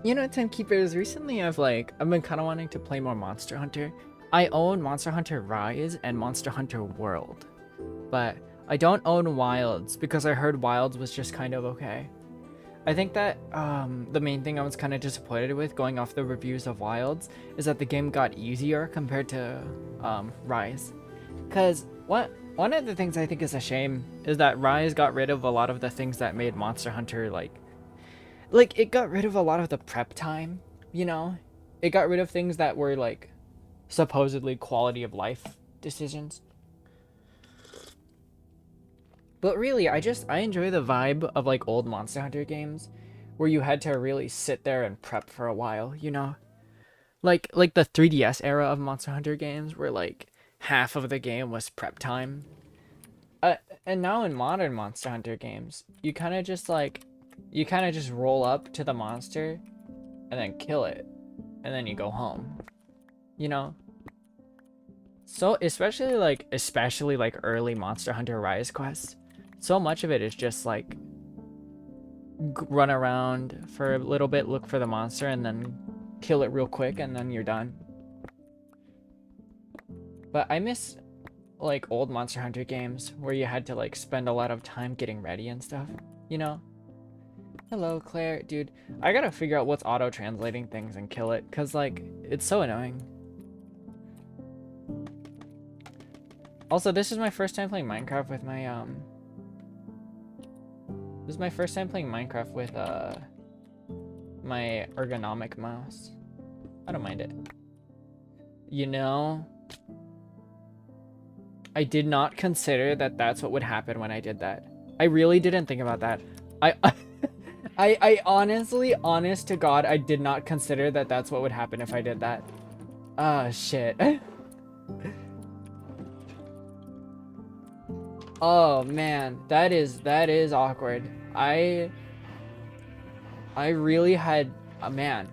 You know, Ten Keepers, recently I've been kind of wanting to play more Monster Hunter. I own Monster Hunter Rise and Monster Hunter World, but I don't own Wilds because I heard Wilds was just kind of okay. I think that the main thing I was kind of disappointed with going off the reviews of Wilds is that the game got easier compared to Rise. Because one of the things I think is a shame is that Rise got rid of a lot of the things that made Monster Hunter like it got rid of a lot of the prep time, you know? It got rid of things that were like supposedly quality of life decisions. But really, I enjoy the vibe of like old Monster Hunter games where you had to really sit there and prep for a while, you know? Like the 3DS era of Monster Hunter games where like half of the game was prep time. Uh, and now in modern Monster Hunter games, you kind of just roll up to the monster and then kill it and then you go home. You know? So especially like early Monster Hunter Rise quests, so much of it is just like run around for a little bit, look for the monster, and then kill it real quick, and then you're done. But I miss like old Monster Hunter games where you had to like spend a lot of time getting ready and stuff, you know? Hello, Claire. Dude, I gotta figure out what's auto-translating things and kill it, because, like, it's so annoying. Also, this is my first time playing Minecraft with my, This is my first time playing Minecraft with, my ergonomic mouse. I don't mind it. You know, I did not consider that that's what would happen when I did that. I really didn't think about that. I honestly, honest to God, I did not consider that that's what would happen if I did that. Ah, shit. Oh, man. That is awkward. I really had... man.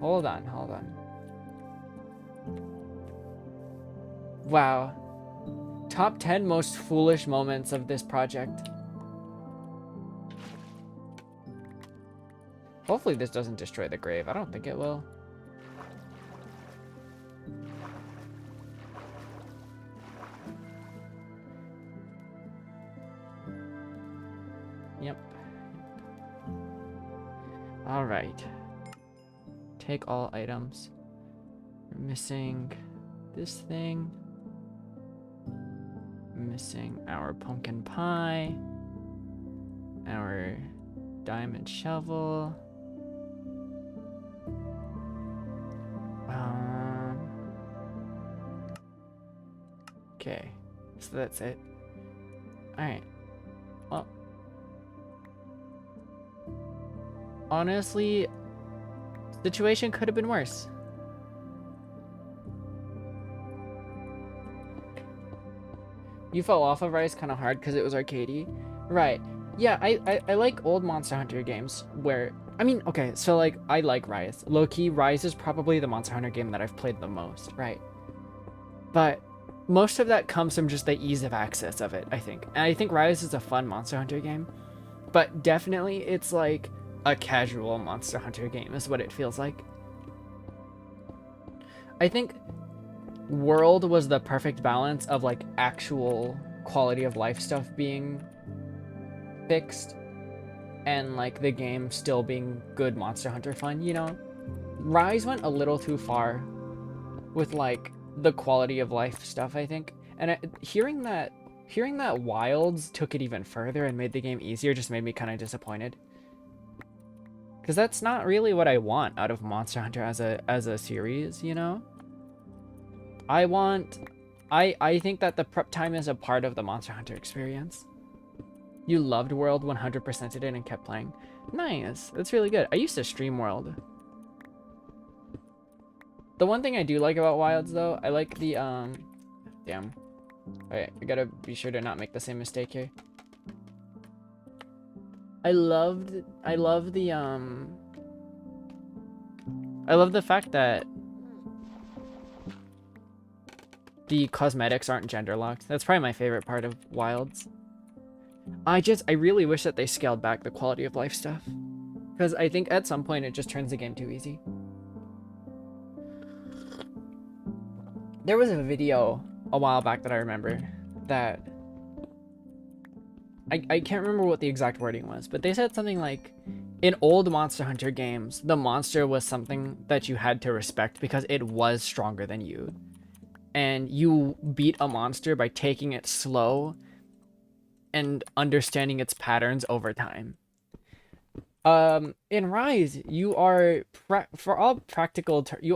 Hold on. Wow. Top 10 most foolish moments of this project. Hopefully this doesn't destroy the grave. I don't think it will. Yep. Alright. Take all items. We're missing this thing. Missing our pumpkin pie. Our diamond shovel. Okay, so that's it. Alright. Well, honestly, situation could have been worse. You fell off of Rise kind of hard because it was arcadey. Right. Yeah, I like old Monster Hunter games where... I mean, okay, so like, I like Rise. Low-key, Rise is probably the Monster Hunter game that I've played the most, right? But most of that comes from just the ease of access of it, I think. And I think Rise is a fun Monster Hunter game. But definitely, it's like a casual Monster Hunter game is what it feels like. I think World was the perfect balance of like actual quality of life stuff being fixed and like the game still being good Monster Hunter fun, you know? Rise went a little too far with like the quality of life stuff, I think. And hearing that Wilds took it even further and made the game easier just made me kind of disappointed. Because that's not really what I want out of Monster Hunter as a series, you know? I think that the prep time is a part of the Monster Hunter experience. You loved World, 100%ed it and kept playing. Nice. That's really good. I used to stream World. The one thing I do like about Wilds, though, I like the, damn. Alright, I gotta be sure to not make the same mistake here. I love the fact that the cosmetics aren't gender locked. That's probably my favorite part of Wilds. I really wish that they scaled back the quality of life stuff. Because I think at some point it just turns the game too easy. There was a video a while back that I remember that I can't remember what the exact wording was, but they said something like, in old Monster Hunter games, the monster was something that you had to respect because it was stronger than you. And you beat a monster by taking it slow and understanding its patterns over time. In Rise, you are for all practicality,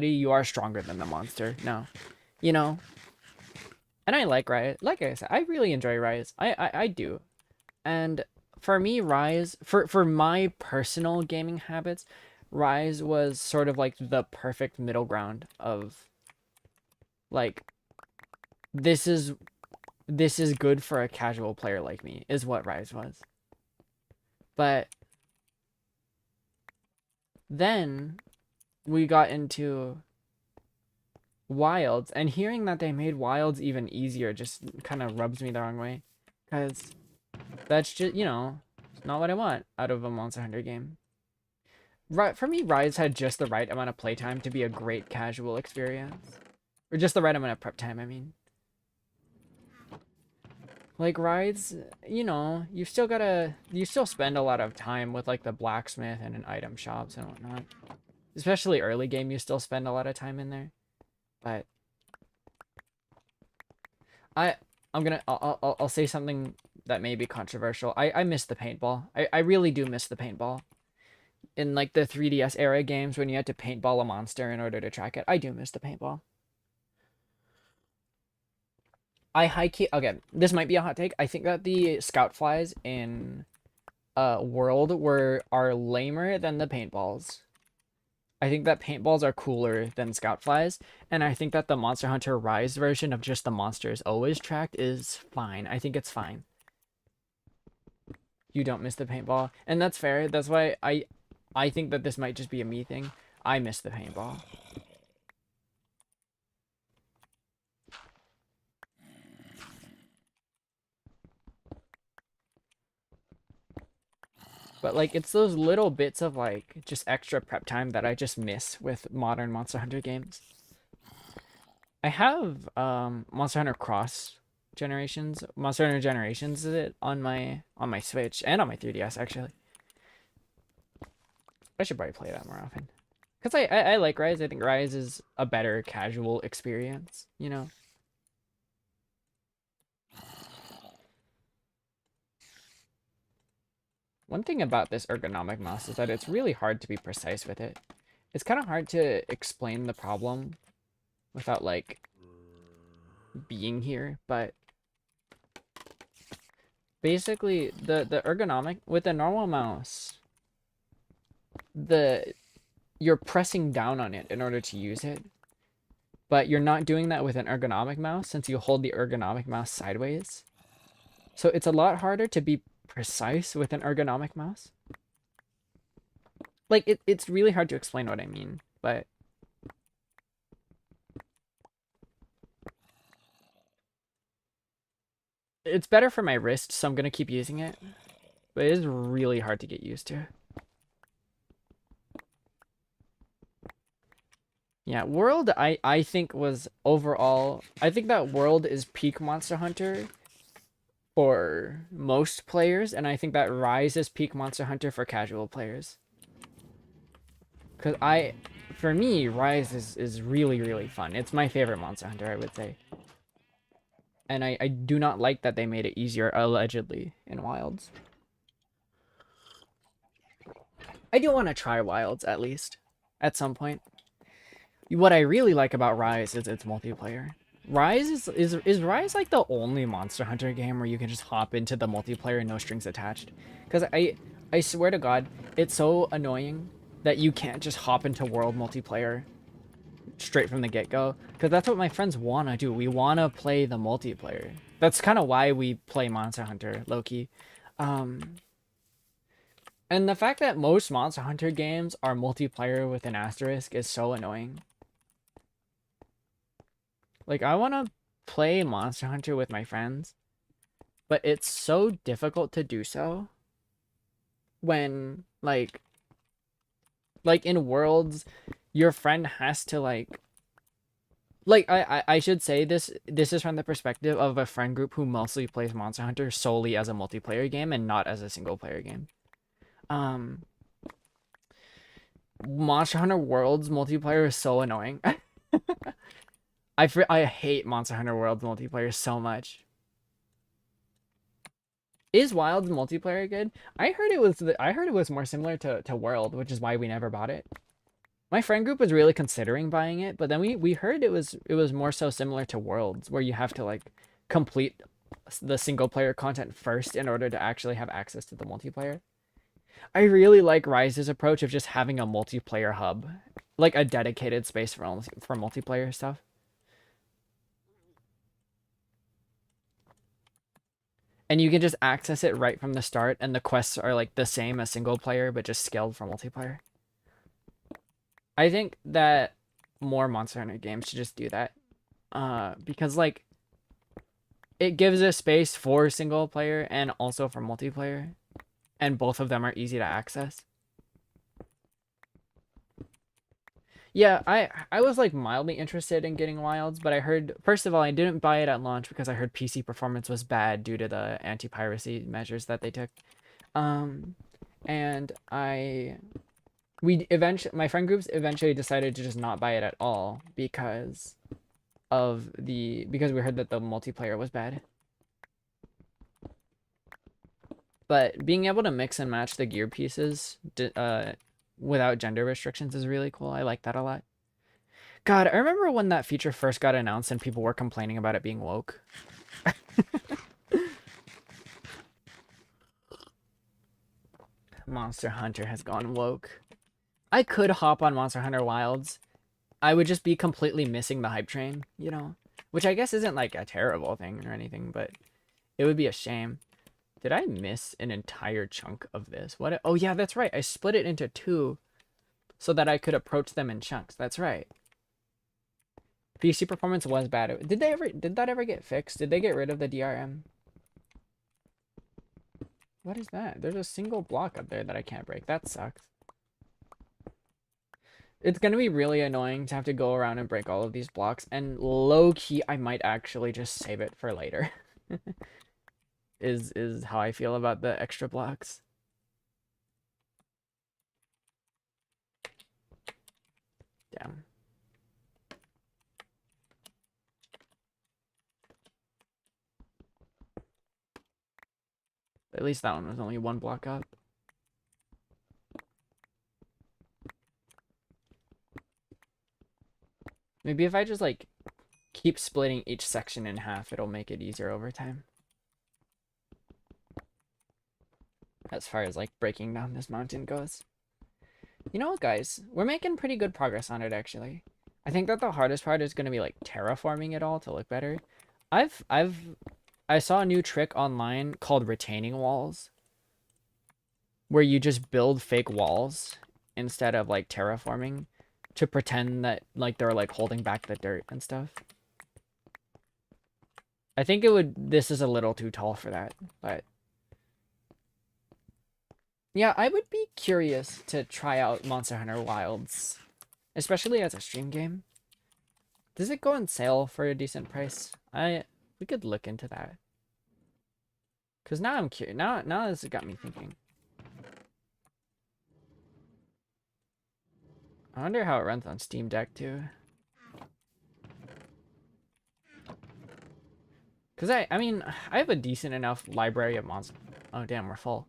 you are stronger than the monster. No, you know. And I like Rise. Like I said, I really enjoy Rise. I do. And for me, Rise, for my personal gaming habits, Rise was sort of like the perfect middle ground of like this is good for a casual player like me, is what Rise was. But then we got into Wilds, and hearing that they made Wilds even easier just kind of rubs me the wrong way, because that's just, you know, not what I want out of a Monster Hunter game. Right, for me, Rise had just the right amount of playtime to be a great casual experience. Or just the right amount of prep time, I mean. Like, Rise, you know, you still spend a lot of time with, like, the blacksmith and in item shops and whatnot. Especially early game, you still spend a lot of time in there. But I'll say something that may be controversial. I miss the paintball. I really do miss the paintball. In like the 3DS era games when you had to paintball a monster in order to track it, I do miss the paintball. I high key, okay, this might be a hot take. I think that the scout flies in World are lamer than the paintballs. I think that paintballs are cooler than scout flies, and I think that the Monster Hunter Rise version of just the monsters always tracked is fine. I think it's fine. You don't miss the paintball, and that's fair. That's why I think that this might just be a me thing. I miss the paintball. But like it's those little bits of like just extra prep time that I just miss with modern Monster Hunter games. I have Monster Hunter Monster Hunter Generations is it on my Switch and on my 3DS actually. I should probably play that more often. Cuz I like Rise. I think Rise is a better casual experience, you know. One thing about this ergonomic mouse is that it's really hard to be precise with it. It's kind of hard to explain the problem without like being here, but basically the ergonomic with a normal mouse, you're pressing down on it in order to use it, but you're not doing that with an ergonomic mouse since you hold the ergonomic mouse sideways. So it's a lot harder to be precise with an ergonomic mouse. Like it's really hard to explain what I mean, but it's better for my wrist, so I'm gonna keep using it. But it is really hard to get used to. Yeah, World I think was overall, I think that World is peak Monster Hunter for most players, and I think that Rise is peak Monster Hunter for casual players. Cause for me, Rise is really, really fun. It's my favorite Monster Hunter, I would say. And I do not like that they made it easier, allegedly, in Wilds. I do want to try Wilds, at least. At some point. What I really like about Rise is its multiplayer. Rise is Rise like the only Monster Hunter game where you can just hop into the multiplayer, no strings attached? Because I swear to God, it's so annoying that you can't just hop into World multiplayer straight from the get-go, because that's what my friends want to do. We want to play the multiplayer. That's kind of why we play Monster Hunter, low-key. And the fact that most Monster Hunter games are multiplayer with an asterisk is so annoying. Like, I want to play Monster Hunter with my friends, but it's so difficult to do so when like in Worlds, your friend has to like I should say this is from the perspective of a friend group who mostly plays Monster Hunter solely as a multiplayer game and not as a single player game. Um Monster Hunter Worlds multiplayer is so annoying. I hate Monster Hunter Worlds multiplayer so much. Is Wilds multiplayer good? I heard it was more similar to World, which is why we never bought it. My friend group was really considering buying it, but then we heard it was more so similar to Worlds, where you have to like complete the single player content first in order to actually have access to the multiplayer. I really like Rise's approach of just having a multiplayer hub, like a dedicated space for multiplayer stuff. And you can just access it right from the start, and the quests are like the same as single player, but just scaled for multiplayer. I think that more Monster Hunter games should just do that. Because like it gives a space for single player and also for multiplayer, and both of them are easy to access. Yeah, I was like mildly interested in getting Wilds, but I heard, first of all, I didn't buy it at launch because I heard PC performance was bad due to the anti-piracy measures that they took. Um, and my friend groups eventually decided to just not buy it at all because because we heard that the multiplayer was bad. But being able to mix and match the gear pieces without gender restrictions is really cool. I like that a lot. God, I remember when that feature first got announced and people were complaining about it being woke. Monster Hunter has gone woke. I could hop on Monster Hunter Wilds. I would just be completely missing the hype train, you know? Which I guess isn't like a terrible thing or anything, but it would be a shame. Did I miss an entire chunk of this? What? Oh yeah, that's right. I split it into two so that I could approach them in chunks. That's right. PC performance was bad. Did that ever get fixed? Did they get rid of the DRM? What is that? There's a single block up there that I can't break. That sucks. It's gonna be really annoying to have to go around and break all of these blocks, and low-key, I might actually just save it for later. is how I feel about the extra blocks. Damn. At least that one was only one block up. Maybe if I just like keep splitting each section in half, it'll make it easier over time. As far as like breaking down this mountain goes. You know what, guys? We're making pretty good progress on it, actually. I think that the hardest part is going to be like terraforming it all to look better. I saw a new trick online called retaining walls, where you just build fake walls instead of like terraforming to pretend that like they're like holding back the dirt and stuff. I think this is a little too tall for that, but yeah, I would be curious to try out Monster Hunter Wilds, especially as a stream game. Does it go on sale for a decent price? We could look into that. Cause now I'm curious. Now this has got me thinking. I wonder how it runs on Steam Deck too. Cause I mean, I have a decent enough library of monsters. Oh damn, we're full.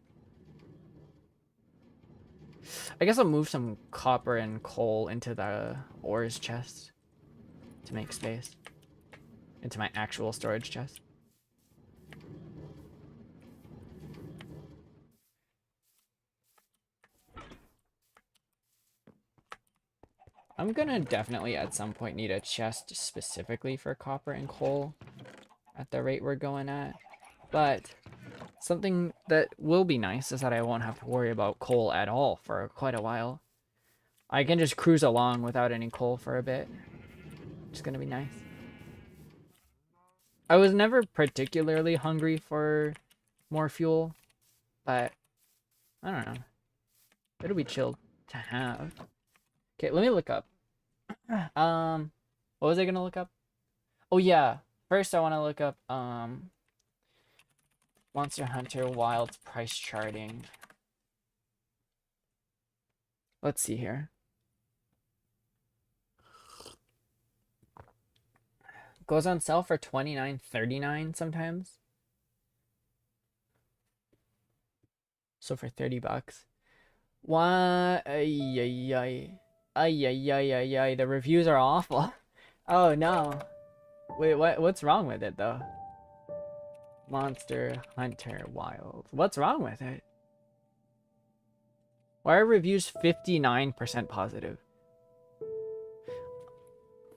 I guess I'll move some copper and coal into the ores chest to make space. Into my actual storage chest. I'm gonna definitely at some point need a chest specifically for copper and coal at the rate we're going at. But something that will be nice is that I won't have to worry about coal at all for quite a while. I can just cruise along without any coal for a bit. It's gonna be nice. I was never particularly hungry for more fuel, but I don't know. It'll be chill to have. Okay, let me look up. What was I gonna look up? Oh yeah. First I wanna look up Monster Hunter Wilds price charting. Let's see here. Goes on sale for $29.39 sometimes. So for $30. Why? Ay, ay, ay. Ay, ay, ay, ay, ay. The reviews are awful. Oh no. Wait, what's wrong with it though? Monster Hunter Wild. What's wrong with it? Why are reviews 59% positive?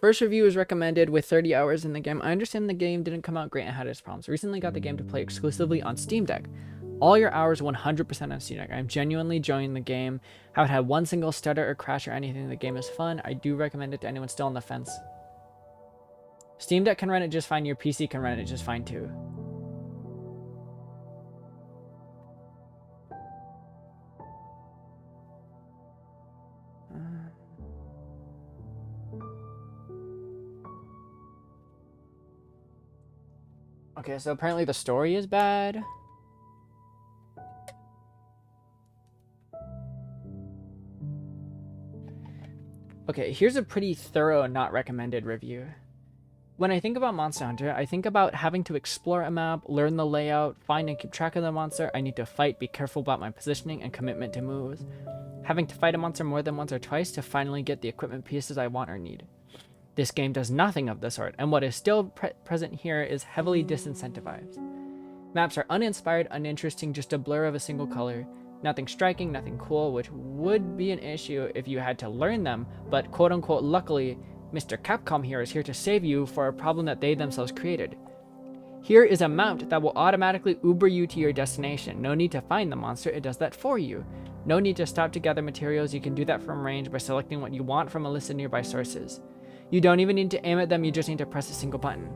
First review is recommended with 30 hours in the game. I understand the game didn't come out great and had its problems. Recently got the game to play exclusively on Steam Deck. All your hours 100% on Steam Deck. I'm genuinely enjoying the game. Haven't had one single stutter or crash or anything. The game is fun. I do recommend it to anyone still on the fence. Steam Deck can run it just fine. Your PC can run it just fine too. Okay, so apparently the story is bad. Okay, here's a pretty thorough not recommended review. When I think about Monster Hunter, I think about having to explore a map, learn the layout, find and keep track of the monster. I need to fight, be careful about my positioning, and commitment to moves. Having to fight a monster more than once or twice to finally get the equipment pieces I want or need. This game does nothing of the sort, and what is still present here is heavily disincentivized. Maps are uninspired, uninteresting, just a blur of a single color. Nothing striking, nothing cool, which would be an issue if you had to learn them, but quote-unquote luckily, Mr. Capcom here is here to save you for a problem that they themselves created. Here is a mount that will automatically Uber you to your destination. No need to find the monster, it does that for you. No need to stop to gather materials, you can do that from range by selecting what you want from a list of nearby sources. You don't even need to aim at them, you just need to press a single button.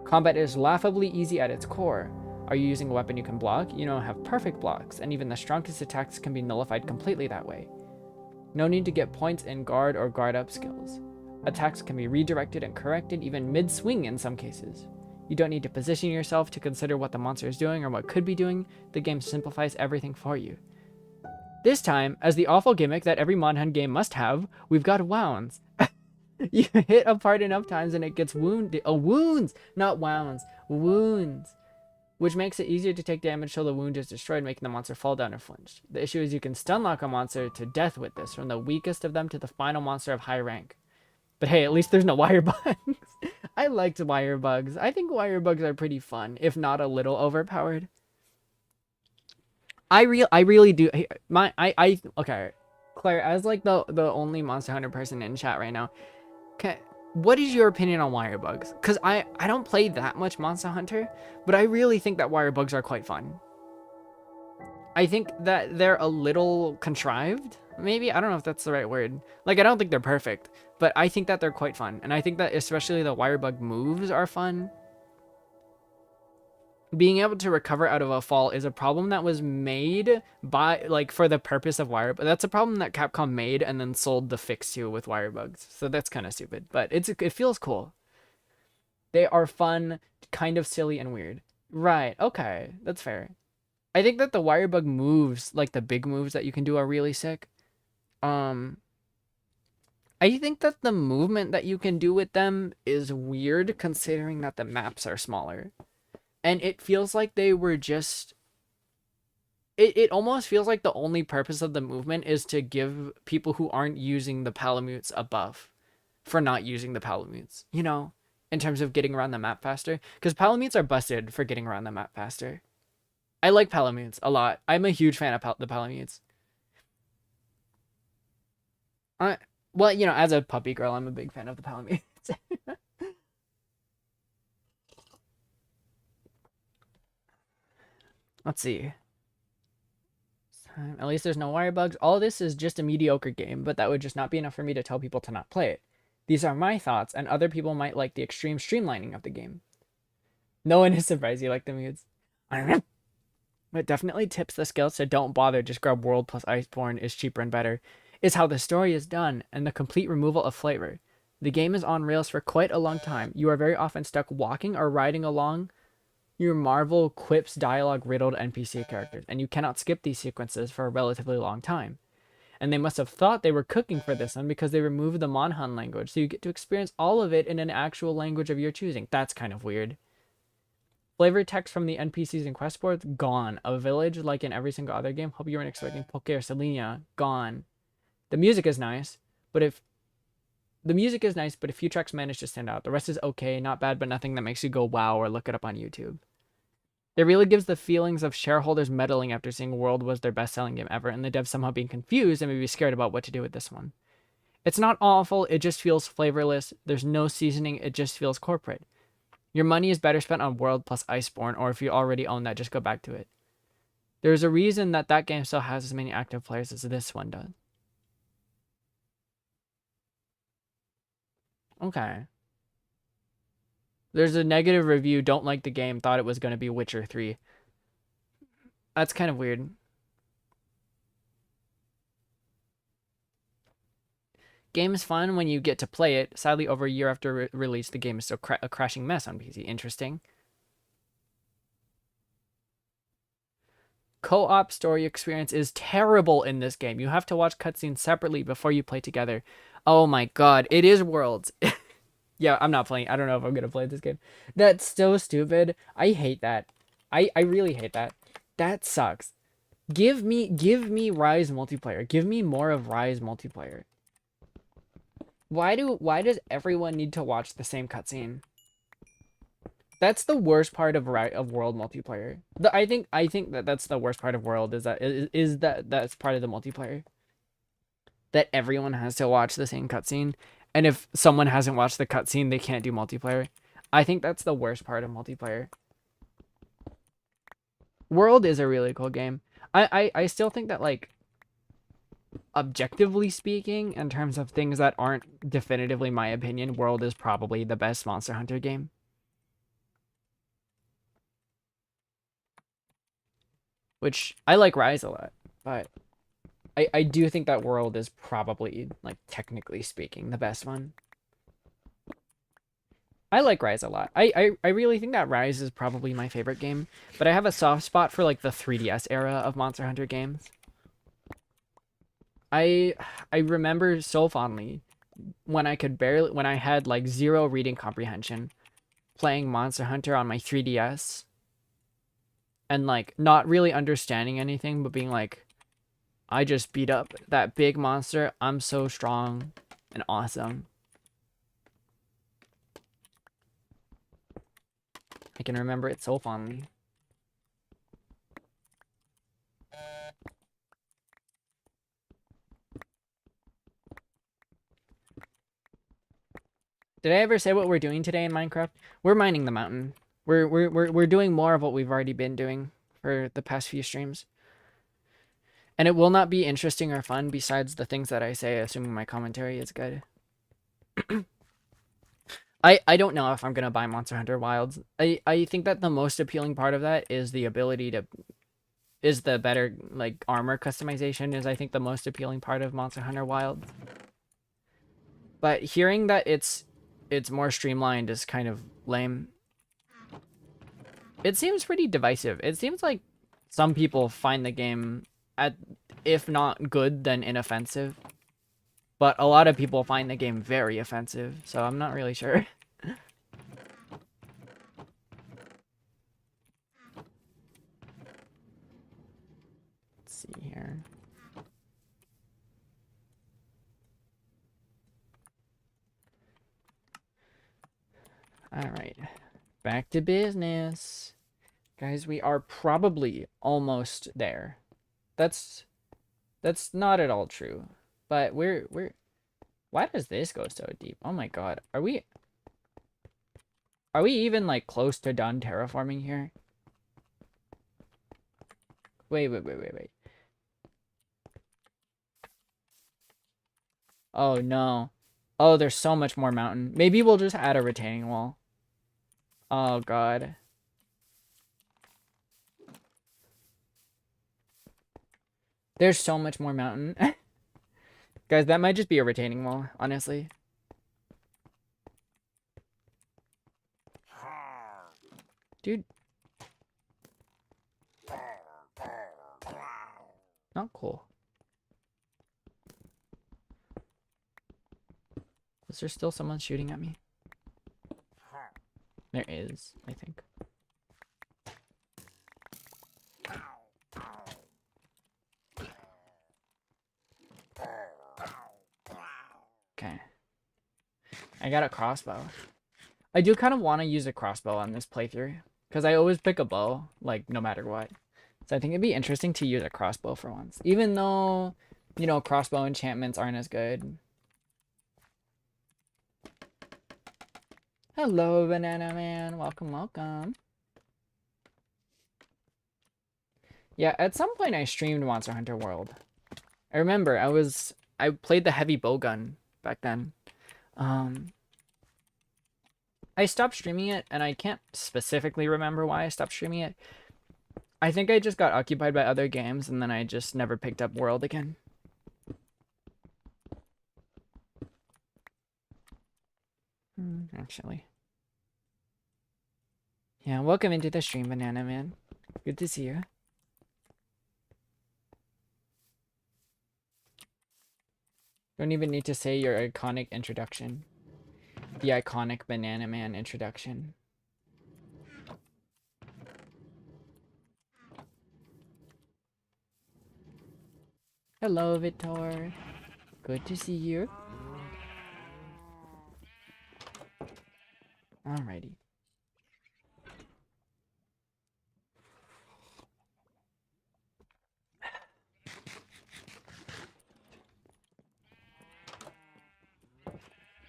Combat is laughably easy at its core. Are you using a weapon you can block? You don't have perfect blocks, and even the strongest attacks can be nullified completely that way. No need to get points in guard or guard up skills. Attacks can be redirected and corrected even mid-swing in some cases. You don't need to position yourself to consider what the monster is doing or what could be doing. The game simplifies everything for you. This time, as the awful gimmick that every Mon Hun game must have, we've got wounds. You hit a part enough times and it gets wounded. Oh, wounds! Not wounds. Wounds. Which makes it easier to take damage till the wound is destroyed, making the monster fall down or flinch. The issue is you can stun lock a monster to death with this, from the weakest of them to the final monster of high rank. But hey, at least there's no wire bugs. I liked wire bugs. I think wire bugs are pretty fun, if not a little overpowered. I really do. Okay, Claire, as like the only Monster Hunter person in chat right now, what is your opinion on wire bugs? Because I don't play that much Monster Hunter, but I really think that wire bugs are quite fun. I think that they're a little contrived, maybe? I don't know if that's the right word. Like, I don't think they're perfect, but I think that they're quite fun. And I think that especially the wire bug moves are fun. Being able to recover out of a fall is a problem that was made by, like, for the purpose of wire, but that's a problem that Capcom made and then sold the fix to with wire bugs. So that's kind of stupid, but it feels cool. They are fun, kind of silly and weird. Right, okay, that's fair. I think that the wire bug moves, like the big moves that you can do, are really sick. I think that the movement that you can do with them is weird considering that the maps are smaller. And it feels like they were just... It almost feels like the only purpose of the movement is to give people who aren't using the Palamutes a buff for not using the Palamutes, you know? In terms of getting around the map faster. Because Palamutes are busted for getting around the map faster. I like Palamutes a lot. I'm a huge fan of the Palamutes. Well, you know, as a puppy girl, I'm a big fan of the Palamutes. Let's see. At least there's no wire bugs. All this is just a mediocre game, but that would just not be enough for me to tell people to not play it. These are my thoughts, and other people might like the extreme streamlining of the game. No one is surprised you like the mutes. What definitely tips the scales to don't bother, just grab World plus Iceborne is cheaper and better, is how the story is done and the complete removal of flavor. The game is on rails for quite a long time. You are very often stuck walking or riding along your Marvel quips dialogue riddled NPC characters, and you cannot skip these sequences for a relatively long time. And they must have thought they were cooking for this one because they removed the Monhan language, so you get to experience all of it in an actual language of your choosing. That's kind of weird. Flavor text from the NPCs and quest boards, gone. A village, like in every single other game. Hope you weren't expecting Poke or Selenia, gone. The music is nice, but if a few tracks manage to stand out. The rest is okay, not bad, but nothing that makes you go wow or look it up on YouTube. It really gives the feelings of shareholders meddling after seeing World was their best-selling game ever, and the devs somehow being confused and maybe scared about what to do with this one. It's not awful, it just feels flavorless. There's no seasoning, it just feels corporate. Your money is better spent on World plus Iceborne, or if you already own that, just go back to it. There's a reason that game still has as many active players as this one does. Okay. There's a negative review, don't like the game, thought it was going to be Witcher 3. That's kind of weird. Game is fun when you get to play it. Sadly, over a year after release, the game is still a crashing mess on PC. Interesting. Co-op story experience is terrible in this game. You have to watch cutscenes separately before you play together. Oh my god, it is Worlds. Yeah, I'm not playing. I don't know if I'm gonna play this game. That's so stupid. I hate that. I really hate that. That sucks. Give me Rise multiplayer. Give me more of Rise multiplayer. Why does everyone need to watch the same cutscene? That's the worst part of World multiplayer. I think that's the worst part of World is that's part of the multiplayer. That everyone has to watch the same cutscene, and if someone hasn't watched the cutscene, they can't do multiplayer. I think that's the worst part of multiplayer. World is a really cool game. I still think that, like, objectively speaking, in terms of things that aren't definitively my opinion, World is probably the best Monster Hunter game. Which, I like Rise a lot, but I do think that World is probably, like, technically speaking, the best one. I like Rise a lot. I really think that Rise is probably my favorite game, but I have a soft spot for, like, the 3DS era of Monster Hunter games. I remember so fondly when I had, like, zero reading comprehension, playing Monster Hunter on my 3DS, and, like, not really understanding anything, but being like, I just beat up that big monster. I'm so strong and awesome. I can remember it so fondly. Did I ever say what we're doing today in Minecraft? We're mining the mountain. We're doing more of what we've already been doing for the past few streams. And it will not be interesting or fun besides the things that I say, assuming my commentary is good. I don't know if I'm gonna buy Monster Hunter Wilds. I think that the most appealing part of that is the ability to the better, like, armor customization is, I think, the most appealing part of Monster Hunter Wilds. But hearing that it's more streamlined is kind of lame. It seems pretty divisive. It seems like some people find the game, if not good, then inoffensive. But a lot of people find the game very offensive, so I'm not really sure. Let's see here. Alright. Back to business. Guys, we are probably almost there. That's not at all true. But we're why does this go so deep? Oh my god. Are we even, like, close to done terraforming here? Wait. Oh no. Oh, there's so much more mountain. Maybe we'll just add a retaining wall. Oh god. There's so much more mountain. Guys, that might just be a retaining wall, honestly. Dude. Not cool. Is there still someone shooting at me? There is, I think. Okay. I got a crossbow. I do kind of want to use a crossbow on this playthrough, because I always pick a bow, like, no matter what. So I think it'd be interesting to use a crossbow for once. Even though, you know, crossbow enchantments aren't as good. Hello, Banana Man. Welcome, welcome. Yeah, at some point I streamed Monster Hunter World. I remember I played the heavy bowgun back then. I stopped streaming it, and I can't specifically remember why I stopped streaming it. I think I just got occupied by other games, and then I just never picked up World again. Actually. Yeah, welcome into the stream, Banana Man. Good to see you. Don't even need to say your iconic introduction. The iconic Banana Man introduction. Hello, Vitor. Good to see you. Alrighty.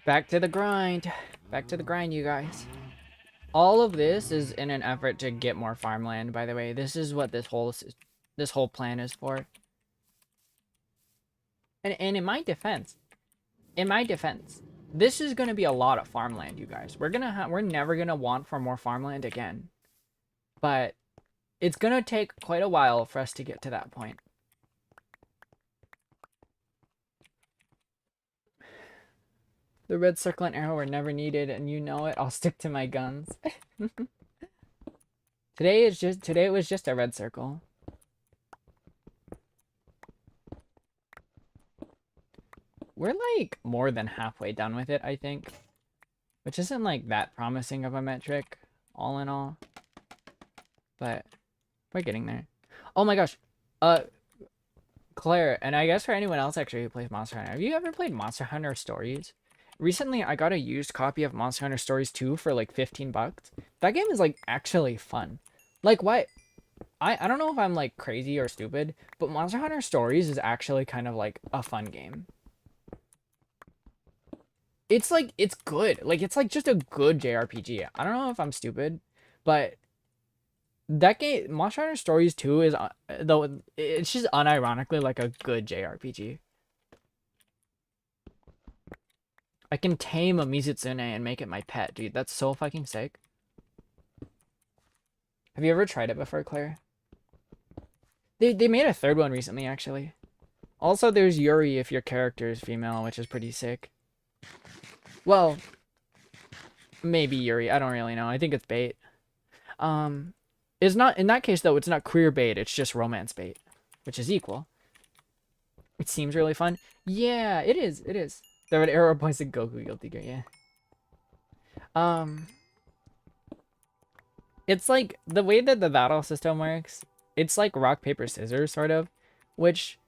Back to the grind. Back to the grind, you guys. All of this is in an effort to get more farmland, by the way. This is what this whole plan is for. And in my defense, this is going to be a lot of farmland, you guys. We're never going to want for more farmland again. But it's going to take quite a while for us to get to that point. The red circle and arrow were never needed, and you know it. I'll stick to my guns. Today it was just a red circle. We're like more than halfway done with it, I think. Which isn't like that promising of a metric, all in all. But we're getting there. Oh my gosh. Claire, and I guess for anyone else actually who plays Monster Hunter, have you ever played Monster Hunter Stories? Recently, I got a used copy of Monster Hunter Stories 2 for like 15 bucks. That game is like actually fun. Like what? I don't know if I'm like crazy or stupid, but Monster Hunter Stories is actually kind of like a fun game. It's like, it's good. Like, it's like just a good JRPG. I don't know if I'm stupid, but that game, Monster Hunter Stories 2 is, though, it's just unironically like a good JRPG. I can tame a Mizitsune and make it my pet, dude. That's so fucking sick. Have you ever tried it before, Claire? They made a third one recently, actually. Also, there's Yuri if your character is female, which is pretty sick. Well, maybe Yuri. I don't really know. I think it's bait. It's not, in that case, though, it's not queer bait. It's just romance bait, which is equal. It seems really fun. Yeah, it is. It is. The red arrow points at Goku, guilty gear, yeah. It's like, the way that the battle system works, it's like rock, paper, scissors, sort of, which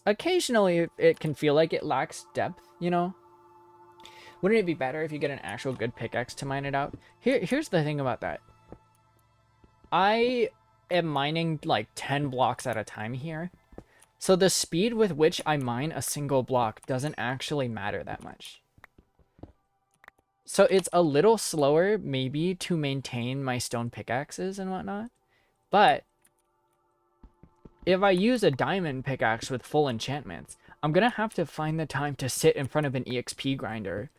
occasionally it can feel like it lacks depth, you know? Wouldn't it be better if you get an actual good pickaxe to mine it out? Here's the thing about that. I am mining like 10 blocks at a time here. So the speed with which I mine a single block doesn't actually matter that much. So it's a little slower, maybe, to maintain my stone pickaxes and whatnot. But if I use a diamond pickaxe with full enchantments, I'm gonna have to find the time to sit in front of an EXP grinder,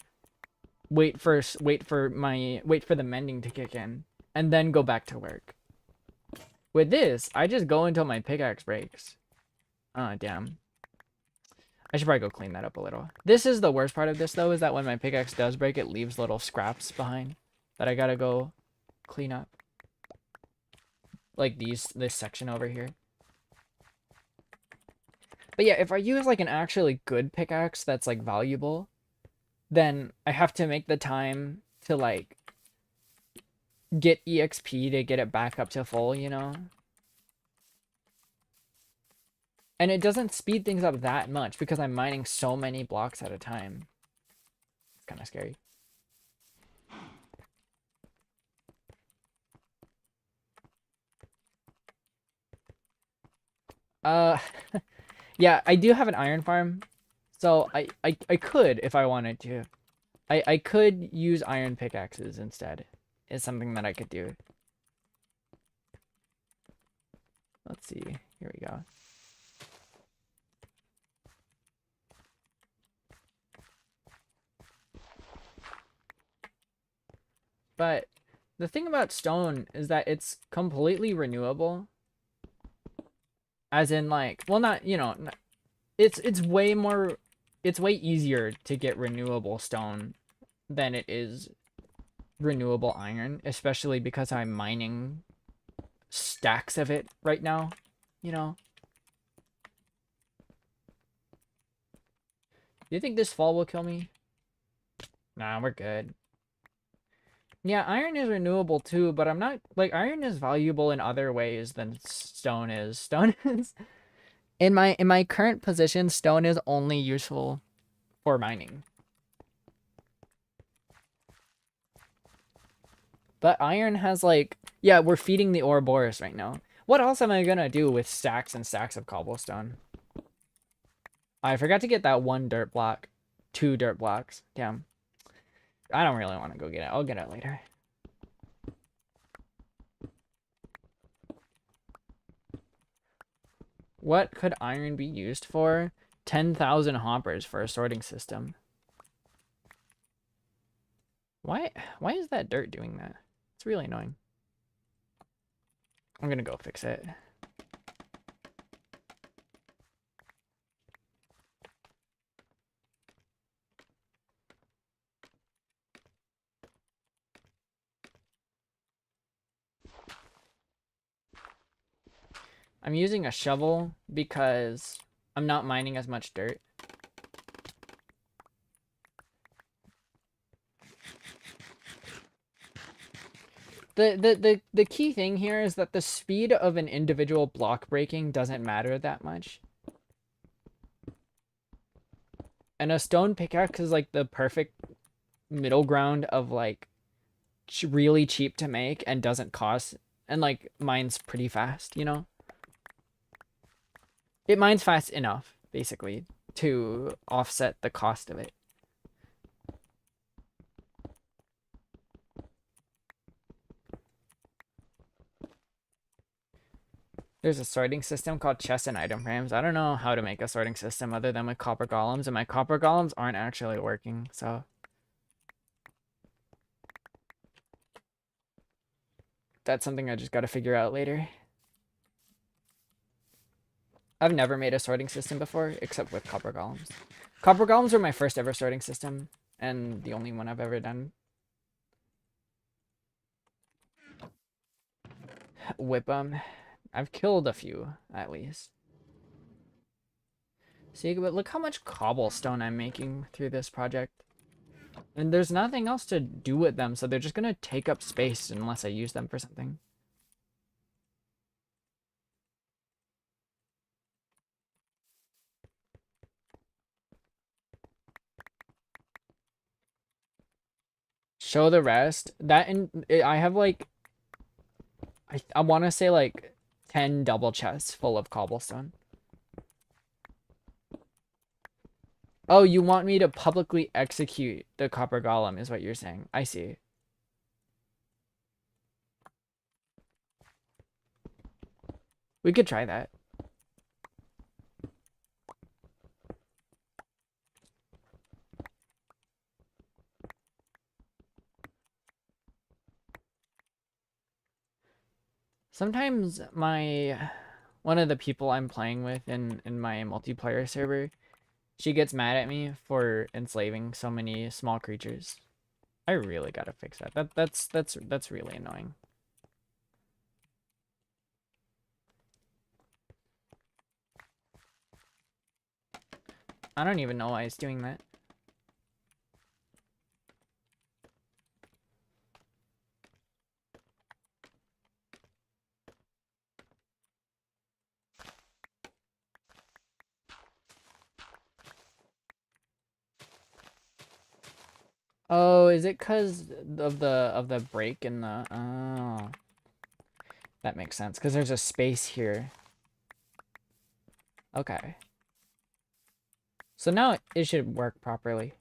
wait for the mending to kick in, and then go back to work. With this, I just go until my pickaxe breaks. Oh, damn. I should probably go clean that up a little. This is the worst part of this, though, is that when my pickaxe does break, it leaves little scraps behind that I gotta go clean up. Like this section over here. But yeah, if I use like an actually good pickaxe that's like valuable, then I have to make the time to like get EXP to get it back up to full, you know? And it doesn't speed things up that much because I'm mining so many blocks at a time. It's kind of scary. Uh, yeah, I do have an iron farm, so I could, if I wanted to. I could use iron pickaxes instead. It's something that I could do. Let's see. Here we go. But the thing about stone is that it's completely renewable. As in, like, well, not, you know, it's way more, it's way easier to get renewable stone than it is renewable iron, especially because I'm mining stacks of it right now, you know? Do you think this fall will kill me? Nah, we're good. Yeah, iron is renewable too, but I'm not, like, iron is valuable in other ways than stone is. Stone is, in my current position, stone is only useful for mining. But iron has like, yeah, we're feeding the Ouroboros right now. What else am I gonna do with stacks and stacks of cobblestone? I forgot to get that one dirt block. 2 dirt blocks. Damn. I don't really want to go get it. I'll get it later. What could iron be used for? 10,000 hoppers for a sorting system. Why is that dirt doing that? It's really annoying. I'm gonna go fix it. I'm using a shovel because I'm not mining as much dirt. The key thing here is that the speed of an individual block breaking doesn't matter that much. And a stone pickaxe is like the perfect middle ground of like really cheap to make and doesn't cost, and like mines pretty fast, you know? It mines fast enough, basically, to offset the cost of it. There's a sorting system called chest and item frames. I don't know how to make a sorting system other than with copper golems, and my copper golems aren't actually working, so that's something I just gotta figure out later. I've never made a sorting system before, except with copper golems. Copper golems were my first ever sorting system, and the only one I've ever done. Whip them. I've killed a few, at least. See, but look how much cobblestone I'm making through this project. And there's nothing else to do with them, so they're just gonna take up space unless I use them for something. Show the rest. I have like, I want to say like 10 double chests full of cobblestone. Oh, you want me to publicly execute the copper golem is what you're saying. I see. We could try that. Sometimes my one of the people I'm playing with in my multiplayer server, she gets mad at me for enslaving so many small creatures. I really gotta fix that. That's really annoying. I don't even know why it's doing that. Oh, is it because of the break in the... Oh. That makes sense, because there's a space here. Okay. So now it should work properly.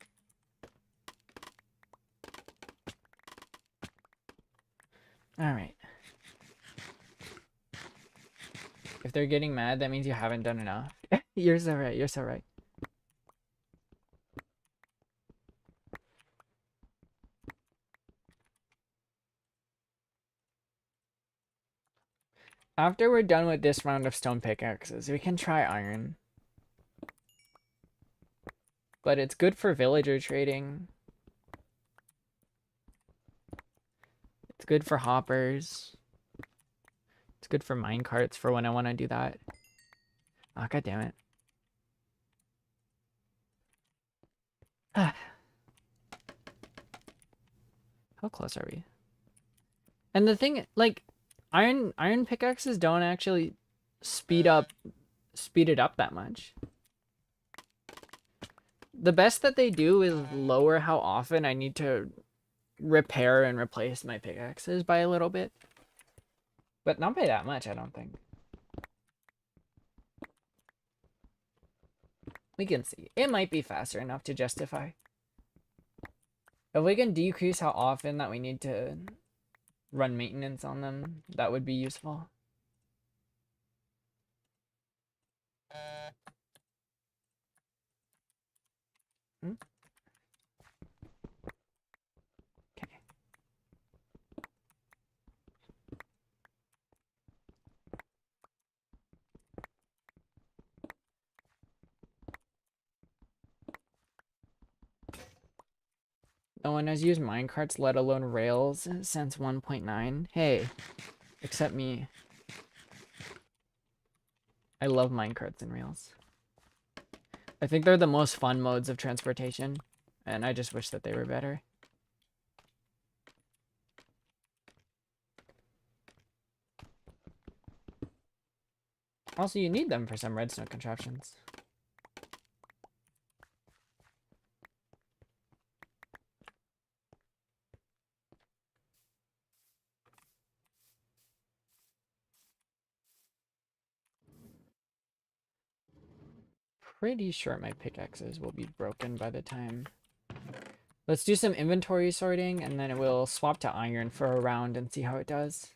Alright. If they're getting mad, that means you haven't done enough. You're so right, you're so right. After we're done with this round of stone pickaxes, we can try iron. But it's good for villager trading. It's good for hoppers. It's good for mine carts for when I want to do that. Oh, god damn it. How close are we? And the thing, like, iron pickaxes don't actually speed it up that much. The best that they do is lower how often I need to repair and replace my pickaxes by a little bit. But not by that much, I don't think. We can see. It might be faster enough to justify. If we can decrease how often that we need to run maintenance on them, that would be useful. Hmm? Okay. No one has used minecarts, let alone rails, since 1.9. Hey, except me. I love minecarts and rails. I think they're the most fun modes of transportation, and I just wish that they were better. Also, you need them for some redstone contraptions. Pretty sure my pickaxes will be broken by the time. Let's do some inventory sorting, and then we'll swap to iron for a round and see how it does.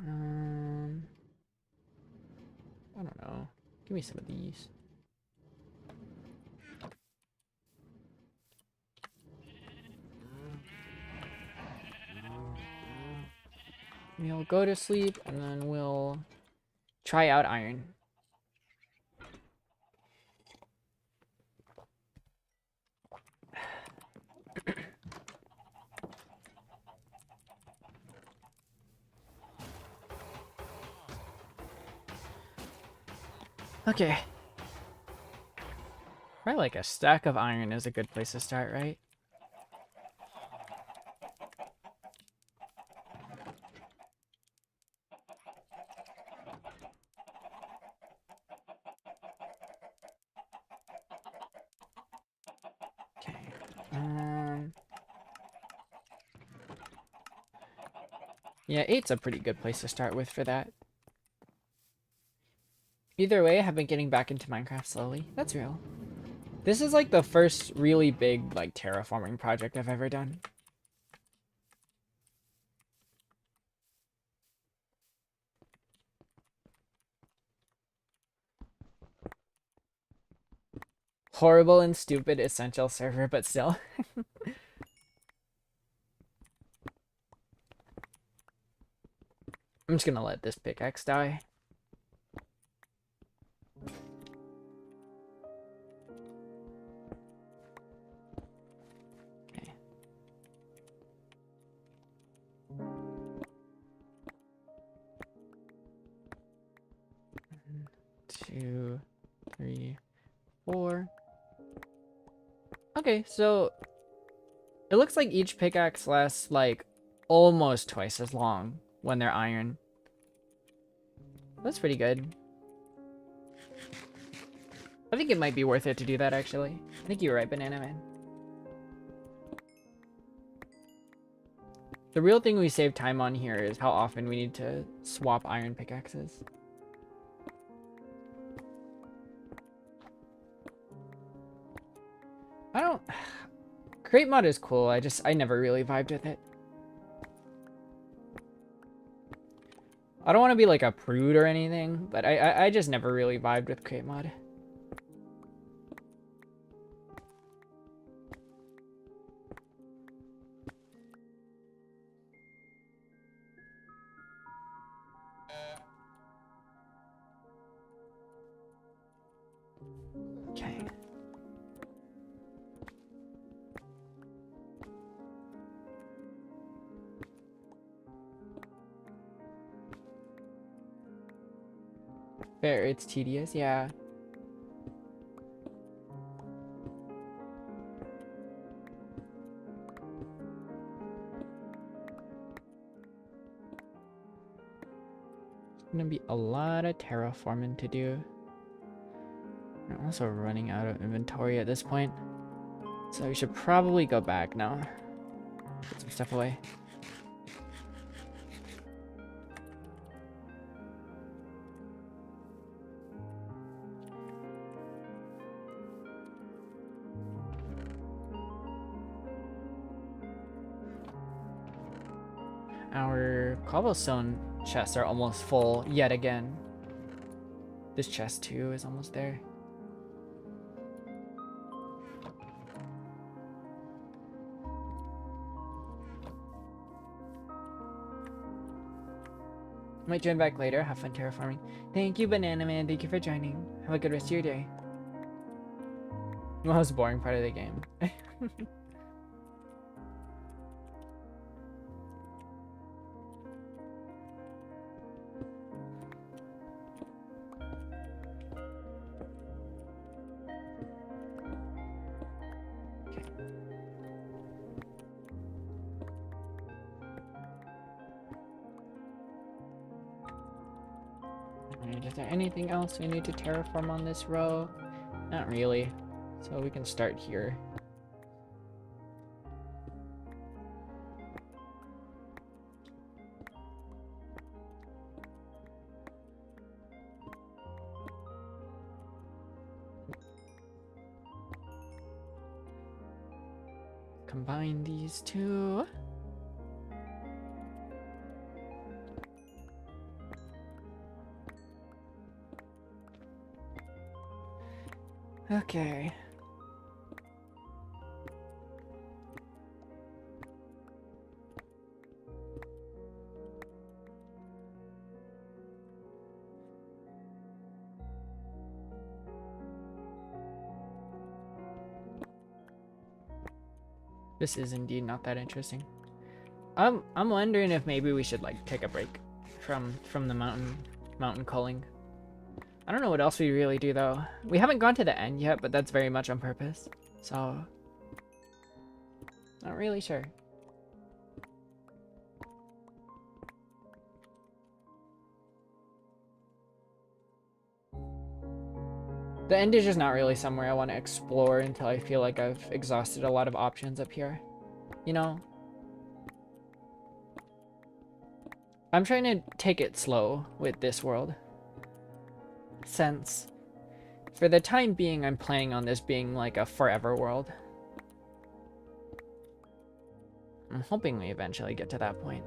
I don't know. Give me some of these. We'll go to sleep, and then we'll try out iron. Okay. Probably like a stack of iron is a good place to start, right? Okay. Yeah, 8's a pretty good place to start with for that. Either way, I have been getting back into Minecraft slowly. That's real. This is like the first really big like terraforming project I've ever done. Horrible and stupid essential server, but still. I'm just gonna let this pickaxe die. Okay. 1, 2, 3, 4. Okay, so it looks like each pickaxe lasts like almost twice as long when they're iron. That's pretty good. I think it might be worth it to do that, actually. I think you're right, Banana Man. The real thing we save time on here is how often we need to swap iron pickaxes. I don't... Create mod is cool, I never really vibed with it. I don't want to be like a prude or anything, but I just never really vibed with create mod. Okay. Fair, it's tedious, yeah. It's gonna be a lot of terraforming to do. I'm also running out of inventory at this point. So we should probably go back now. Put some stuff away. Our cobblestone chests are almost full yet again. This chest too is almost there. Might join back later. Have fun terraforming. Thank you, Banana Man. Thank you for joining. Have a good rest of your day. The most boring part of the game. Alright, is there anything else we need to terraform on this row? Not really. So we can start here. Combine these two. Okay. This is indeed not that interesting. I'm wondering if maybe we should like take a break from the mountain culling. I don't know what else we really do though. We haven't gone to the end yet, but that's very much on purpose. So not really sure. The end is just not really somewhere I want to explore until I feel like I've exhausted a lot of options up here. You know? I'm trying to take it slow with this world. Since, for the time being, I'm planning on this being like a forever world. I'm hoping we eventually get to that point.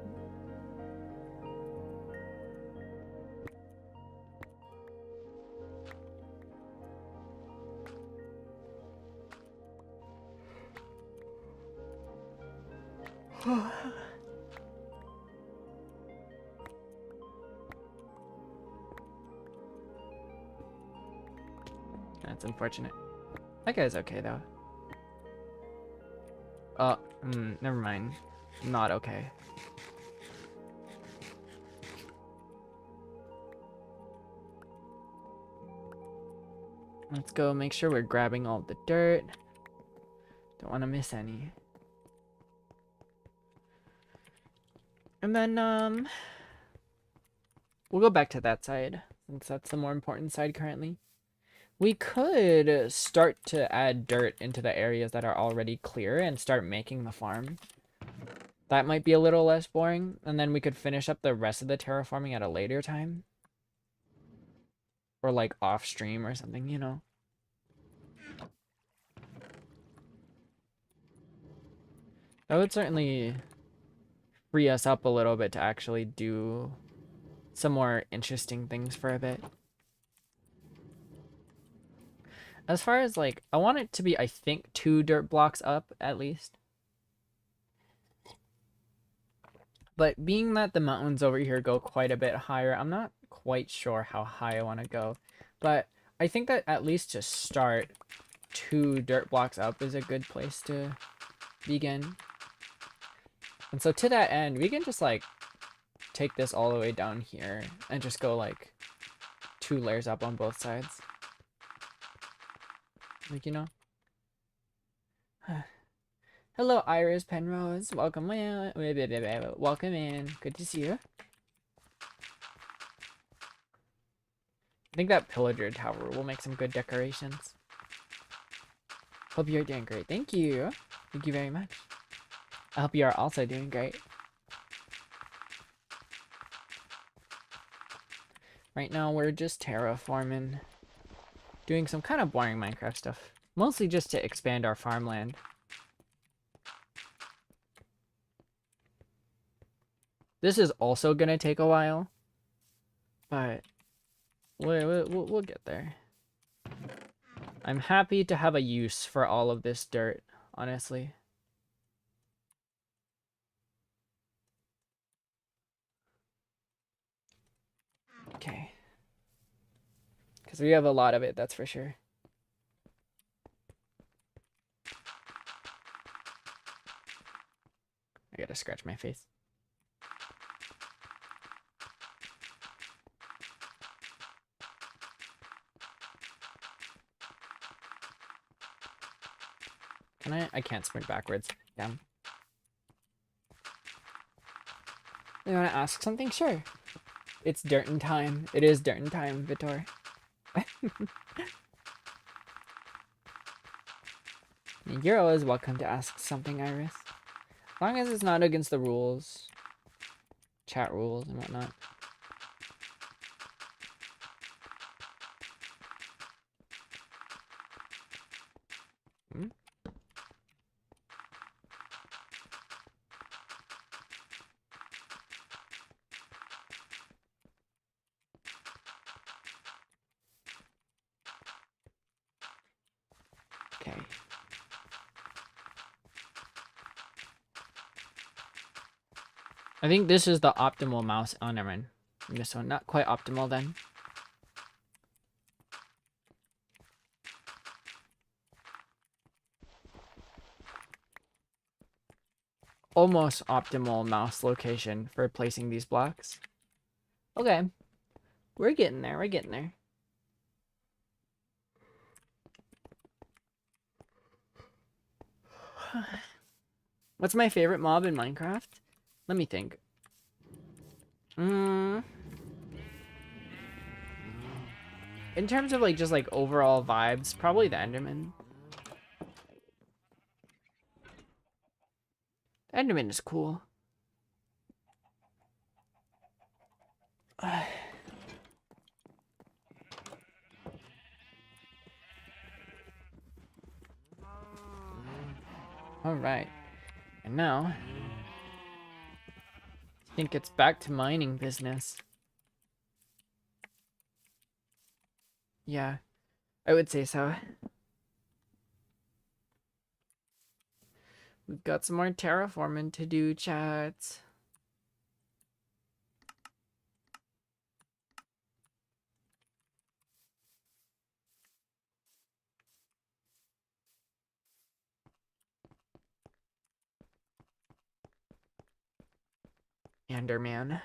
That's unfortunate. That guy's okay though. Never mind. Not okay. Let's go make sure we're grabbing all the dirt. Don't want to miss any. And then, we'll go back to that side, since that's the more important side currently. We could start to add dirt into the areas that are already clear and start making the farm. That might be a little less boring, and then we could finish up the rest of the terraforming at a later time. Or like off stream or something, you know. That would certainly free us up a little bit to actually do some more interesting things for a bit. As far as like, I want it to be, I think, 2 dirt blocks up at least. But being that the mountains over here go quite a bit higher, I'm not quite sure how high I want to go. But I think that at least to start, 2 dirt blocks up is a good place to begin. And so to that end, we can just like take this all the way down here and just go like 2 layers up on both sides. Like, you know. Hello, Iris Penrose. Welcome in. Welcome in. Good to see you. I think that pillager tower will make some good decorations. Hope you're doing great. Thank you. Thank you very much. I hope you are also doing great. Right now, we're just terraforming. Doing some kind of boring Minecraft stuff. Mostly just to expand our farmland. This is also gonna take a while. But we'll get there. I'm happy to have a use for all of this dirt, honestly. Okay. Because we have a lot of it, that's for sure. I gotta scratch my face. Can I? I can't sprint backwards. Damn. You wanna ask something? Sure. It's dirt in time. It is dirt in time, Vitor. You're always welcome to ask something, Iris. As long as it's not against the rules. Chat rules and whatnot. Hmm? Okay. I think this is the optimal mouse. Oh, never mind. This one, not quite optimal then. Almost optimal mouse location for placing these blocks. Okay. We're getting there. We're getting there. What's my favorite mob in Minecraft? Let me think. In terms of like just like overall vibes, probably the Enderman. The Enderman is cool. Alright. And now, I think it's back to mining business. Yeah, I would say so. We've got some more terraforming to do, chat. Enderman.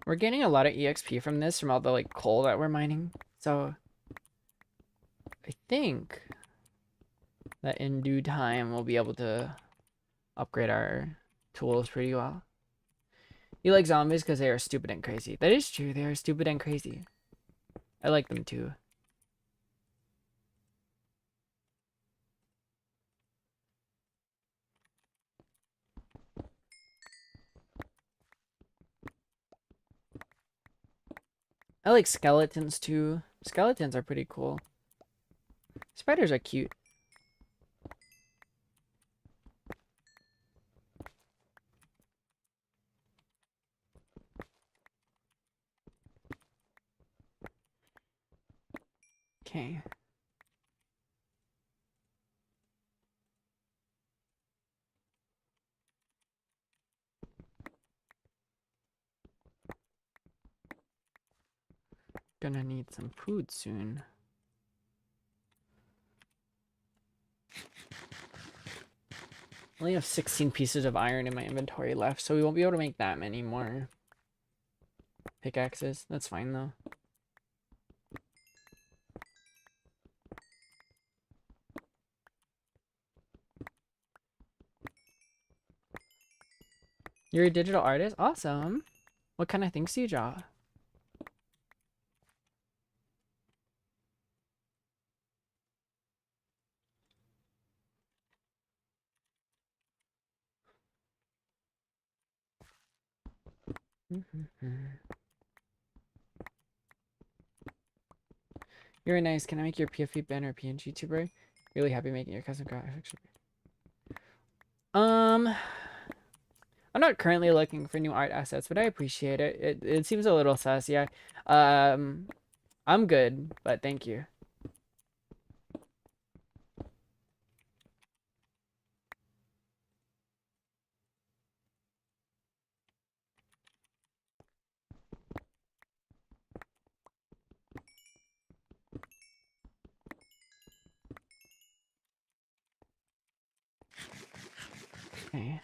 We're getting a lot of EXP from this, from all the like coal that we're mining. So I think that in due time we'll be able to upgrade our tools pretty well. You like zombies because they are stupid and crazy. That is true. They are stupid and crazy. I like them too. I like skeletons too. Skeletons are pretty cool. Spiders are cute. Okay. Gonna need some food soon. I only have 16 pieces of iron in my inventory left, so we won't be able to make that many more pickaxes. That's fine though. You're a digital artist? Awesome. What kind of things do you draw? You're nice. Can I make your PFP banner PNG tuber? Really happy making your custom graphics. I'm not currently looking for new art assets, but I appreciate it. It seems a little sus, yeah. I'm good, but thank you. Okay.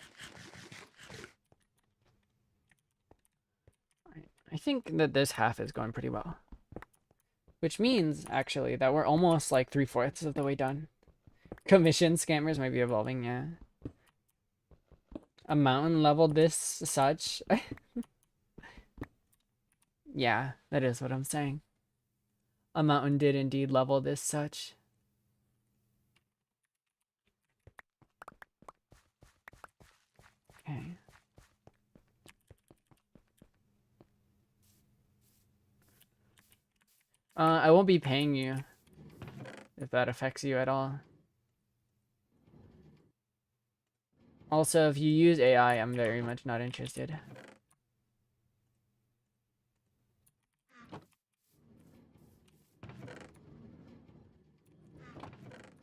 I think that this half is going pretty well. Which means, actually, that we're almost like 3/4 of the way done. Commission scammers might be evolving, yeah. A mountain leveled this such. Yeah, that is what I'm saying. A mountain did indeed level this such. Okay. I won't be paying you if that affects you at all. Also, if you use AI, I'm very much not interested.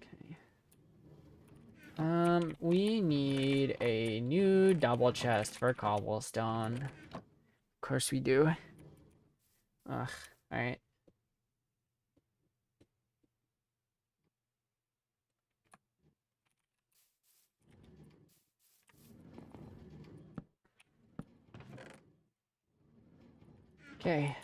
Okay. We need a new double chest for cobblestone. Of course we do. Ugh, alright. Okay.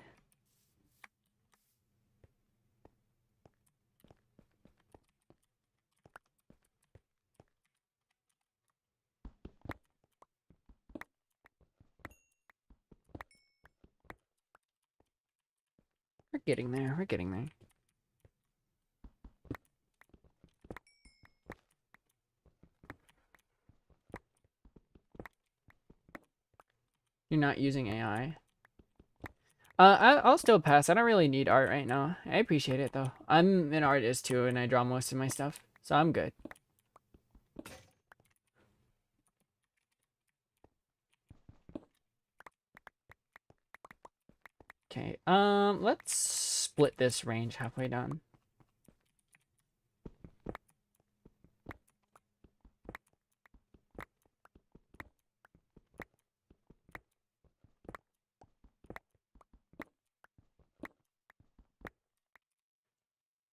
We're getting there, we're getting there. You're not using AI? I'll still pass. I don't really need art right now. I appreciate it though. I'm an artist too, and I draw most of my stuff, so I'm good. Okay, let's split this range halfway down.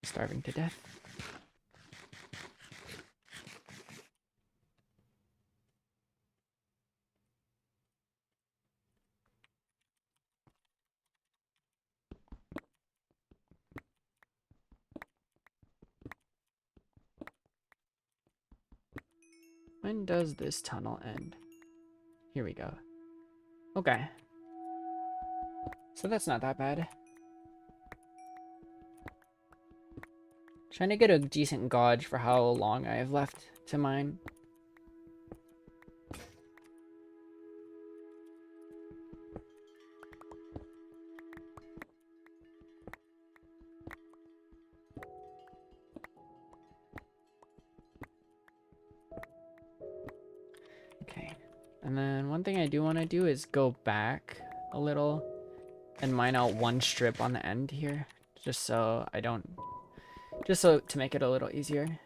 Starving to death. When does this tunnel end? Here we go. Okay. So that's not that bad. Trying to get a decent gauge for how long I have left to mine. Okay. And then one thing I do want to do is go back a little and mine out one strip on the end here. Just so I don't... Just so to make it a little easier.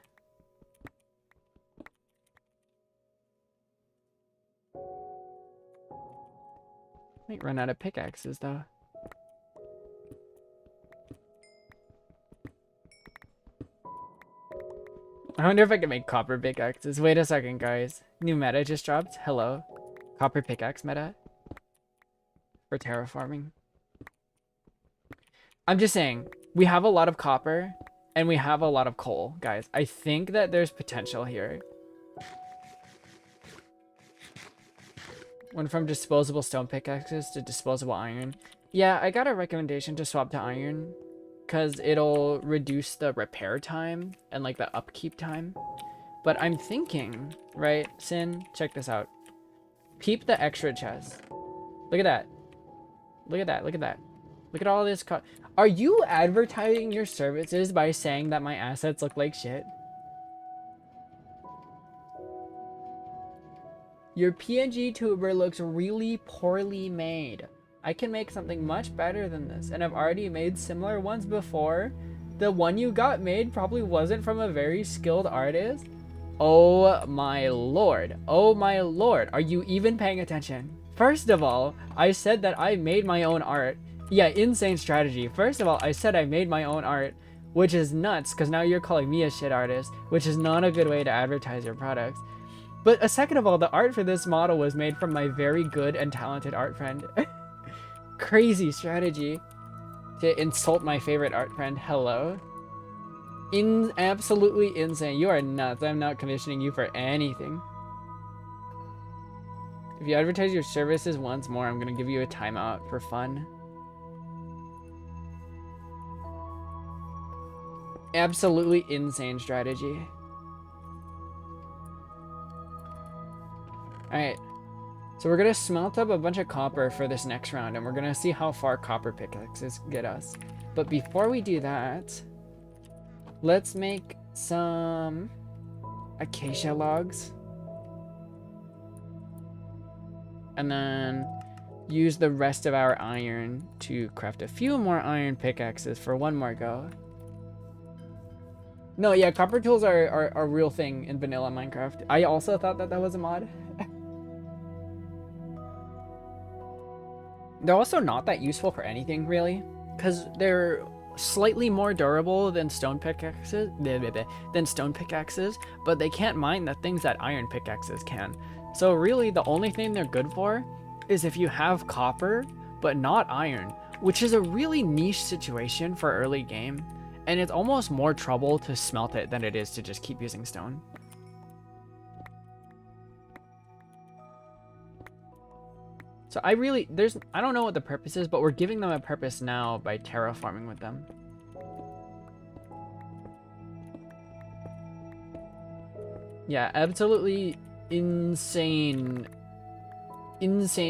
Might run out of pickaxes though. I wonder if I can make copper pickaxes. Wait a second, guys. New meta just dropped. Hello. Copper pickaxe meta. For terraforming. I'm just saying, we have a lot of copper and we have a lot of coal, guys. I think that there's potential here. Went from disposable stone pickaxes to disposable iron. Yeah, I got a recommendation to swap to iron because it'll reduce the repair time and like the upkeep time. But I'm thinking, right, Sin, check this out. Peep the extra chest. Look at that. Look at that. Look at that. Look at all this. Are you advertising your services by saying that my assets look like shit? Your PNG tuber looks really poorly made. I can make something much better than this, and I've already made similar ones before. The one you got made probably wasn't from a very skilled artist. Oh my lord. Oh my lord. Are you even paying attention? First of all, I said that I made my own art. Yeah, insane strategy. First of all, I said I made my own art, which is nuts, because now you're calling me a shit artist, which is not a good way to advertise your products. But second of all, the art for this model was made from my very good and talented art friend. Crazy strategy to insult my favorite art friend. Hello. Absolutely insane. You are nuts. I'm not commissioning you for anything. If you advertise your services once more, I'm gonna give you a timeout for fun. Absolutely insane strategy. Alright, so we're gonna smelt up a bunch of copper for this next round, and we're gonna see how far copper pickaxes get us. But before we do that, let's make some acacia logs. And then use the rest of our iron to craft a few more iron pickaxes for one more go. No, yeah, copper tools are a real thing in vanilla Minecraft. I also thought that that was a mod. They're also not that useful for anything, really, because they're slightly more durable than stone pickaxes, but they can't mine the things that iron pickaxes can. So really, the only thing they're good for is if you have copper, but not iron, which is a really niche situation for early game, and it's almost more trouble to smelt it than it is to just keep using stone. So I don't know what the purpose is, but we're giving them a purpose now by terraforming with them. Yeah, absolutely insane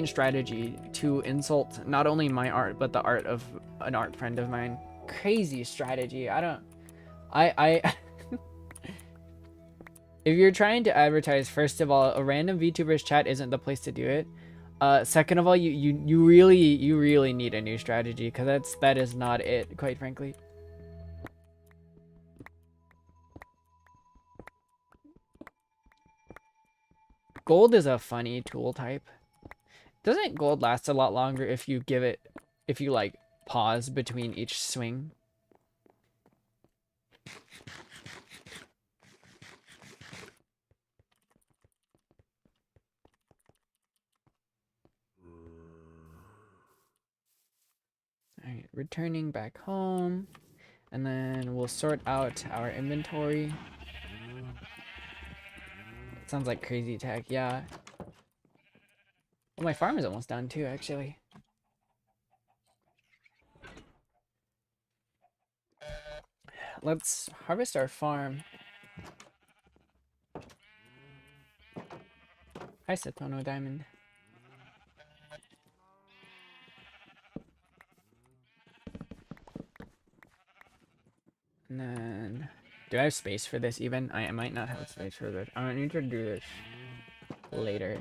strategy to insult not only my art, but the art of an art friend of mine. Crazy strategy. If you're trying to advertise, first of all, a random VTuber's chat isn't the place to do it. Second of all, you really need a new strategy, because that is not it, quite frankly. Gold is a funny tool type. Doesn't gold last a lot longer if you like pause between each swing? Alright, returning back home. And then we'll sort out our inventory. Sounds like crazy tech, yeah. Well, my farm is almost done too, actually. Let's harvest our farm. Hi, Satono Diamond. And then, do I have space for this even? I might not have space for this. I need to do this later.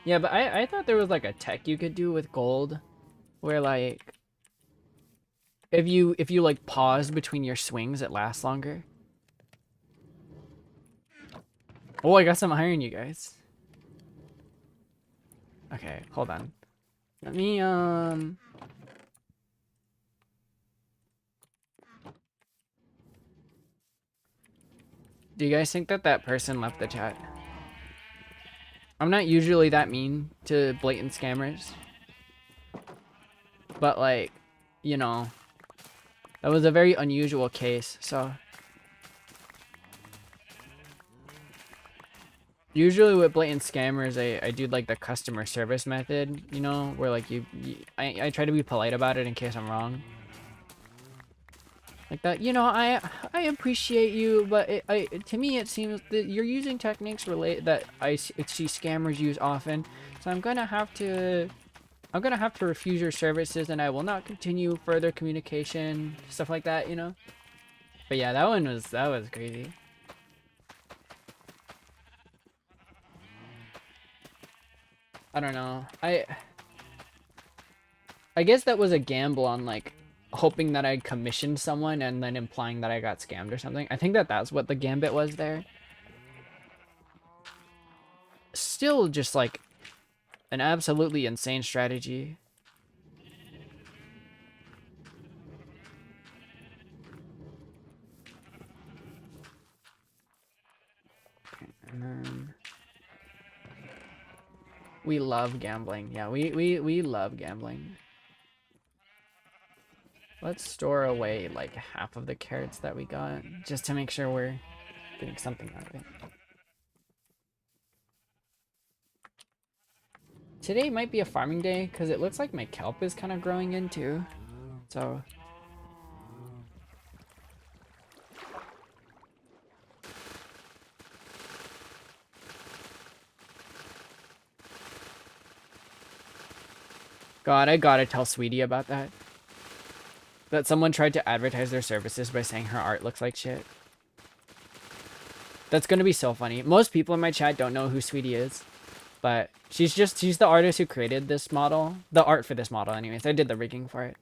Yeah, but I thought there was like a tech you could do with gold, where like if you like pause between your swings, it lasts longer. Oh, I got some iron, you guys. Okay, hold on. Let me do you guys think that that person left the chat? I'm not usually that mean to blatant scammers. But like, you know, that was a very unusual case, so. Usually with blatant scammers, I do like the customer service method, you know, where like I try to be polite about it in case I'm wrong. Like that, you know, I appreciate you, but to me it seems that you're using techniques that I see scammers use often, so I'm gonna have to refuse your services, and I will not continue further communication, stuff like that, you know. But yeah, that was crazy. I don't know. I guess that was a gamble on like hoping that I'd commissioned someone and then implying that I got scammed or something. I think that that's what the gambit was there. Still just like an absolutely insane strategy. And then we love gambling. Yeah, we love gambling. Let's store away like half of the carrots that we got just to make sure we're getting something out of it. Today might be a farming day because it looks like my kelp is kind of growing in too. So God, I gotta tell Sweetie about that. That someone tried to advertise their services by saying her art looks like shit. That's gonna be so funny. Most people in my chat don't know who Sweetie is, but she's the artist who created this model, the art for this model. Anyways, I did the rigging for it.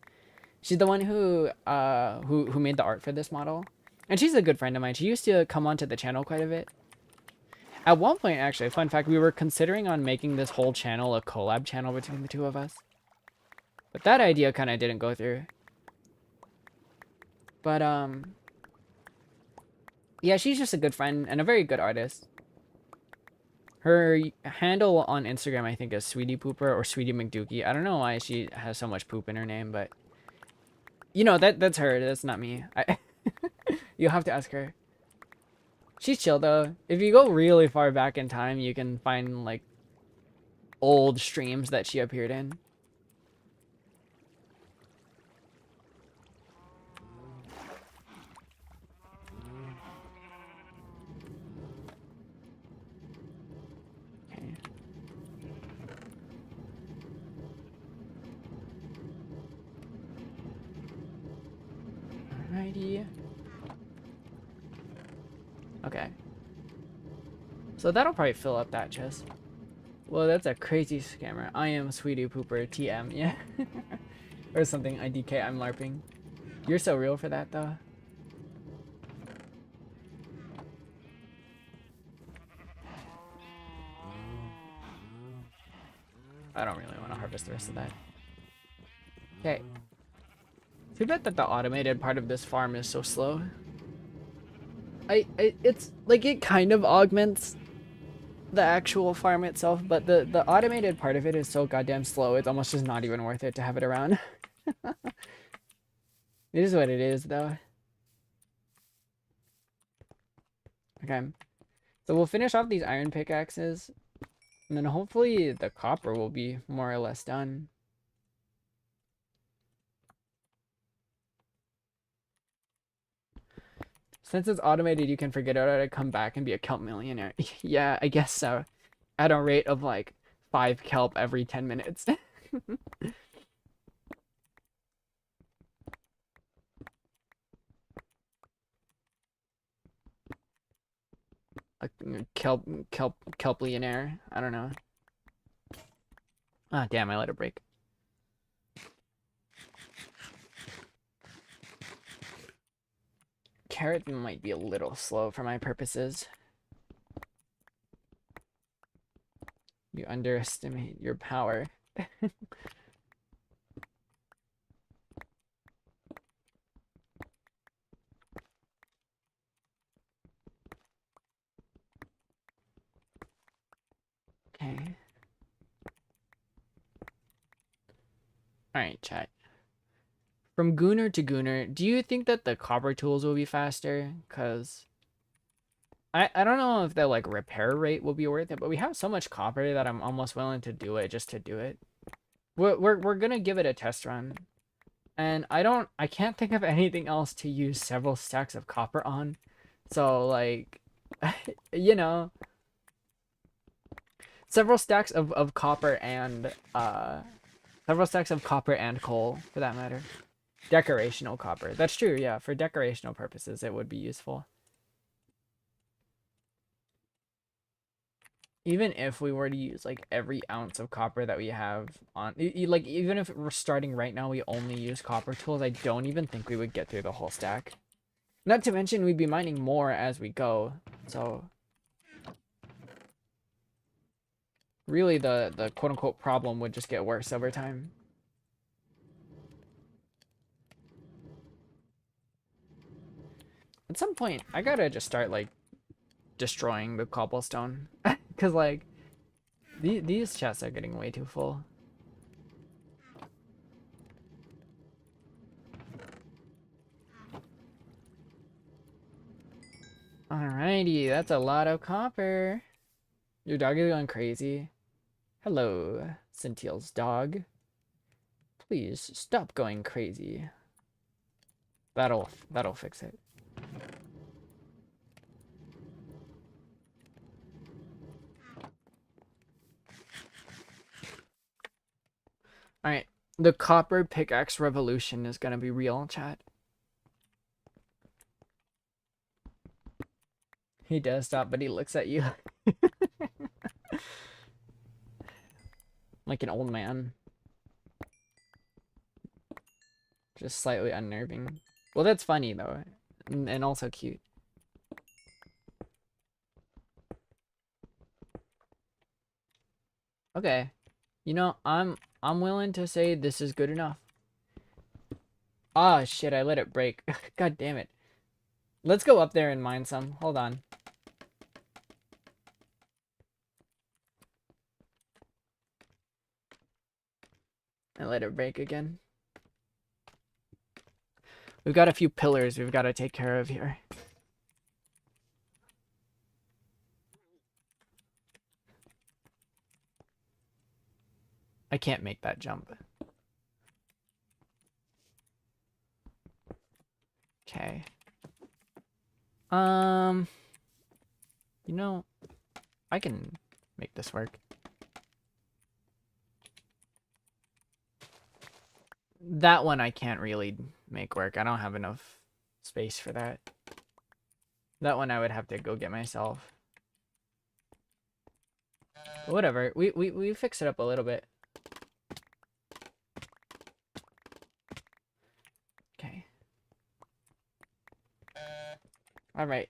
She's the one who made the art for this model, and she's a good friend of mine. She used to come onto the channel quite a bit. At one point, actually, fun fact, we were considering on making this whole channel a collab channel between the two of us, but that idea kind of didn't go through. But yeah, she's just a good friend and a very good artist. Her handle on Instagram, I think, is Sweetie Pooper or Sweetie McDookie. I don't know why she has so much poop in her name, but you know, that's her. That's not me. You'll have to ask her. She's chill though. If you go really far back in time, you can find like old streams that she appeared in. Okay. Alrighty. Okay. So that'll probably fill up that chest. Well, that's a crazy scammer. I am Sweetie Pooper TM, yeah. Or something, IDK, I'm LARPing. You're so real for that, though. I don't really want to harvest the rest of that. Okay. Too bad that the automated part of this farm is so slow. It's like it kind of augments the actual farm itself, but the automated part of it is so goddamn slow, it's almost just not even worth it to have it around. It is what it is, though. Okay. So we'll finish off these iron pickaxes, and then hopefully the copper will be more or less done. Since it's automated, you can forget about it, come back and be a kelp millionaire. Yeah, I guess so. At a rate of like 5 kelp every 10 minutes. A kelplionaire. I don't know. Ah, damn, I let it break. Carrot might be a little slow for my purposes. You underestimate your power. Okay. Alright, chat. From Gooner to Gooner, do you think that the copper tools will be faster? Because I don't know if the like repair rate will be worth it, but we have so much copper that I'm almost willing to do it just to do it. We're gonna give it a test run. And I can't think of anything else to use several stacks of copper on. So like you know, several stacks of copper and several stacks of copper and coal for that matter. Decorational copper. That's true, yeah. For decorational purposes, it would be useful. Even if we were to use like every ounce of copper that we have on, like even if we're starting right now, we only use copper tools, I don't even think we would get through the whole stack. Not to mention we'd be mining more as we go. So really the quote unquote problem would just get worse over time. At some point, I gotta just start like destroying the cobblestone. Cause like these chests are getting way too full. Alrighty, that's a lot of copper. Your dog is going crazy. Hello, Centiel's dog. Please stop going crazy. That'll fix it. Alright, the copper pickaxe revolution is gonna be real, chat. He does stop, but he looks at you. Like an old man. Just slightly unnerving. Well, that's funny, though. And also cute. Okay. You know, I'm willing to say this is good enough. Ah, shit, I let it break. God damn it. Let's go up there and mine some. Hold on. I let it break again. We've got a few pillars we've got to take care of here. I can't make that jump. Okay. You know, I can make this work. That one I can't really make work. I don't have enough space for that. That one I would have to go get myself. Whatever. We fix it up a little bit. Okay. All right.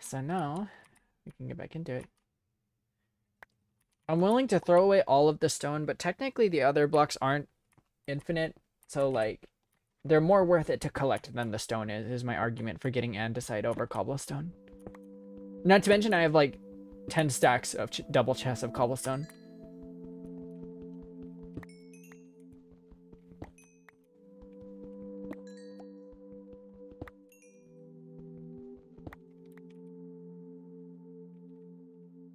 So now we can get back into it. I'm willing to throw away all of the stone, but technically the other blocks aren't infinite. So like, they're more worth it to collect than the stone is my argument for getting andesite over cobblestone. Not to mention I have like 10 stacks of double chests of cobblestone.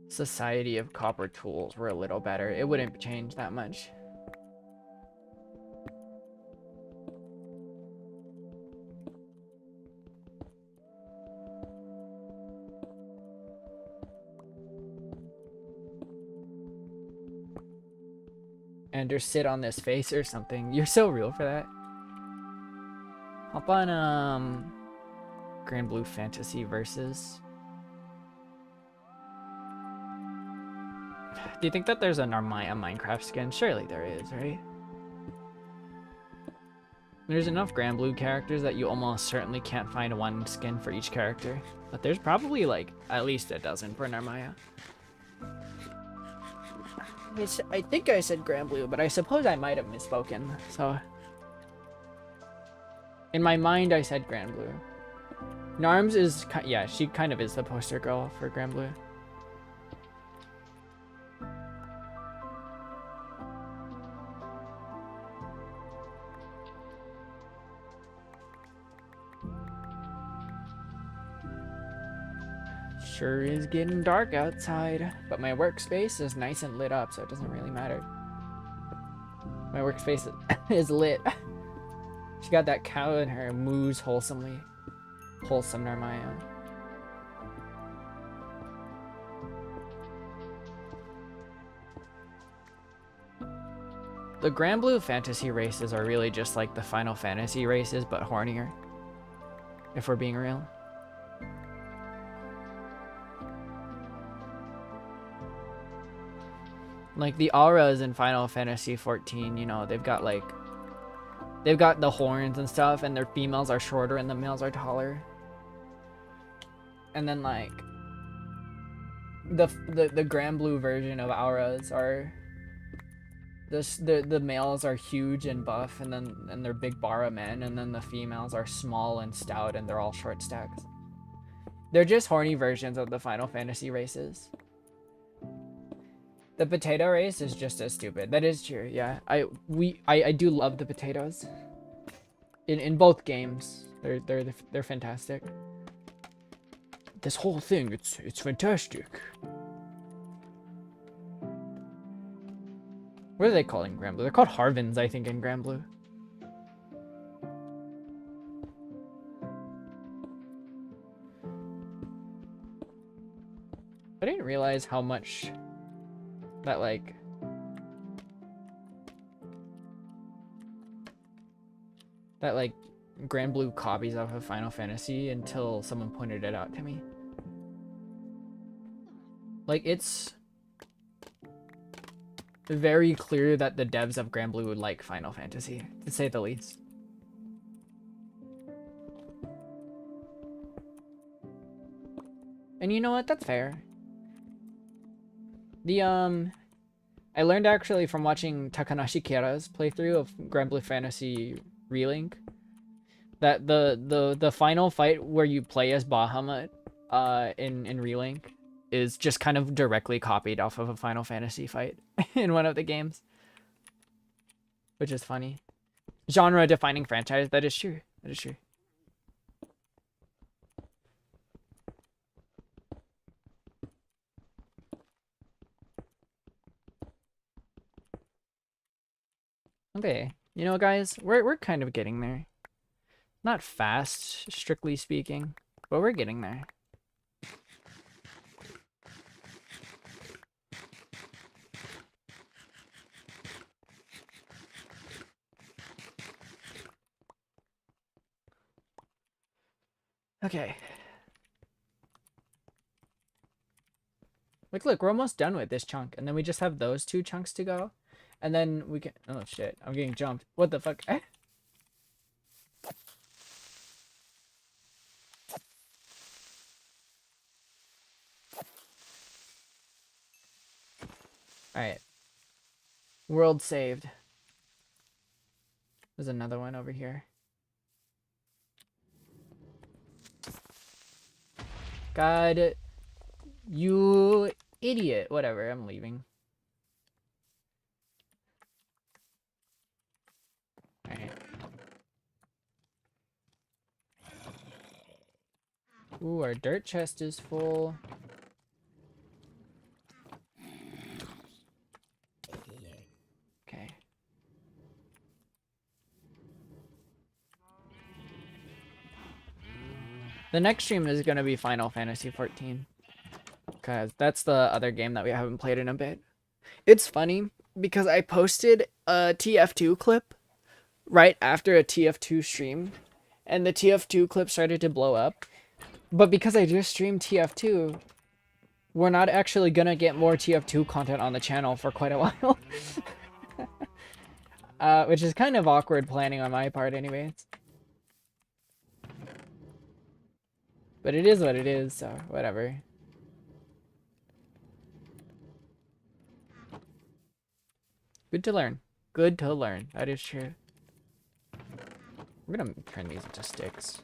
Society of copper tools were a little better. It wouldn't change that much. And or sit on this face or something. You're so real for that. Hop on Grand Blue Fantasy versus. Do you think that there's a Minecraft skin? Surely there is, right? There's enough Grand Blue characters that you almost certainly can't find one skin for each character. But there's probably like at least a dozen for Narmaya. I think I said Grand Blue, but I suppose I might have misspoken. So in my mind, I said Grand Blue. Narms is, yeah, she kind of is the poster girl for Grand Blue. Sure is getting dark outside, but my workspace is nice and lit up, so it doesn't really matter. My workspace is lit. She got that cow in her moos wholesomely. Wholesome Narmaya. The Grand Blue Fantasy races are really just like the Final Fantasy races, but hornier. If we're being real. Like the auras in Final Fantasy 14, you know, they've got the horns and stuff, and their females are shorter and the males are taller. And then like the Grand Blue version of auras are the males are huge and buff, and they're big bara men, and then the females are small and stout, and they're all short stacks. They're just horny versions of the Final Fantasy races. The potato race is just as stupid. That is true. Yeah, I do love the potatoes. In both games, they're fantastic. This whole thing, it's fantastic. What are they calling Grand Blue? They're called Harvins, I think, in Grand Blue. I didn't realize how much that like Grand Blue copies off of Final Fantasy until someone pointed it out to me. Like, it's very clear that the devs of Grand Blue would like Final Fantasy, to say the least. And you know what? That's fair. I learned actually from watching Takanashi Kira's playthrough of Grand Blue Fantasy Relink that the final fight where you play as Bahamut in Relink is just kind of directly copied off of a Final Fantasy fight in one of the games, which is funny. Genre defining franchise. That is true. That is true. Okay, you know, guys, we're kind of getting there. Not fast, strictly speaking, but we're getting there. Okay. Like, look, we're almost done with this chunk, and then we just have those 2 chunks to go, and then we can. Oh shit! I'm getting jumped. What the fuck? All right. World saved. There's another one over here. God, you idiot. Whatever, I'm leaving. Alright. Ooh, our dirt chest is full. Okay. The next stream is going to be Final Fantasy 14. Because that's the other game that we haven't played in a bit. It's funny because I posted a TF2 clip right after a TF2 stream. And the TF2 clip started to blow up. But because I just streamed TF2, we're not actually going to get more TF2 content on the channel for quite a while. Which is kind of awkward planning on my part anyways. But it is what it is, so whatever. Good to learn. Good to learn. That is true. We're gonna turn these into sticks.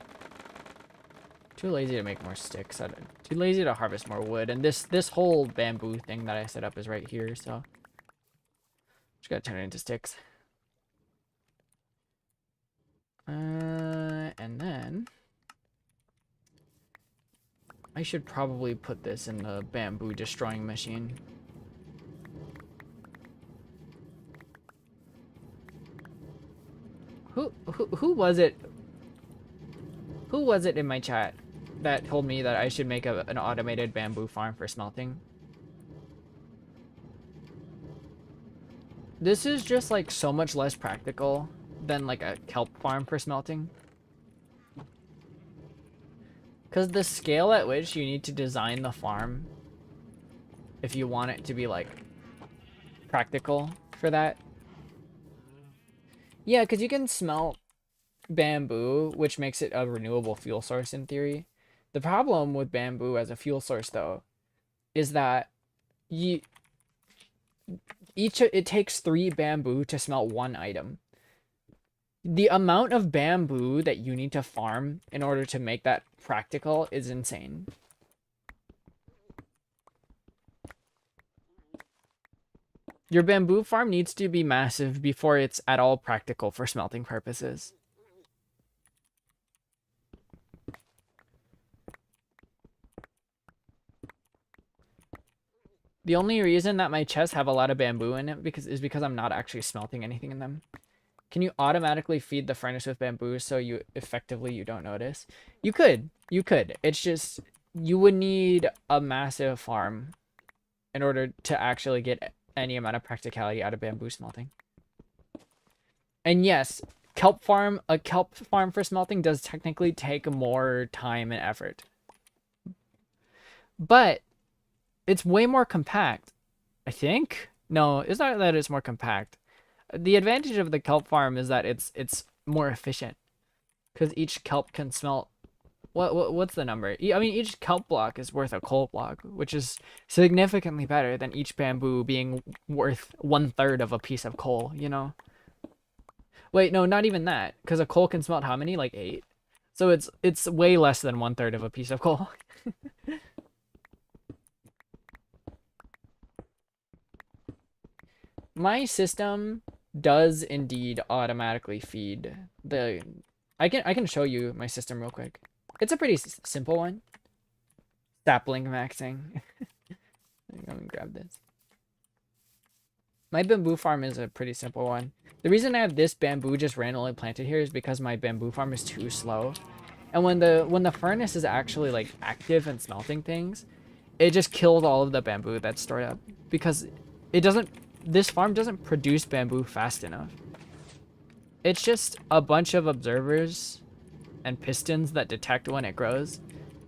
Too lazy to make more sticks. Too lazy to harvest more wood. And this whole bamboo thing that I set up is right here, so just gotta turn it into sticks. And then I should probably put this in the bamboo destroying machine. Who was it? Who was it in my chat that told me that I should make an automated bamboo farm for smelting? This is just like so much less practical than like a kelp farm for smelting. Because the scale at which you need to design the farm, if you want it to be like practical for that. Yeah, because you can smelt bamboo, which makes it a renewable fuel source in theory. The problem with bamboo as a fuel source, though, is that it takes 3 bamboo to smelt 1 item. The amount of bamboo that you need to farm in order to make that practical is insane. Your bamboo farm needs to be massive before it's at all practical for smelting purposes. The only reason that my chests have a lot of bamboo in it is because I'm not actually smelting anything in them. Can you automatically feed the furnace with bamboo so you don't notice? You could. It's just you would need a massive farm in order to actually get any amount of practicality out of bamboo smelting. And yes, a kelp farm for smelting does technically take more time and effort. But it's way more compact, I think. No, it's not that it's more compact. The advantage of the kelp farm is that it's more efficient, because each kelp can smelt. What's the number? I mean, each kelp block is worth a coal block, which is significantly better than each bamboo being worth 1/3 of a piece of coal. You know. Wait, no, not even that, because a coal can smelt how many? Like 8. So it's way less than 1/3 of a piece of coal. My system does indeed automatically feed the. I can show you my system real quick. It's a pretty simple one. Sapling maxing. Let me grab this. My bamboo farm is a pretty simple one. The reason I have this bamboo just randomly planted here is because my bamboo farm is too slow. And when the furnace is actually like active and smelting things, it just killed all of the bamboo that's stored up, because this farm doesn't produce bamboo fast enough. It's just a bunch of observers and pistons that detect when it grows.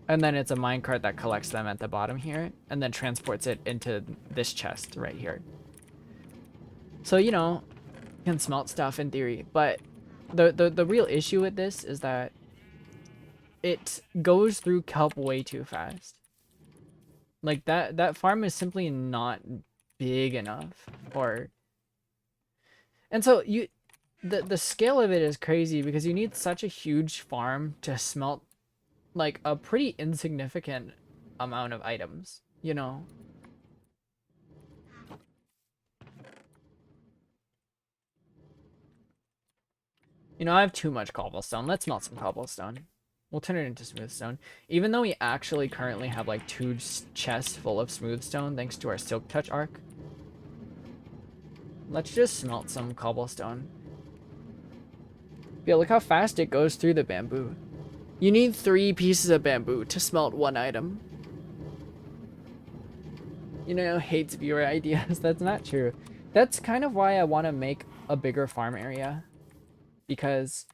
And then it's a minecart that collects them at the bottom here and then transports it into this chest right here. So, you know, you can smelt stuff in theory, but the real issue with this is that it goes through kelp way too fast. Like that farm is simply not big enough, or and so the scale of it is crazy because you need such a huge farm to smelt like a pretty insignificant amount of items, you know. You know, I have too much cobblestone. Let's melt some cobblestone. We'll turn it into smooth stone. Even though we actually currently have like 2 chests full of smooth stone thanks to our silk touch arc. Let's just smelt some cobblestone. Yeah, look how fast it goes through the bamboo. You need 3 pieces of bamboo to smelt 1 item. Yunayo hates viewer ideas. That's not true. That's kind of why I want to make a bigger farm area. Because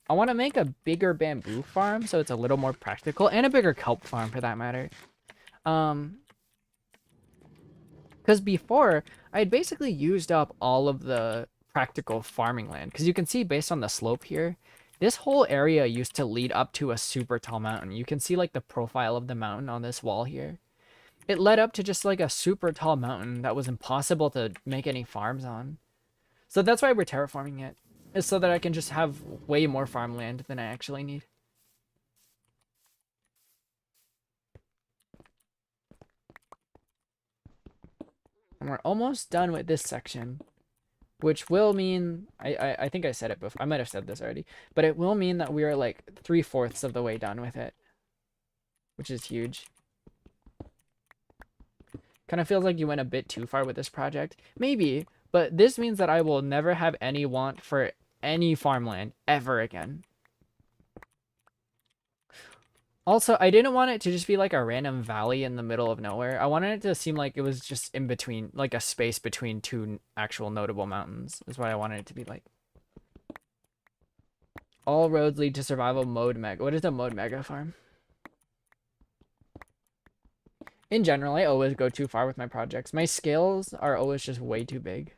I want to make a bigger bamboo farm so it's a little more practical, and a bigger kelp farm for that matter. Because before, I had basically used up all of the practical farming land. Because you can see based on the slope here, this whole area used to lead up to a super tall mountain. You can see like the profile of the mountain on this wall here. It led up to just like a super tall mountain that was impossible to make any farms on. So that's why we're terraforming it. Is so that I can just have way more farmland than I actually need. And we're almost done with this section, which will mean, I think I said it before, I might have said this already, but it will mean that we are like 3/4 of the way done with it, which is huge. Kind of feels like you went a bit too far with this project. Maybe, but this means that I will never have any want for any farmland ever again. Also, I didn't want it to just be like a random valley in the middle of nowhere. I wanted it to seem like it was just in between, like a space between 2 actual notable mountains, is what I wanted it to be like. All roads lead to survival mode mega. What is a mode mega farm? In general, I always go too far with my projects. My scales are always just way too big.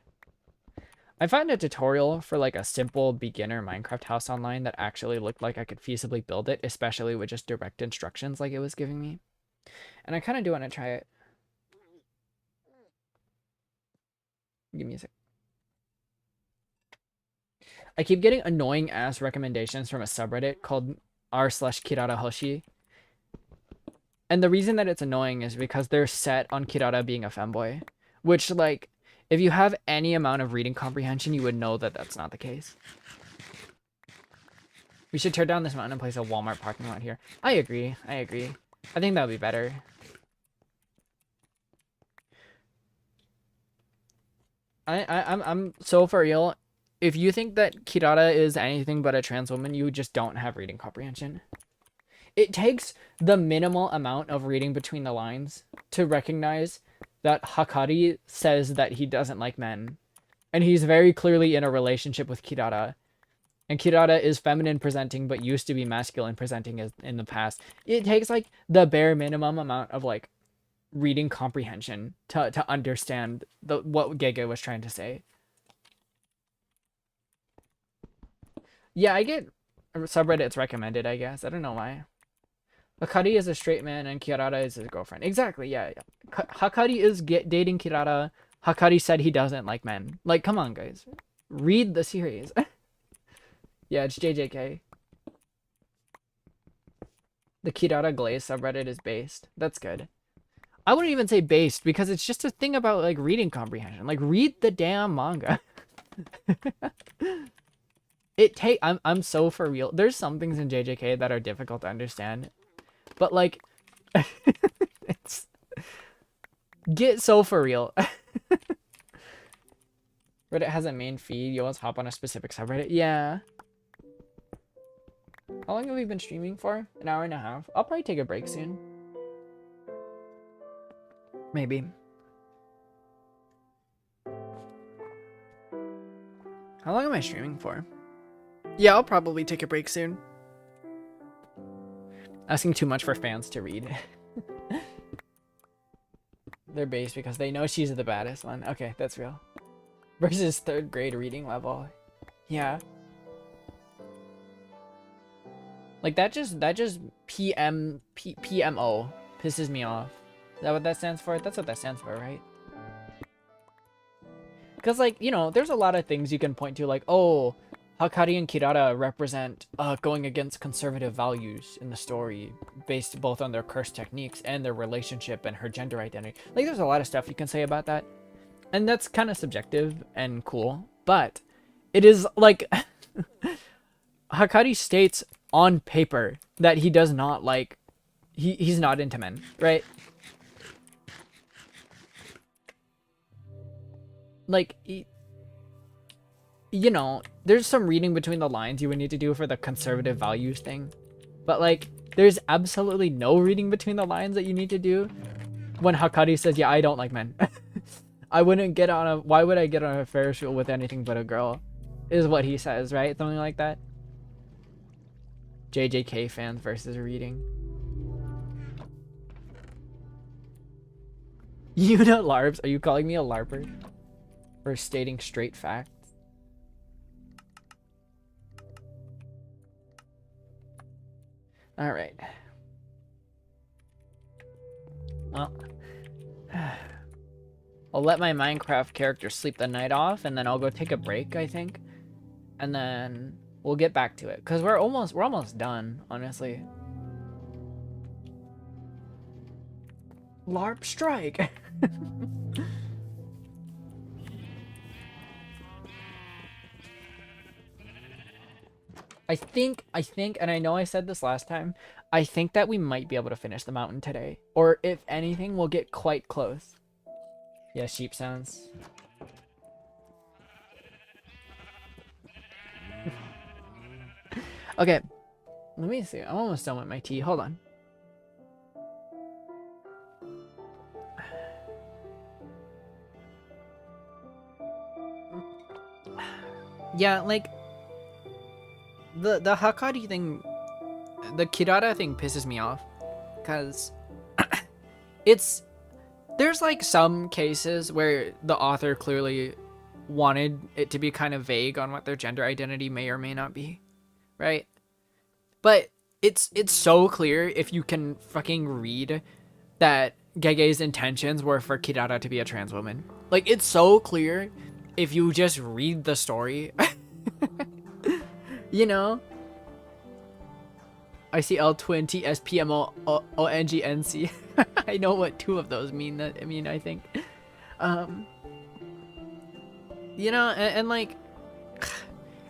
I found a tutorial for like a simple beginner Minecraft house online that actually looked like I could feasibly build it, especially with just direct instructions like it was giving me. And I kind of do want to try it. Give me a sec. I keep getting annoying ass recommendations from a subreddit called r/Kirara And the reason that it's annoying is because they're set on Kirara being a femboy, which like, if you have any amount of reading comprehension, you would know that that's not the case. We should tear down this mountain and place a Walmart parking lot here. I agree. I agree. I think that would be better. I'm so for real. If you think that Kirara is anything but a trans woman, you just don't have reading comprehension. It takes the minimal amount of reading between the lines to recognize that Hakari says that he doesn't like men. And he's very clearly in a relationship with Kirara. And Kirara is feminine presenting, but used to be masculine presenting as in the past. It takes like the bare minimum amount of like reading comprehension to understand what Gege was trying to say. Yeah, I get subreddits recommended, I guess. I don't know why. Hakari is a straight man and Kirara is his girlfriend. Exactly, yeah. Hakari is dating Kirara. Hakari said he doesn't like men. Like, come on, guys. Read the series. Yeah, it's JJK. The Kirara Glaze subreddit is based. That's good. I wouldn't even say based because it's just a thing about like reading comprehension. Like, read the damn manga. I'm so for real. There's some things in JJK that are difficult to understand. But like it's get so for real. Reddit has a main feed. You always hop on a specific subreddit. Yeah. How long have we been streaming for? An hour and a half. I'll probably take a break soon. Maybe. How long am I streaming for? Yeah, I'll probably take a break soon. Asking too much for fans to read. They're based because they know she's the baddest one. Okay, that's real. Versus 3rd grade reading level. Yeah. Like that just PMO pisses me off. Is that what that stands for? That's what that stands for, right? Because, like, you know, there's a lot of things you can point to, like, oh, Hakari and Kirara represent going against conservative values in the story, based both on their curse techniques and their relationship and her gender identity. Like, there's a lot of stuff you can say about that. And that's kind of subjective and cool. But it is, like, Hakari states on paper that he does not like, he's not into men, right? Like, you know, there's some reading between the lines you would need to do for the conservative values thing. But, like, there's absolutely no reading between the lines that you need to do when Hakari says, yeah, I don't like men. I wouldn't get on a, why would I get on a Ferris wheel with anything but a girl? Is what he says, right? Something like that. JJK fans versus reading. Yuna LARPs? Are you calling me a LARPer? For stating straight facts? Alright. Well. I'll let my Minecraft character sleep the night off, and then I'll go take a break, I think. And then we'll get back to it. Because we're almost done, honestly. LARP strike! I think, and I know I said this last time, I think that we might be able to finish the mountain today. Or if anything, we'll get quite close. Yeah, sheep sounds. Okay, let me see. I'm almost done with my tea. Hold on. Yeah, like the Hakari thing, the Kirara thing pisses me off, because there's like some cases where the author clearly wanted it to be kind of vague on what their gender identity may or may not be, right? But it's so clear if you can fucking read that Gege's intentions were for Kirara to be a trans woman. Like, it's so clear if you just read the story. You know? I see L20 SPMO ONGNC. I know what 2 of those mean. I think. You know, and like,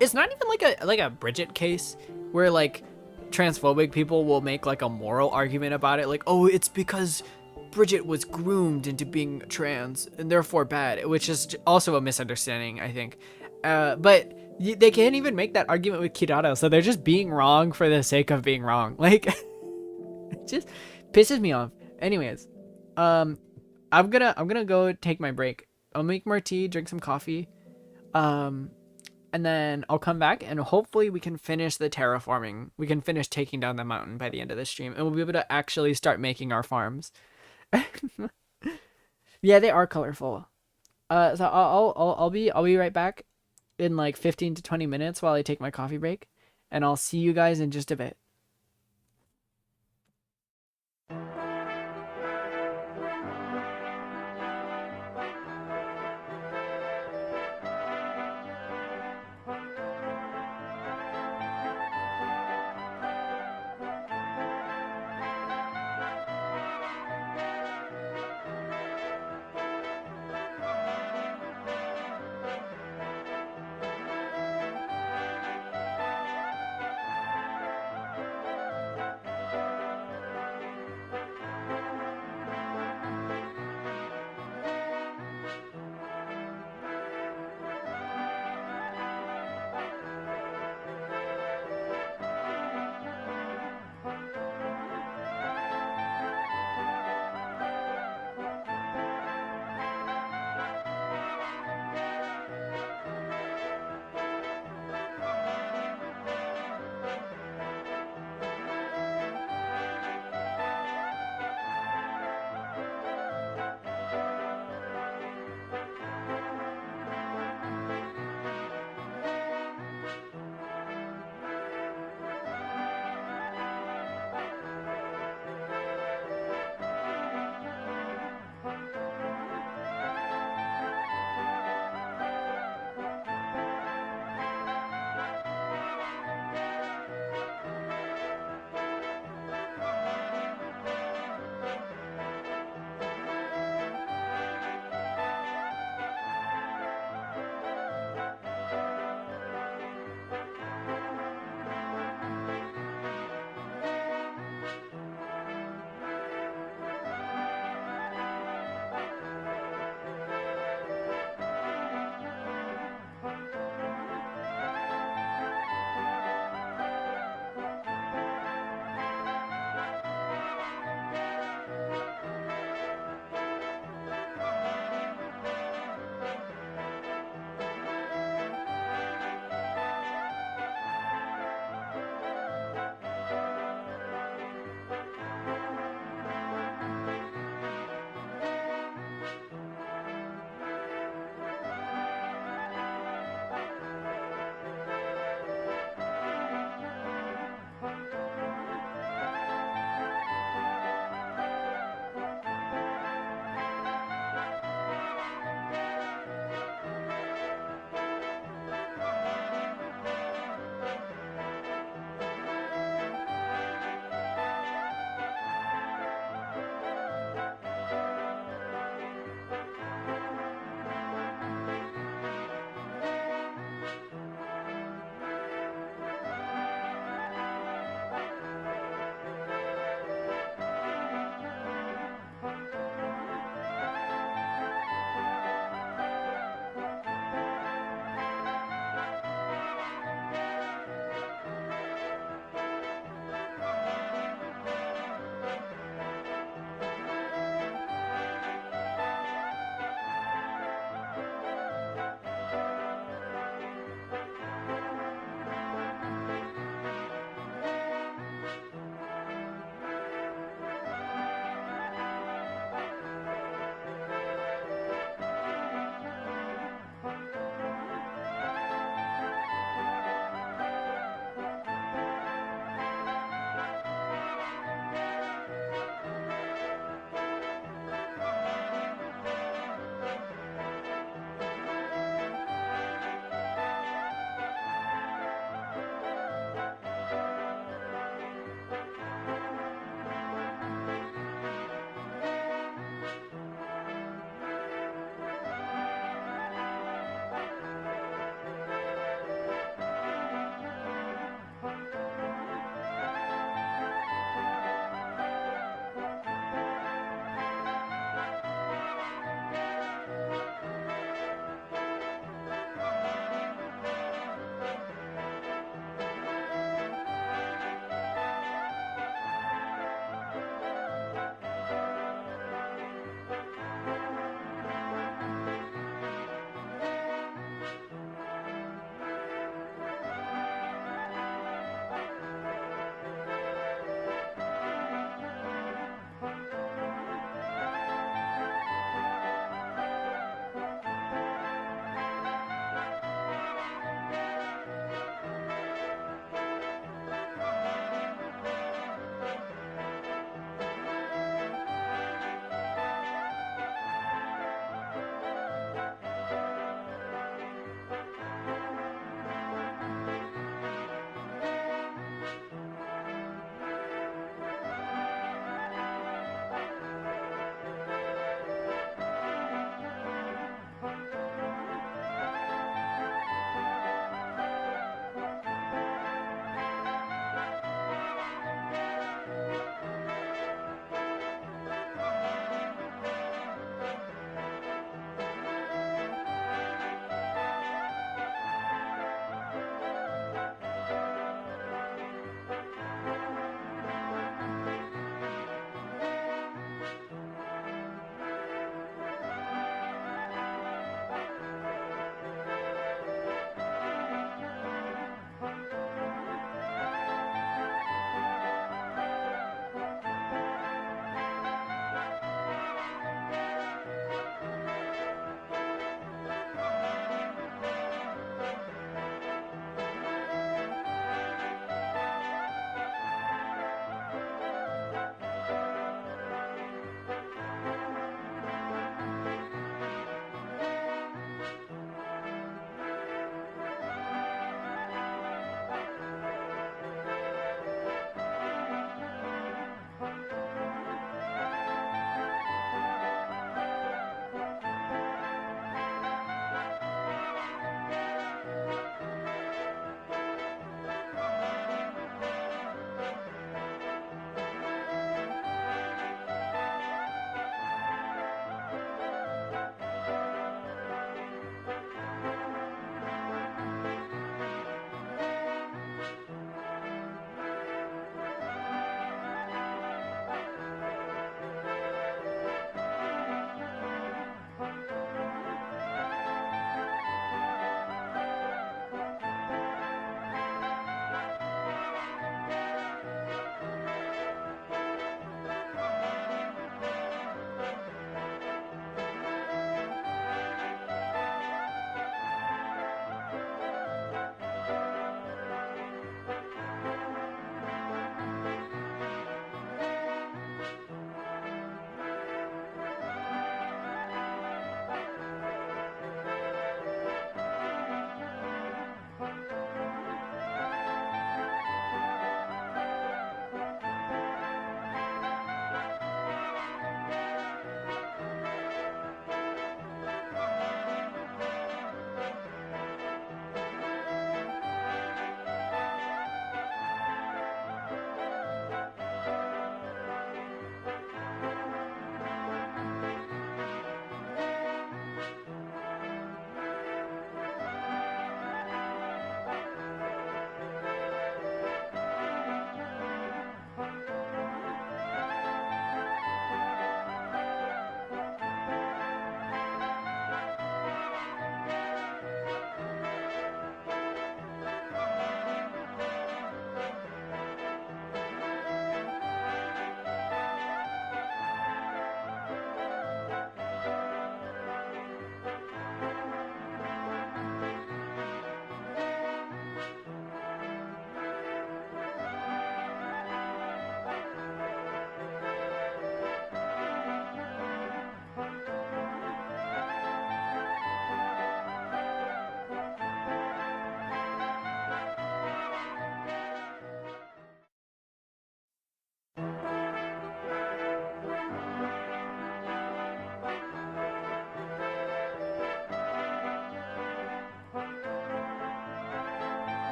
it's not even like a Bridget case where like transphobic people will make like a moral argument about it, like, oh, it's because Bridget was groomed into being trans and therefore bad, which is also a misunderstanding, I think. But they can't even make that argument with Kirara, so they're just being wrong for the sake of being wrong. Like, it just pisses me off. Anyways, I'm gonna go take my break. I'll make more tea, drink some coffee, and then I'll come back and hopefully we can finish the terraforming. We can finish taking down the mountain by the end of the stream, and we'll be able to actually start making our farms. Yeah, they are colorful. So I'll be right back in like 15 to 20 minutes while I take my coffee break, and I'll see you guys in just a bit.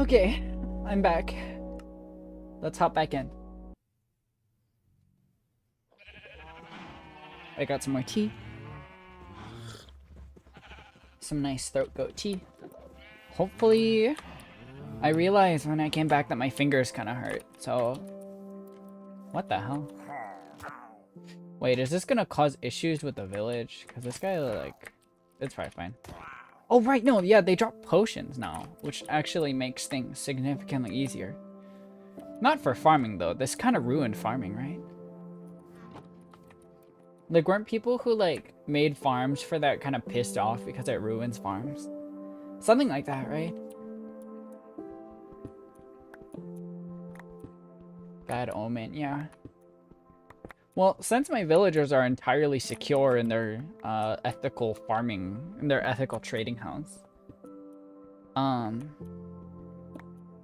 Okay, I'm back. Let's hop back in. I got some more tea. Some nice throat goat tea. Hopefully, I realized when I came back that my fingers kind of hurt, so... What the hell? Wait, is this gonna cause issues with the village? Because this guy, like... It's probably fine. Oh, right, no, yeah, they drop potions now, which actually makes things significantly easier. Not for farming, though. This kind of ruined farming, right? Like, weren't people who, like, made farms for that kind of pissed off because it ruins farms? Something like that, right? Bad omen, yeah. Well, since my villagers are entirely secure in their ethical farming, in their ethical trading house,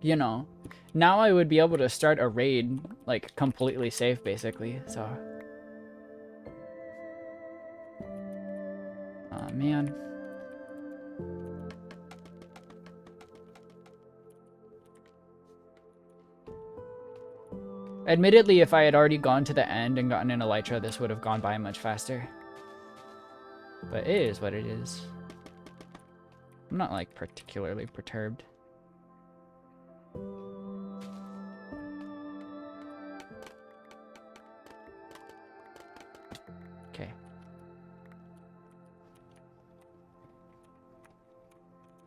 you know, now I would be able to start a raid, like, completely safe, basically, so. Aw, man. Admittedly, if I had already gone to the end and gotten an elytra, this would have gone by much faster. But it is what it is. I'm not, like, particularly perturbed. Okay.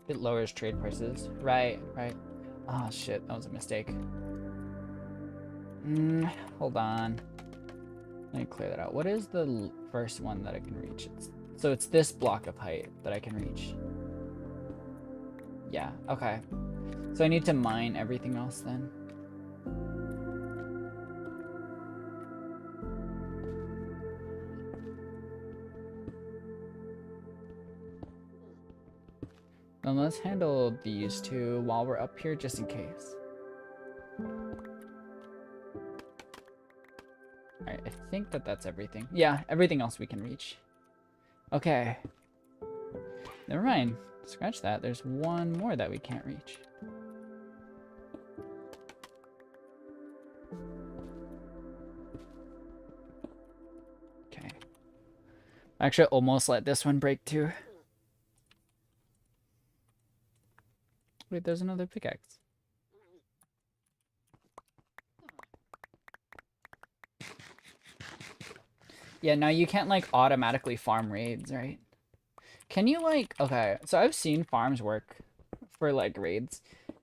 It lowers trade prices. Right, right. Oh, shit, that was a mistake. Hold on. Let me clear that out. What is the first one that I can reach? So it's this block of height that I can reach. Yeah, okay. So I need to mine everything else then. Then let's handle these two while we're up here just in case. Alright, I think that that's everything. Yeah, everything else we can reach. Okay. Never mind. Scratch that. There's one more that we can't reach. Okay. Actually, almost let this one break too. Wait, there's another pickaxe. Yeah, now you can't, like, automatically farm raids, right? Can you, like... Okay, so I've seen farms work for, like, raids.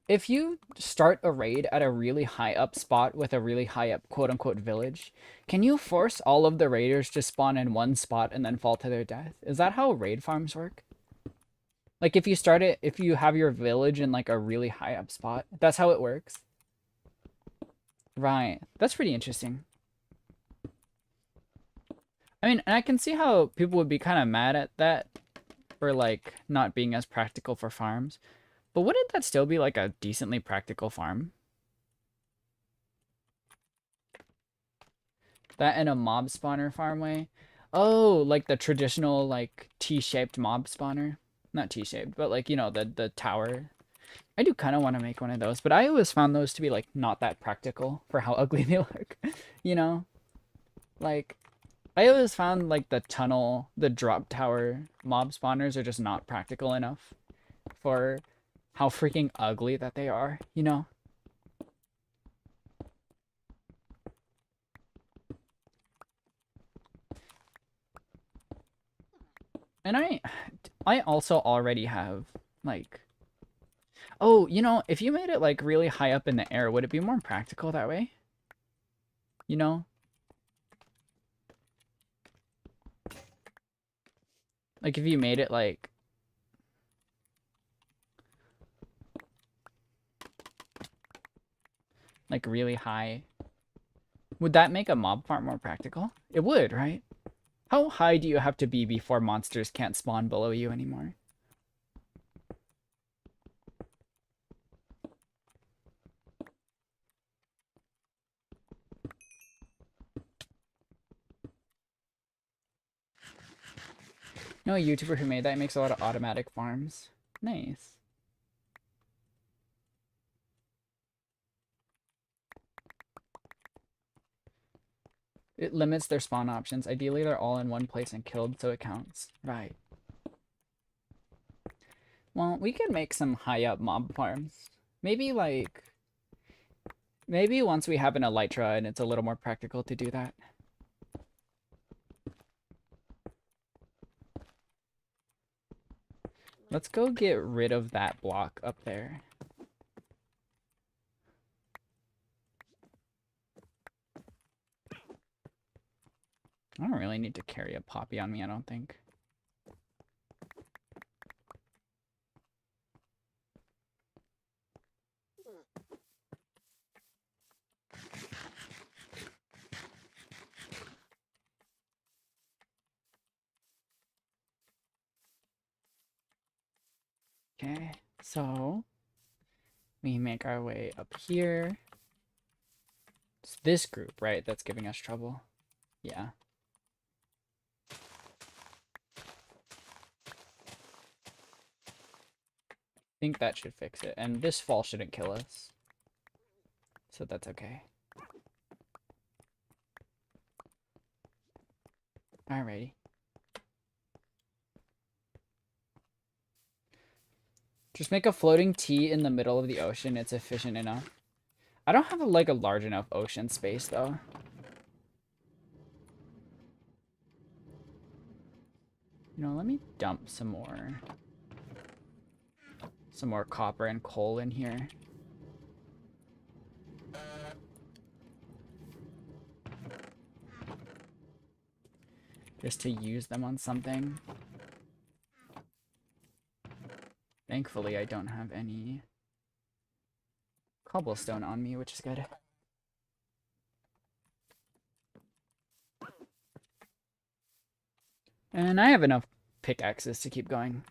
If you start a raid at a really high up spot with a really high up quote-unquote village, can you force all of the raiders to spawn in one spot and then fall to their death? Is that how raid farms work? Like, if you start it... If you have your village in, like, a really high up spot, that's how it works? Right. That's pretty interesting. I mean, and I can see how people would be kind of mad at that for, like, not being as practical for farms. But wouldn't that still be, like, a decently practical farm? That and a mob spawner farm way? Oh, like the traditional, like, T-shaped mob spawner? Not T-shaped, but, like, you know, the tower. I do kind of want to make one of those, but I always found those to be, like, not that practical for how ugly they look. You know? Like... I always found, like, the tunnel, the drop tower mob spawners are just not practical enough for how freaking ugly that they are, you know? And I also already have, like... Oh, you know, if you made it, like, really high up in the air, would it be more practical that way? You know? Like, if you made it, like... Like, really high. Would that make a mob farm more practical? It would, right? How high do you have to be before monsters can't spawn below you anymore? You know a YouTuber who made that? He makes a lot of automatic farms. Nice. It limits their spawn options. Ideally, they're all in one place and killed, so it counts. Right. Well, we can make some high-up mob farms. Maybe, like... Maybe once we have an elytra and it's a little more practical to do that. Let's go get rid of that block up there. I don't really need to carry a poppy on me, I don't think. Okay, so we make our way up here. It's this group, right, that's giving us trouble. Yeah. I think that should fix it. And this fall shouldn't kill us. So that's okay. Alrighty. Just make a floating T in the middle of the ocean. It's efficient enough. I don't have like a large enough ocean space though. You know, let me dump some more copper and coal in here. Just to use them on something. Thankfully, I don't have any cobblestone on me, which is good. And I have enough pickaxes to keep going.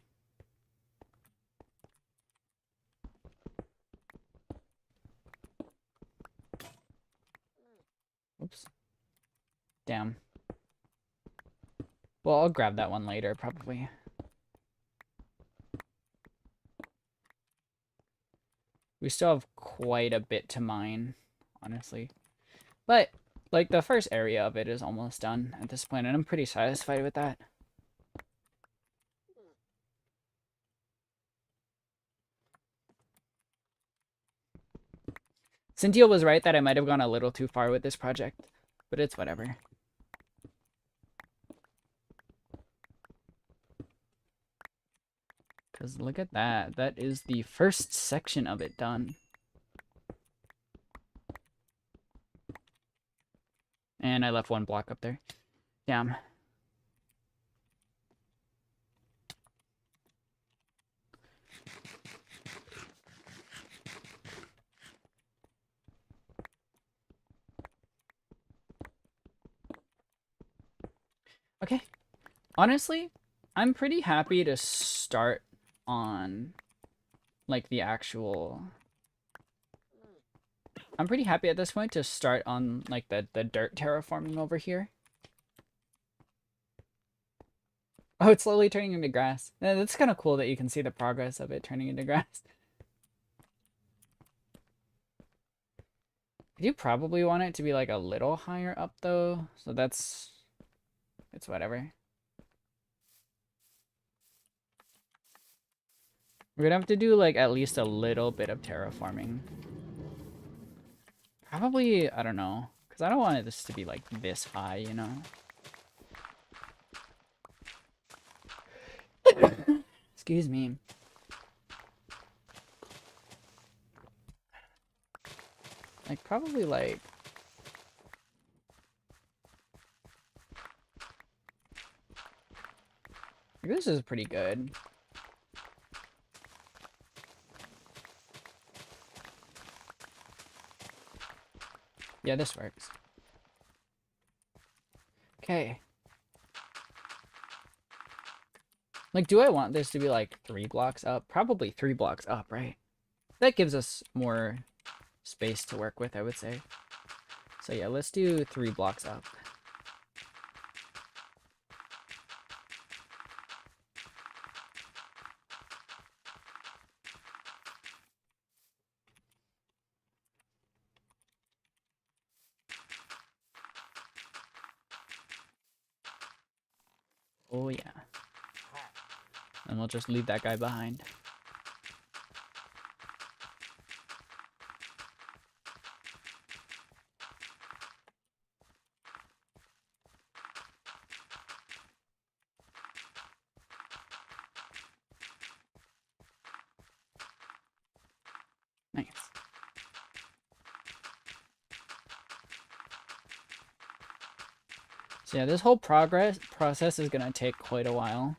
Oops. Damn. Well, I'll grab that one later, probably. We still have quite a bit to mine, honestly. But, like, the first area of it is almost done at this point, and I'm pretty satisfied with that. Cynthia was right that I might have gone a little too far with this project, but it's whatever. Because look at that. That is the first section of it done. And I left one block up there. Damn. Okay. Honestly, I'm pretty happy to start on, like, the actual... I'm pretty happy at this point to start on, like, the dirt terraforming over here. Oh, it's slowly turning into grass. That's kind of cool that you can see the progress of it turning into grass. I do probably want it to be, like, a little higher up, though. So that's... It's whatever. We're gonna have to do, like, at least a little bit of terraforming. Probably, I don't know. Because I don't want this to be, like, this high, you know? Excuse me. Like, probably, like... This is pretty good. Yeah, this works. Okay. Like, do I want this to be, like, 3 blocks up? Probably 3 blocks up, right? That gives us more space to work with, I would say. So yeah, let's do 3 blocks up. Oh yeah. And we'll just leave that guy behind. Nice. So yeah, this whole process is gonna take quite a while.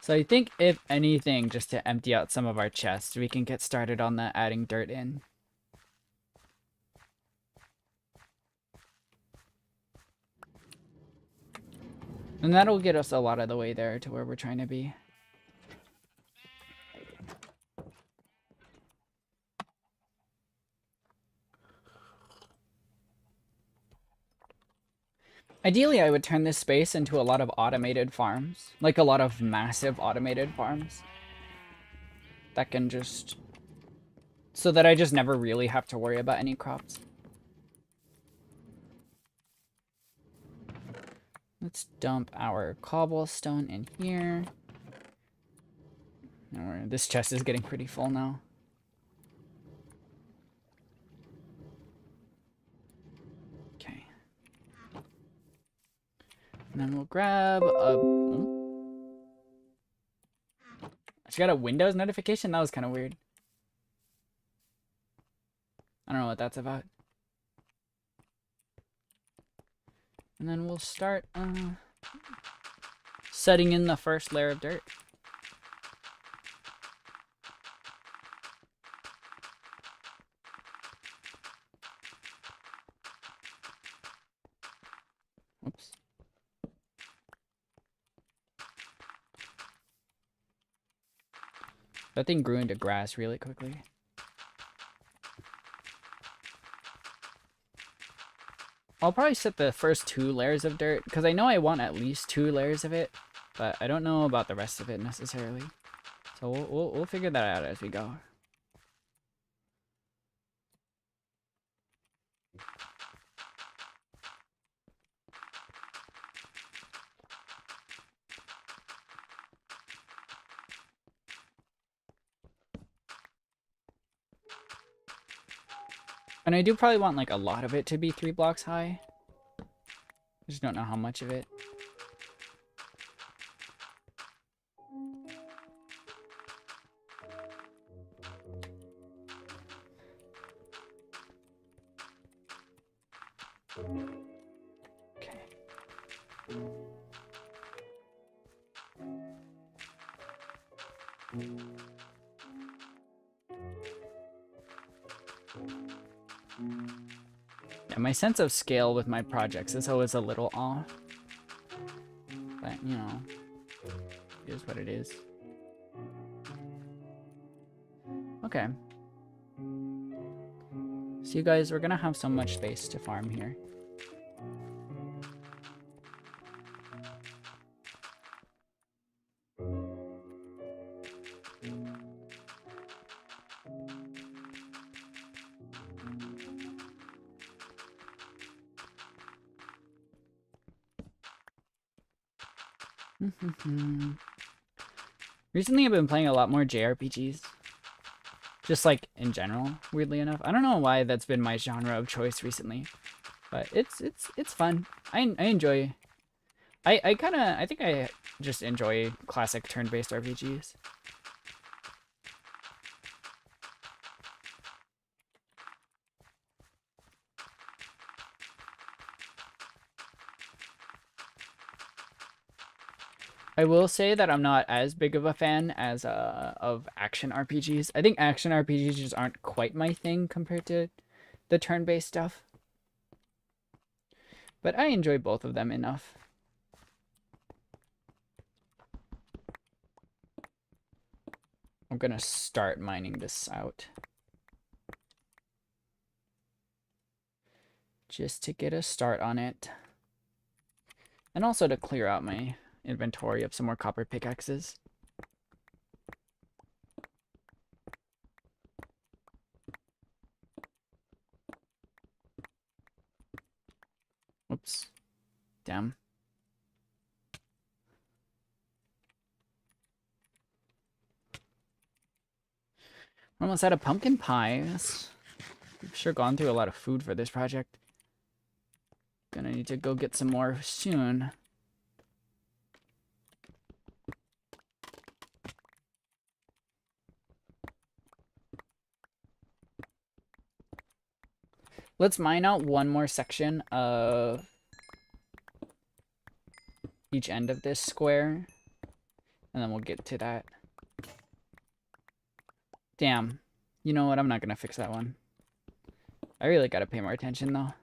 So I think if anything, just to empty out some of our chests, we can get started on the adding dirt in. And that'll get us a lot of the way there to where we're trying to be. Ideally, I would turn this space into a lot of automated farms. Like a lot of massive automated farms. That can just... So that I just never really have to worry about any crops. Let's dump our cobblestone in here. This chest is getting pretty full now. Okay. And then we'll grab a... Oh. She got a Windows notification? That was kind of weird. I don't know what that's about. And then we'll start setting in the first layer of dirt. Oops. That thing grew into grass really quickly. I'll probably set the first 2 layers of dirt, because I know I want at least 2 layers of it, but I don't know about the rest of it necessarily. So we'll figure that out as we go. And I do probably want like a lot of it to be 3 blocks high. I just don't know how much of it. Okay. Yeah, my sense of scale with my projects is always a little off. But, you know, it is what it is. Okay. So you guys, we're gonna have so much space to farm here. Recently I've been playing a lot more JRPGs. Just like in general, weirdly enough. I don't know why that's been my genre of choice recently. But it's fun. I enjoy... I think I just enjoy classic turn-based RPGs. I will say that I'm not as big of a fan as of action RPGs. I think action RPGs just aren't quite my thing compared to the turn-based stuff. But I enjoy both of them enough. I'm gonna start mining this out. Just to get a start on it. And also to clear out my inventory of some more copper pickaxes. Whoops. Damn. We're almost out of pumpkin pie. We've sure gone through a lot of food for this project. Gonna need to go get some more soon. Let's mine out one more section of each end of this square, and then we'll get to that. Damn. You know what? I'm not gonna fix that one. I really gotta pay more attention, though.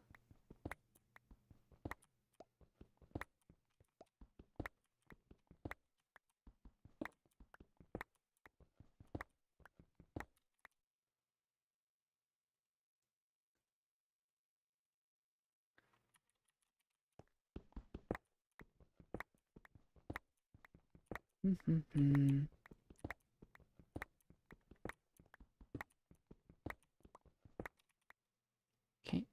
Okay.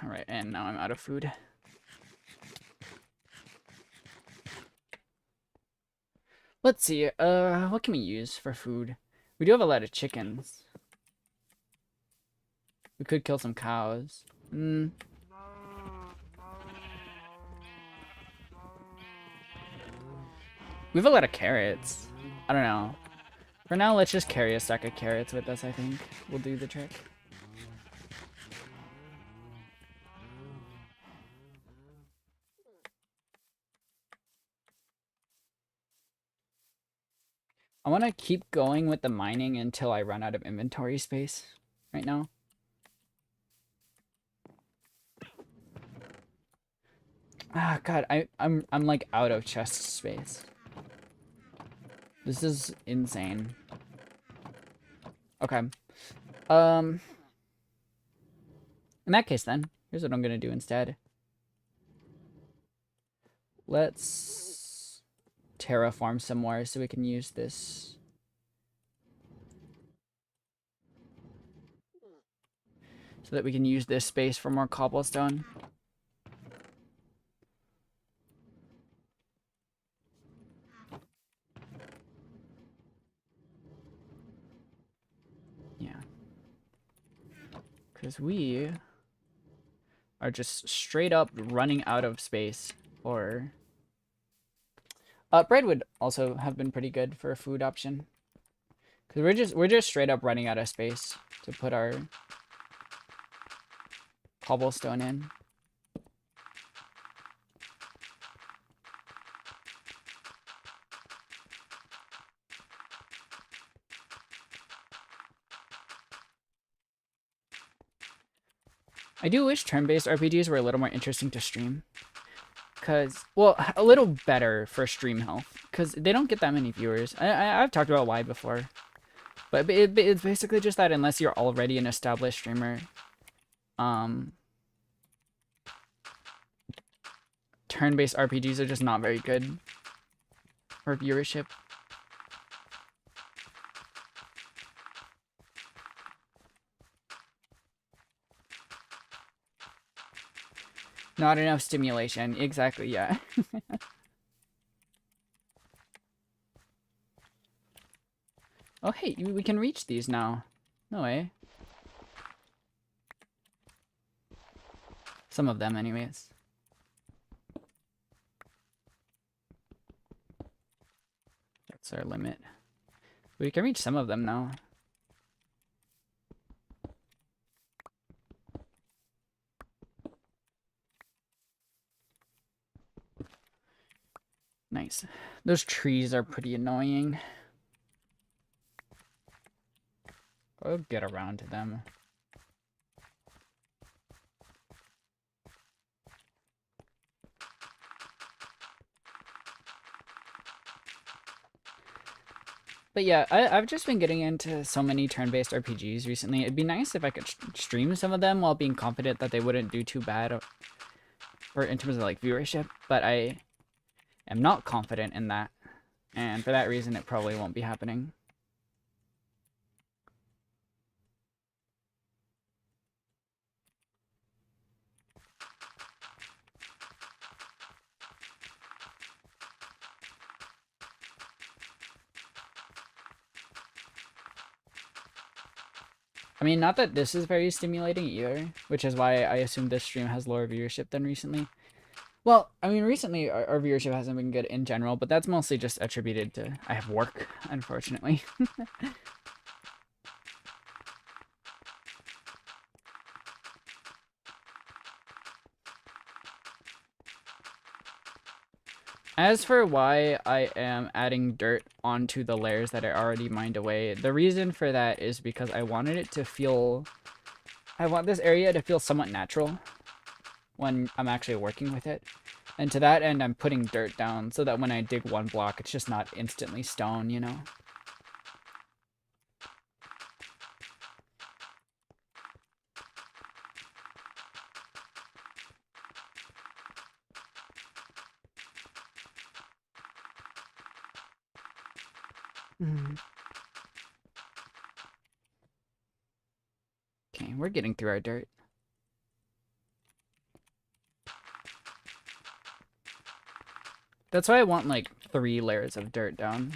Alright, and now I'm out of food. Let's see, what can we use for food? We do have a lot of chickens. We could kill some cows. We have a lot of carrots. I don't know. For now, let's just carry a stack of carrots with us, I think. We'll do the trick. I want to keep going with the mining until I run out of inventory space right now. Ah, God, I'm like out of chest space. This is insane. Okay. In that case then, here's what I'm gonna do instead. Let's terraform some more so we can use this. So that we can use this space for more cobblestone. Yeah. Because we are just straight up running out of space for... bread would also have been pretty good for a food option. Because we're just straight up running out of space to put our cobblestone in. I do wish turn-based RPGs were a little more interesting to stream. Because, well, a little better for stream health. Because they don't get that many viewers. I've talked about why before. But it's basically just that unless you're already an established streamer, turn-based RPGs are just not very good for viewership. Not enough stimulation. Exactly, yeah. Oh, hey, we can reach these now. No way. Some of them, anyways. That's our limit. We can reach some of them now. Nice. Those trees are pretty annoying. I'll get around to them. But yeah, I've just been getting into so many turn-based RPGs recently. It'd be nice if I could stream some of them while being confident that they wouldn't do too bad or in terms of like viewership, but I am not confident in that. And for that reason, it probably won't be happening. I mean, not that this is very stimulating either, which is why I assume this stream has lower viewership than recently. Well, I mean, recently our viewership hasn't been good in general, but that's mostly just attributed to I have work, unfortunately. As for why I am adding dirt onto the layers that are already mined away, the reason for that is because I wanted it to feel... I want this area to feel somewhat natural when I'm actually working with it. And to that end, I'm putting dirt down so that when I dig one block, it's just not instantly stone, you know? Okay, we're getting through our dirt. That's why I want like 3 layers of dirt down.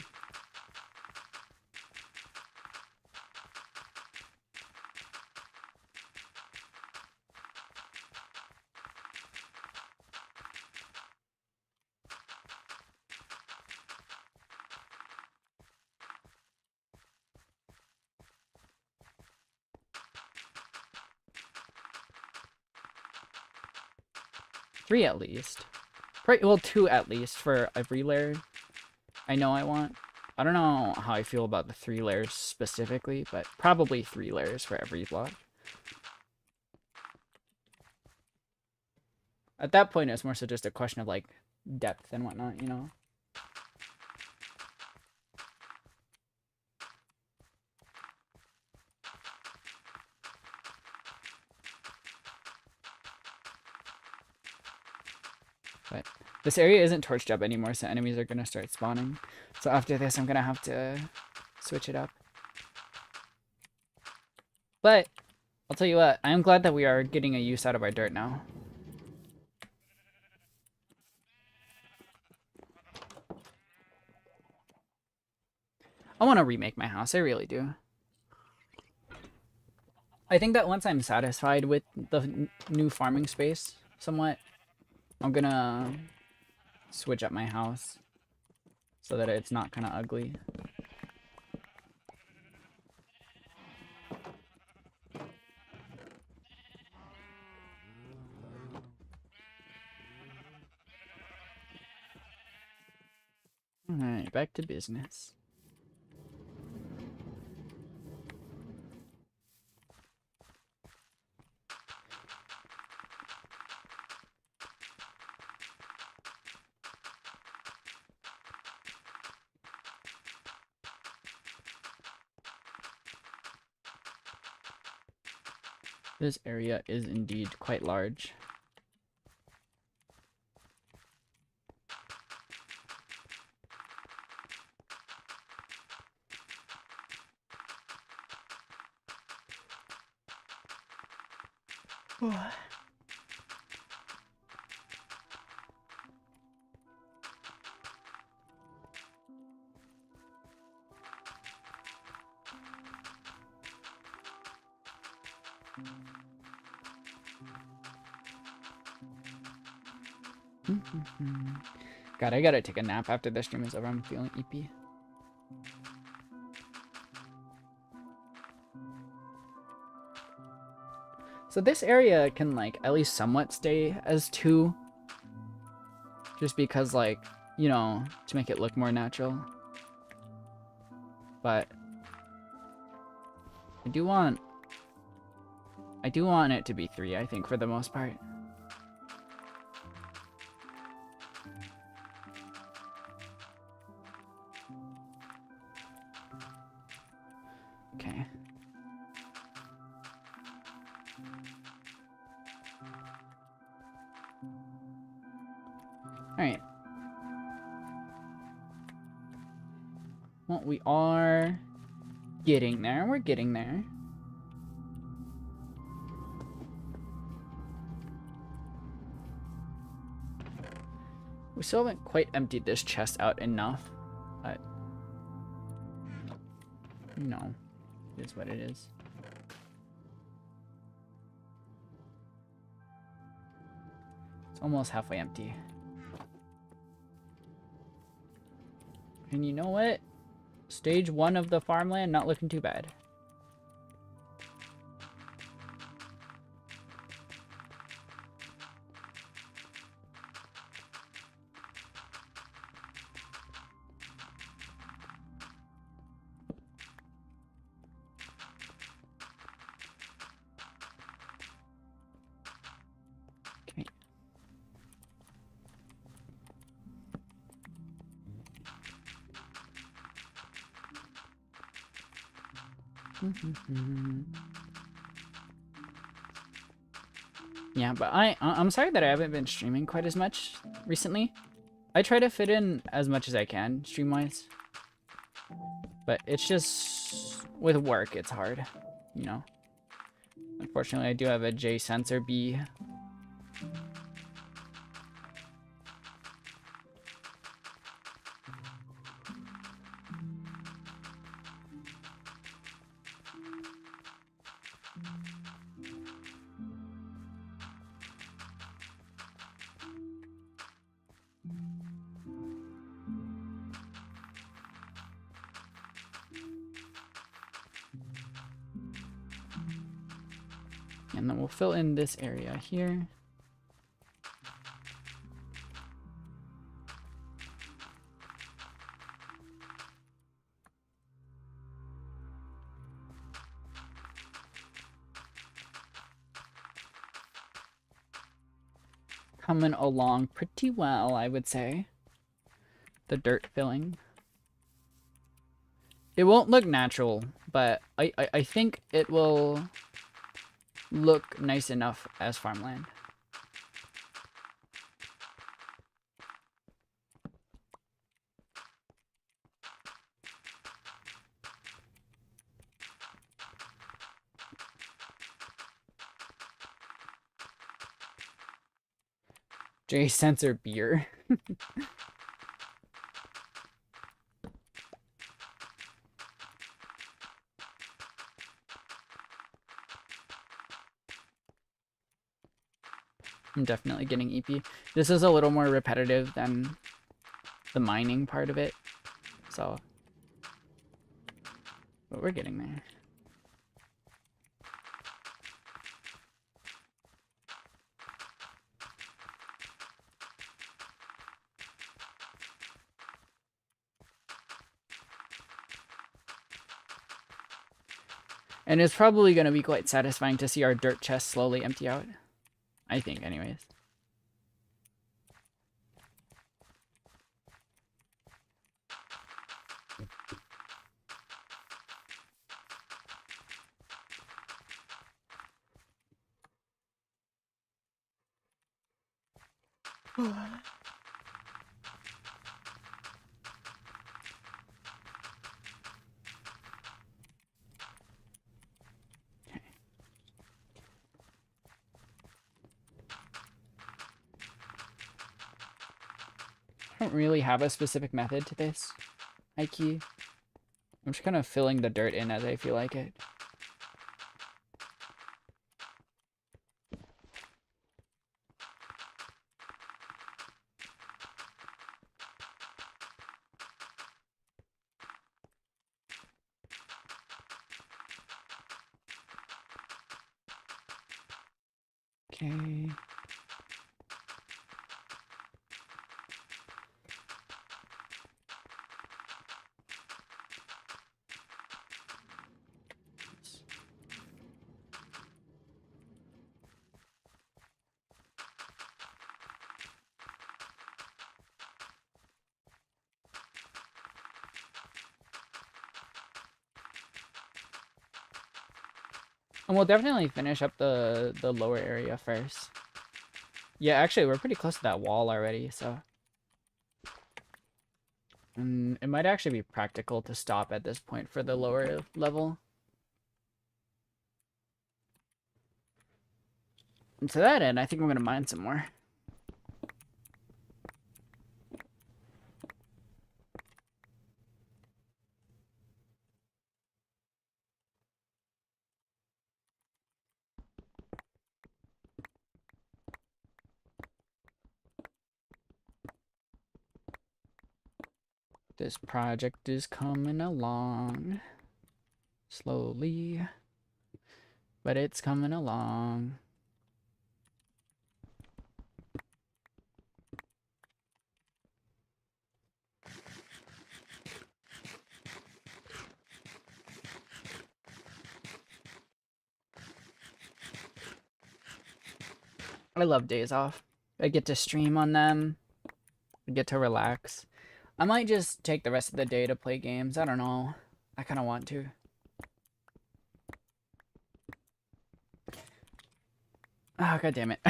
Three at least. Well, 2 at least for every layer I know I want. I don't know how I feel about the 3 layers specifically, but probably 3 layers for every block. At that point, it's more so just a question of like depth and whatnot, you know? But this area isn't torched up anymore, so enemies are gonna start spawning. So after this, I'm gonna have to switch it up. But I'll tell you what, I am glad that we are getting a use out of our dirt now. I want to remake my house, I really do. I think that once I'm satisfied with the new farming space somewhat, I'm gonna switch up my house so that it's not kind of ugly. Alright, back to business. This area is indeed quite large. God, I gotta take a nap after the stream is over. I'm feeling eepy. So this area can like at least somewhat stay as 2. Just because like, you know, to make it look more natural. But I do want it to be 3, I think, for the most part. Okay. Alright. Well, we are getting there. We're getting there. We still haven't quite emptied this chest out enough, but you know, it is what it is. almost halfway empty. And you know what? Stage 1 of the farmland not looking too bad. Okay. Yeah, but I'm sorry that I haven't been streaming quite as much recently. I try to fit in as much as I can stream-wise, but it's just with work it's hard, you know. Unfortunately, I do have a J sensor B. And then we'll fill in this area here. Coming along pretty well, I would say. The dirt filling. It won't look natural, but I think it will look nice enough as farmland. J sensor beer. I'm definitely getting EP. This is a little more repetitive than the mining part of it, so but we're getting there. And it's probably going to be quite satisfying to see our dirt chest slowly empty out. I think, anyways. I don't really have a specific method to this key. I'm just kind of filling the dirt in as I feel like it. Okay. And we'll definitely finish up the lower area first. Yeah, actually, we're pretty close to that wall already, so... And it might actually be practical to stop at this point for the lower level. And to that end, I think I'm going to mine some more. This project is coming along slowly, but it's coming along. I love days off. I get to stream on them. I get to relax. I might just take the rest of the day to play games. I don't know. I kind of want to. Oh, god damn it.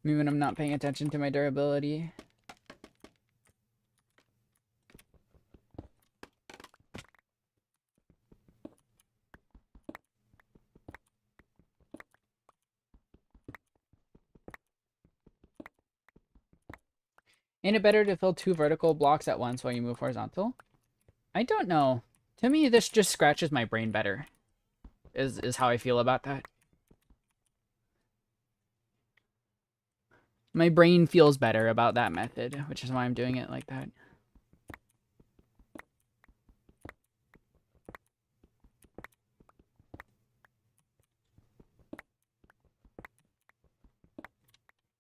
Maybe when I'm not paying attention to my durability. Ain't it better to fill 2 vertical blocks at once while you move horizontal? I don't know. To me, this just scratches my brain better. Is how I feel about that. My brain feels better about that method, which is why I'm doing it like that.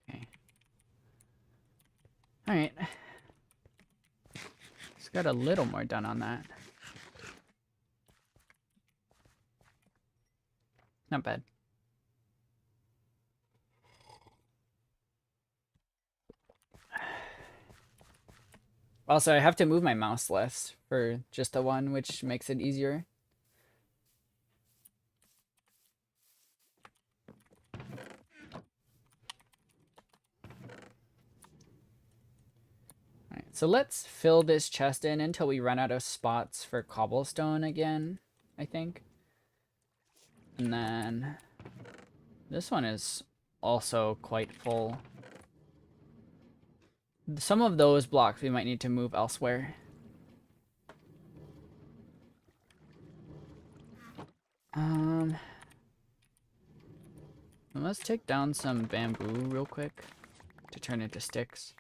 Okay. Alright. Just got a little more done on that. Not bad. Also, I have to move my mouse less for just the one, which makes it easier. Alright, so let's fill this chest in until we run out of spots for cobblestone again, I think. And then this one is also quite full. Some of those blocks we might need to move elsewhere. Let's take down some bamboo real quick to turn into sticks.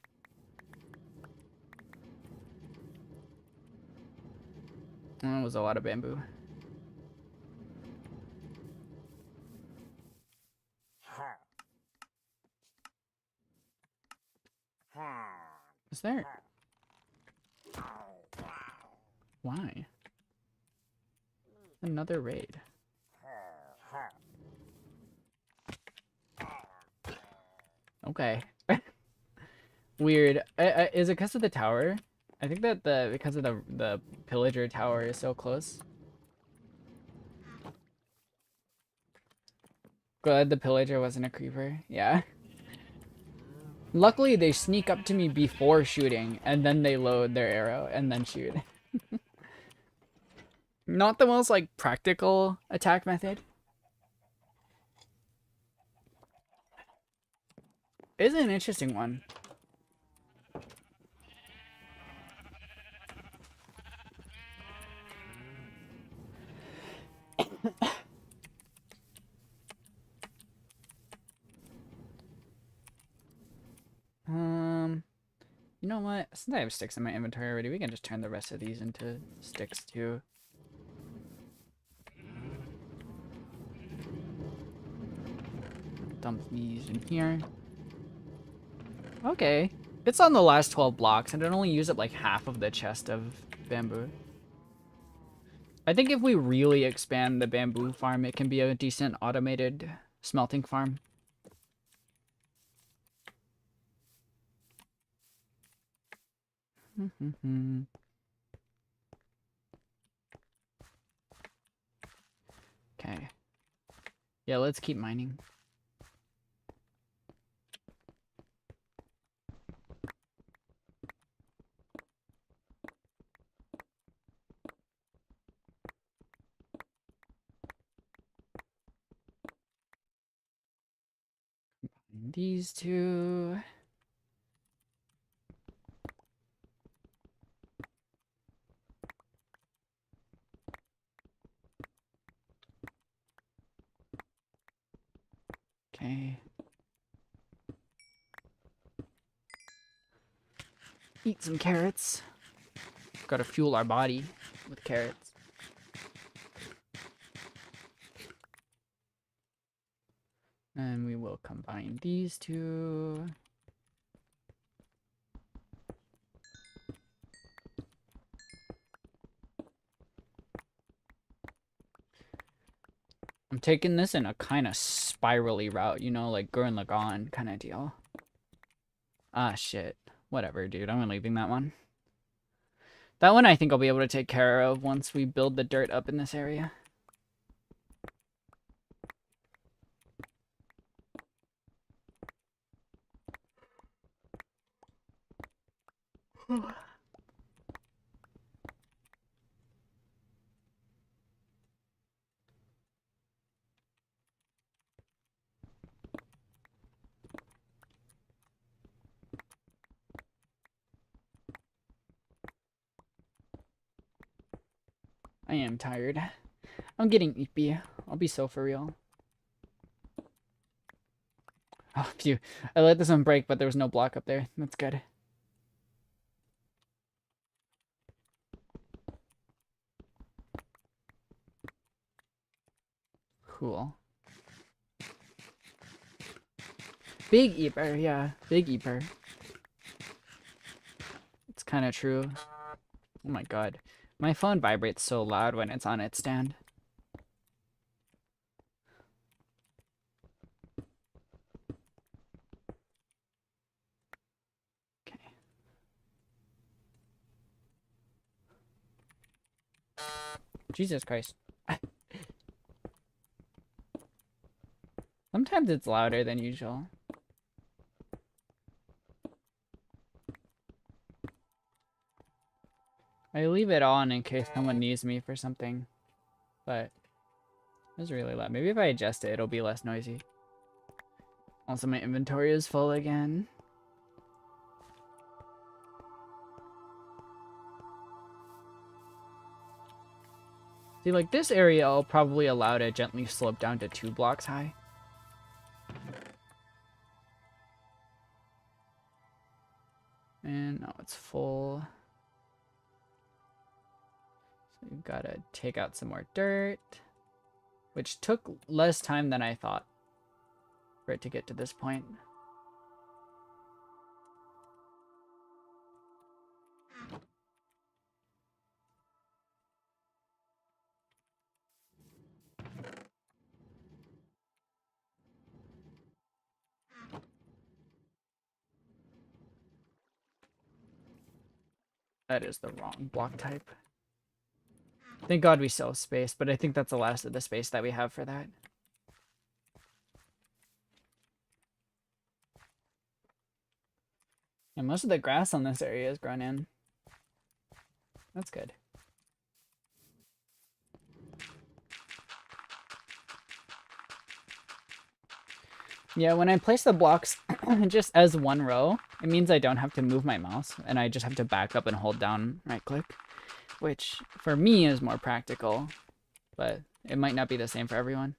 That was a lot of bamboo. Is there? Why? Another raid. Okay. Weird. Is it because of the tower? I think that because of the pillager tower is so close. Glad the pillager wasn't a creeper. Yeah. Luckily, they sneak up to me before shooting, and then they load their arrow and then shoot. Not the most, like, practical attack method. It's an interesting one. You know what? Since I have sticks in my inventory already, we can just turn the rest of these into sticks too. Dump these in here. Okay. It's on the last 12 blocks, and it only used up like half of the chest of bamboo. I think if we really expand the bamboo farm, it can be a decent automated smelting farm. Okay. Yeah, let's keep mining. These two. Okay. Eat some carrots. Gotta fuel our body with carrots. And we will combine these two. I'm taking this in a kind of spirally route, you know, like Gurren Lagann kind of deal. Ah, shit. Whatever, dude. I'm leaving that one. That one I think I'll be able to take care of once we build the dirt up in this area. I am tired. I'm getting eepy. I'll be so for real. Oh, phew. I let this one break, but there was no block up there. That's good. Cool. Big eeper, yeah. Big eeper. It's kind of true. Oh my god. My phone vibrates so loud when it's on its stand. Okay. Jesus Christ. Sometimes it's louder than usual. I leave it on in case someone needs me for something. But it's really loud. Maybe if I adjust it, it'll be less noisy. Also, my inventory is full again. See, like this area, I'll probably allow to gently slope down to 2 blocks high. And now it's full. So you've got to take out some more dirt, which took less time than I thought for it to get to this point. That is the wrong block type. Thank God we still have space, but I think that's the last of the space that we have for that. And most of the grass on this area is grown in. That's good. Yeah, when I place the blocks just as one row, it means I don't have to move my mouse, and I just have to back up and hold down right click, which for me is more practical, but it might not be the same for everyone.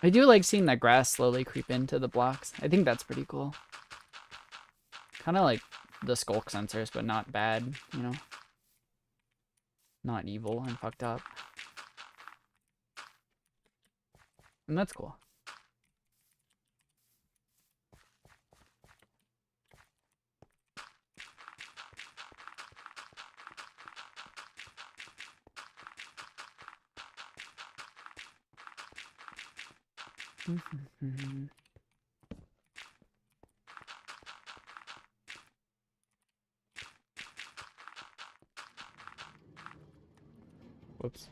I do like seeing the grass slowly creep into the blocks. I think that's pretty cool. Kind of like the skulk sensors, but not bad, you know? Not evil and fucked up. And that's cool. Whoops.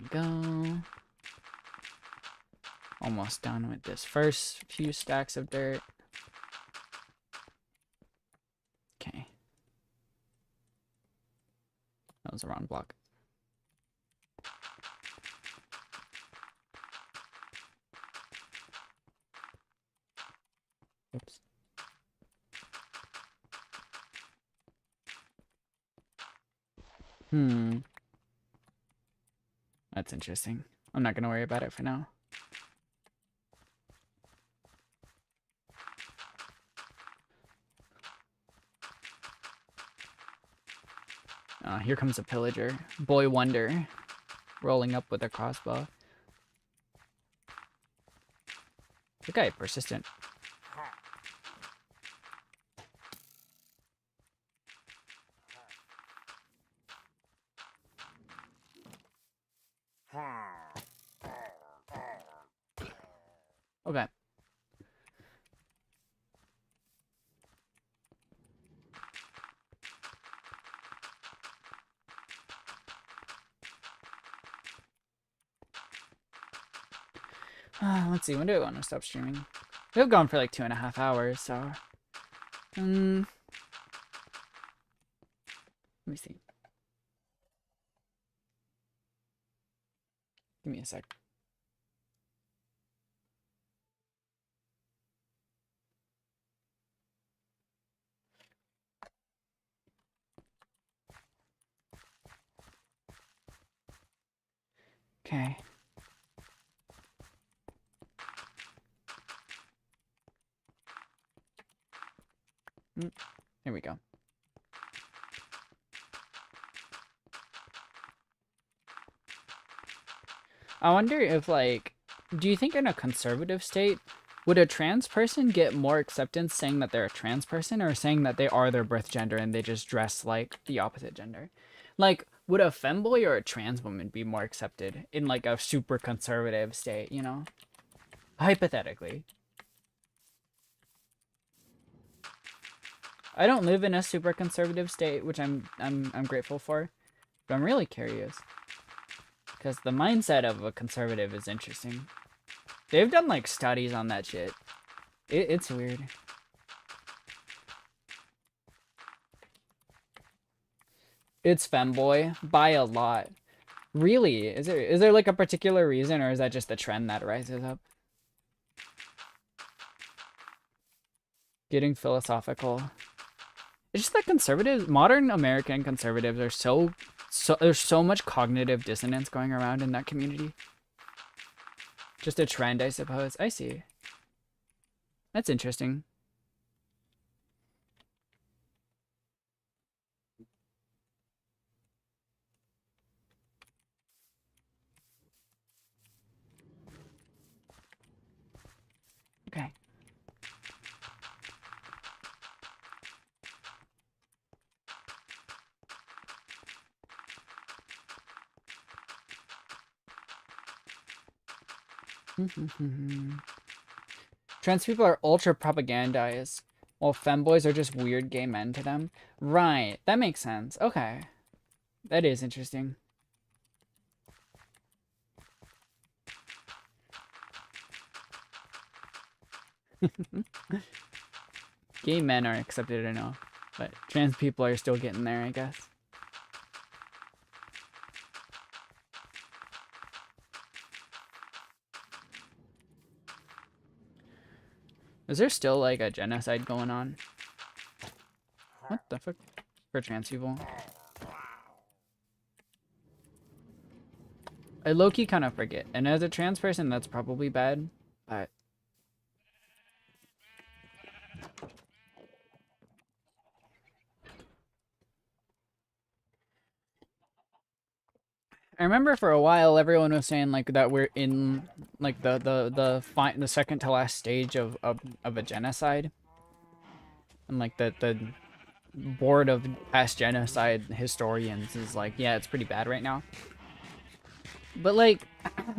There we go. Almost done with this first few stacks of dirt. Okay. That was the wrong block. Oops. That's interesting. I'm not gonna worry about it for now. Here comes a pillager. Boy Wonder. Rolling up with a crossbow. The guy persistent. Okay. Let's see, when do I want to stop streaming? We've gone for like 2.5 hours, so... let me see. Give me a sec. Okay. Here we go. I wonder if, like, do you think in a conservative state, would a trans person get more acceptance saying that they're a trans person or saying that they are their birth gender and they just dress like the opposite gender? Like, would a femboy or a trans woman be more accepted in, like, a super conservative state, you know? Hypothetically. I don't live in a super conservative state, which I'm grateful for, but I'm really curious because the mindset of a conservative is interesting. They've done like studies on that shit. It's weird. It's femboy by a lot. Really? Is there like a particular reason, or is that just the trend that rises up? Getting philosophical. It's just that conservatives, modern American conservatives are so there's so much cognitive dissonance going around in that community. Just a trend, I suppose. I see. That's interesting. Okay. Trans people are ultra propagandized, while femboys are just weird gay men to them. Right, that makes sense. Okay. That is interesting. Gay men are accepted enough, but trans people are still getting there, I guess. Is there still like a genocide going on? What the fuck? For trans people? I low-key kind of forget. And as a trans person, that's probably bad, but... I remember for a while everyone was saying like that we're in like the second to last stage of a genocide, and like the board of past genocide historians is like, yeah, it's pretty bad right now. But like,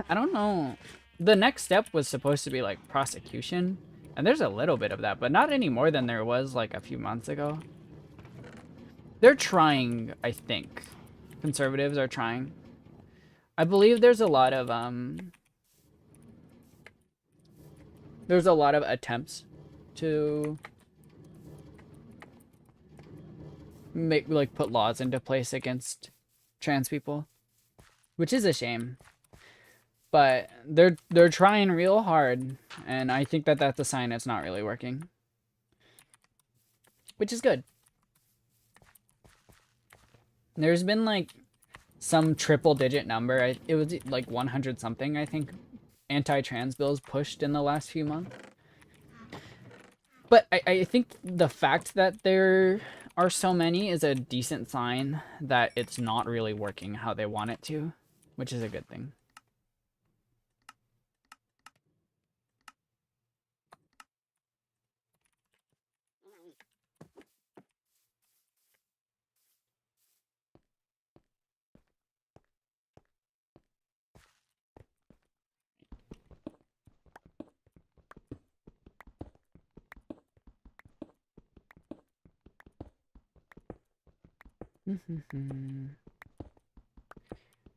I don't know. The next step was supposed to be like prosecution, and there's a little bit of that, but not any more than there was like a few months ago. They're trying, I think. Conservatives are trying. I believe there's a lot of there's a lot of attempts to make put laws into place against trans people, which is a shame. But they're trying real hard, and I think that that's a sign it's not really working, which is good. There's been like some triple-digit number. It was like 100 something, I think, anti-trans bills pushed in the last few months. But I think the fact that there are so many is a decent sign that it's not really working how they want it to, which is a good thing.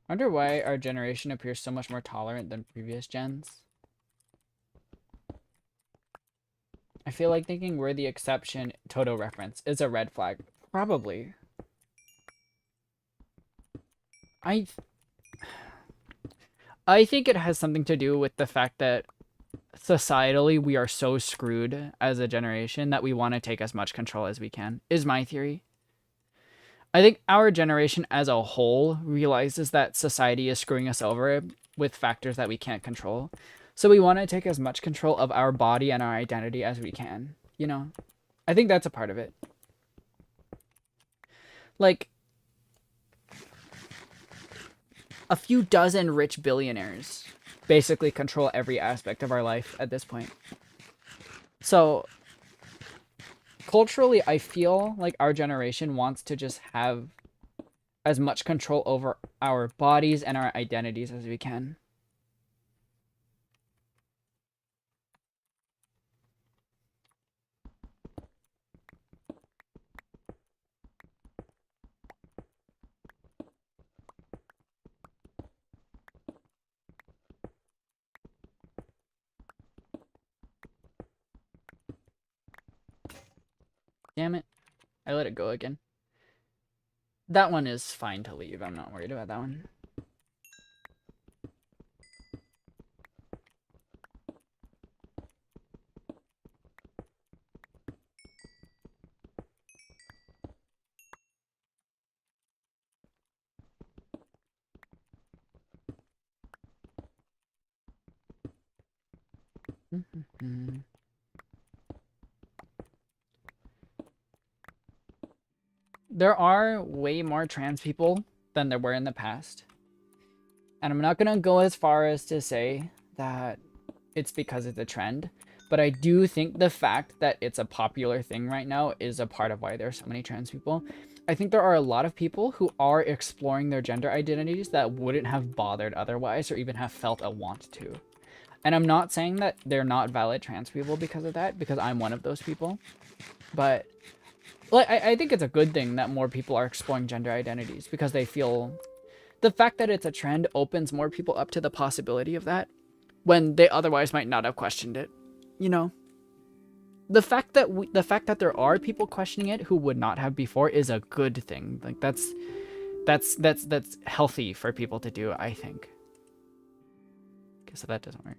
Wonder why our generation appears so much more tolerant than previous gens. I feel like thinking we're the exception, Toto reference, is a red flag. Probably. I think it has something to do with the fact that societally we are so screwed as a generation that we want to take as much control as we can, is my theory. I think our generation as a whole realizes that society is screwing us over with factors that we can't control. So we want to take as much control of our body and our identity as we can, you know? I think that's a part of it. Like, a few dozen rich billionaires basically control every aspect of our life at this point. So culturally, I feel like our generation wants to just have as much control over our bodies and our identities as we can. Damn it. I let it go again. That one is fine to leave. I'm not worried about that one. There are way more trans people than there were in the past. And I'm not going to go as far as to say that it's because it's a trend, but I do think the fact that it's a popular thing right now is a part of why there are so many trans people. I think there are a lot of people who are exploring their gender identities that wouldn't have bothered otherwise or even have felt a want to. And I'm not saying that they're not valid trans people because of that, because I'm one of those people. But like, I think it's a good thing that more people are exploring gender identities because they feel the fact that it's a trend opens more people up to the possibility of that when they otherwise might not have questioned it. You know, the fact that there are people questioning it who would not have before is a good thing. Like that's healthy for people to do, I think. Okay, so that doesn't work.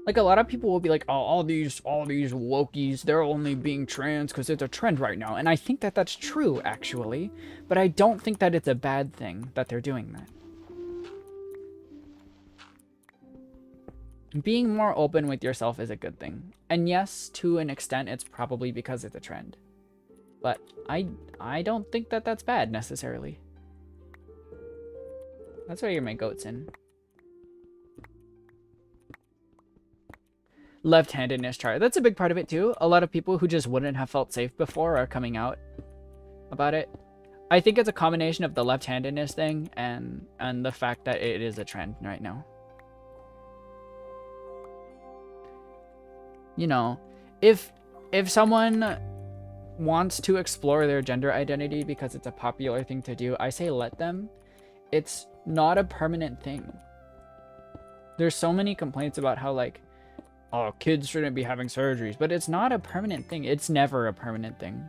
Like, a lot of people will be like, oh, all these wokies, they're only being trans because it's a trend right now. And I think that that's true, actually. But I don't think that it's a bad thing that they're doing that. Being more open with yourself is a good thing. And yes, to an extent, it's probably because it's a trend. But I don't think that that's bad, necessarily. That's why you're my goats in. Left-handedness chart. That's a big part of it too. A lot of people who just wouldn't have felt safe before are coming out about it. I think it's a combination of the left-handedness thing and the fact that it is a trend right now. You know, if someone wants to explore their gender identity because it's a popular thing to do, I say let them. It's not a permanent thing. There's so many complaints about how, like, oh, kids shouldn't be having surgeries, but it's not a permanent thing. It's never a permanent thing.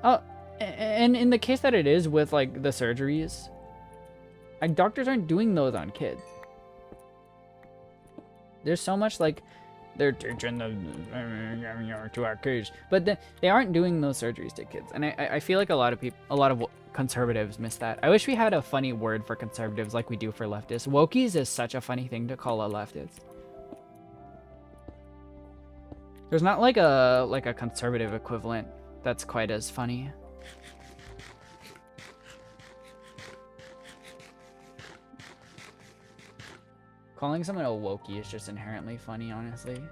Oh, and in the case that it is with, like, the surgeries, like, doctors aren't doing those on kids. There's so much, like, they're teaching the to our kids, but they aren't doing those surgeries to kids. And I feel like a lot of conservatives miss that. I wish we had a funny word for conservatives like we do for leftists. Wokies is such a funny thing to call a leftist. There's not like a conservative equivalent that's quite as funny. Calling someone a wokey is just inherently funny, honestly.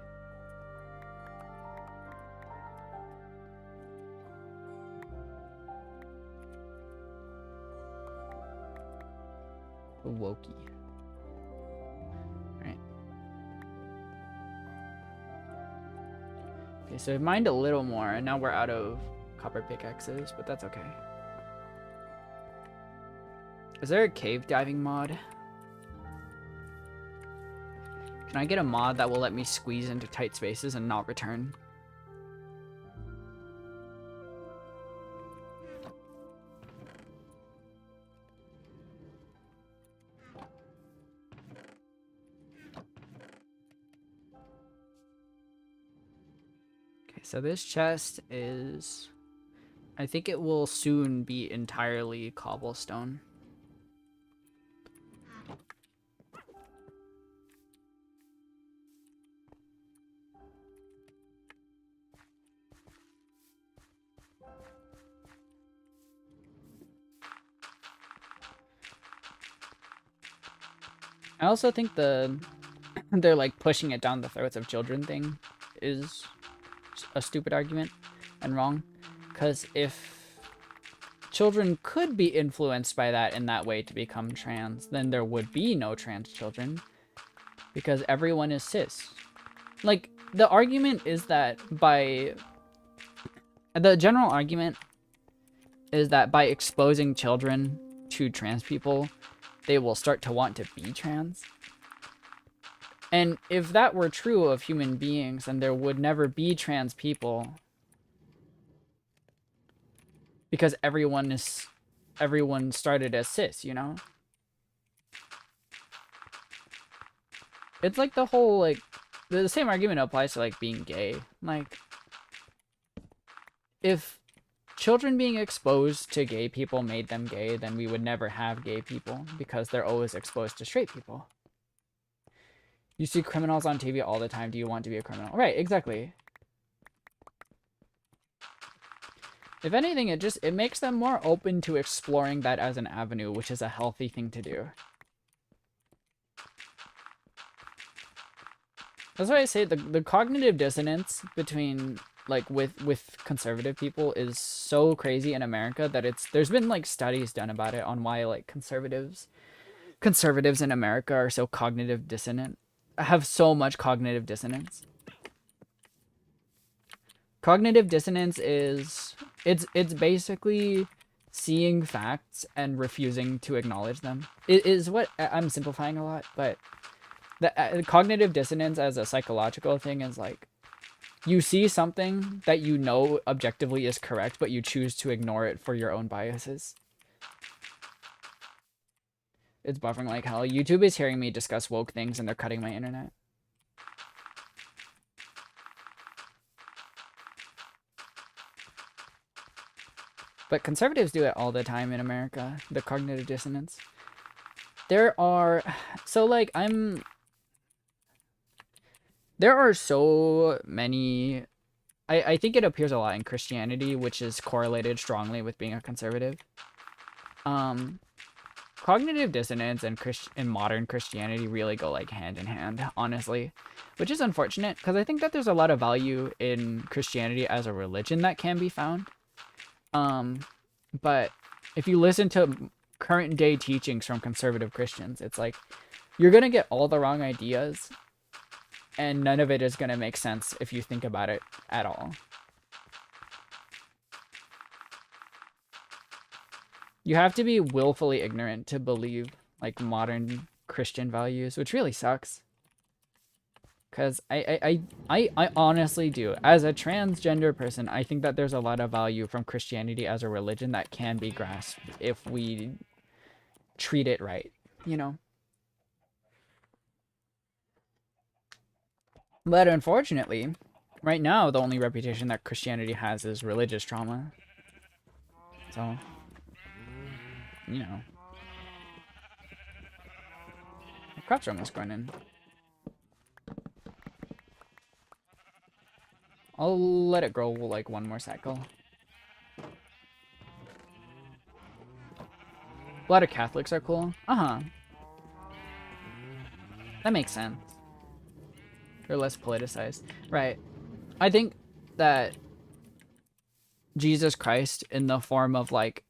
A wokey. Right. Okay, so I've mined a little more, and now we're out of copper pickaxes, but that's okay. Is there a cave diving mod? Can I get a mod that will let me squeeze into tight spaces and not return? Okay, so this chest is... I think it will soon be entirely cobblestone. I also think they're like pushing it down the throats of children thing is a stupid argument and wrong, because if children could be influenced by that in that way to become trans, then there would be no trans children because everyone is cis. Like, the argument is that the general argument is that by exposing children to trans people, they will start to want to be trans. And if that were true of human beings, then there would never be trans people. Because everyone started as cis, you know? It's like the whole, like, the same argument applies to, like, being gay. Like, if children being exposed to gay people made them gay, then we would never have gay people because they're always exposed to straight people. You see criminals on TV all the time. Do you want to be a criminal? Right, exactly. If anything, it makes them more open to exploring that as an avenue, which is a healthy thing to do. That's why I say the cognitive dissonance between, like, with conservative people is so crazy in America that there's been, like, studies done about it on why, like, conservatives in America are so cognitive dissonant, have so much cognitive dissonance. Cognitive dissonance is it's basically seeing facts and refusing to acknowledge them. It is what I'm simplifying a lot, but the cognitive dissonance as a psychological thing is like you see something that you know objectively is correct, but you choose to ignore it for your own biases. It's buffering like hell. YouTube is hearing me discuss woke things and they're cutting my internet. But conservatives do it all the time in America, the cognitive dissonance. There are so many. I think it appears a lot in Christianity, which is correlated strongly with being a conservative. Cognitive dissonance and modern Christianity really go like hand in hand, honestly, which is unfortunate because I think that there's a lot of value in Christianity as a religion that can be found. But if you listen to current day teachings from conservative Christians, it's like you're gonna get all the wrong ideas and none of it is gonna make sense if you think about it at all. You have to be willfully ignorant to believe like modern Christian values, which really sucks. Because I honestly do. As a transgender person, I think that there's a lot of value from Christianity as a religion that can be grasped if we treat it right, you know? But unfortunately, right now, the only reputation that Christianity has is religious trauma. So, you know. The crops are almost going in. I'll let it grow like one more cycle. A lot of Catholics are cool. Uh-huh. That makes sense. They're less politicized. Right. I think that Jesus Christ, in the form of like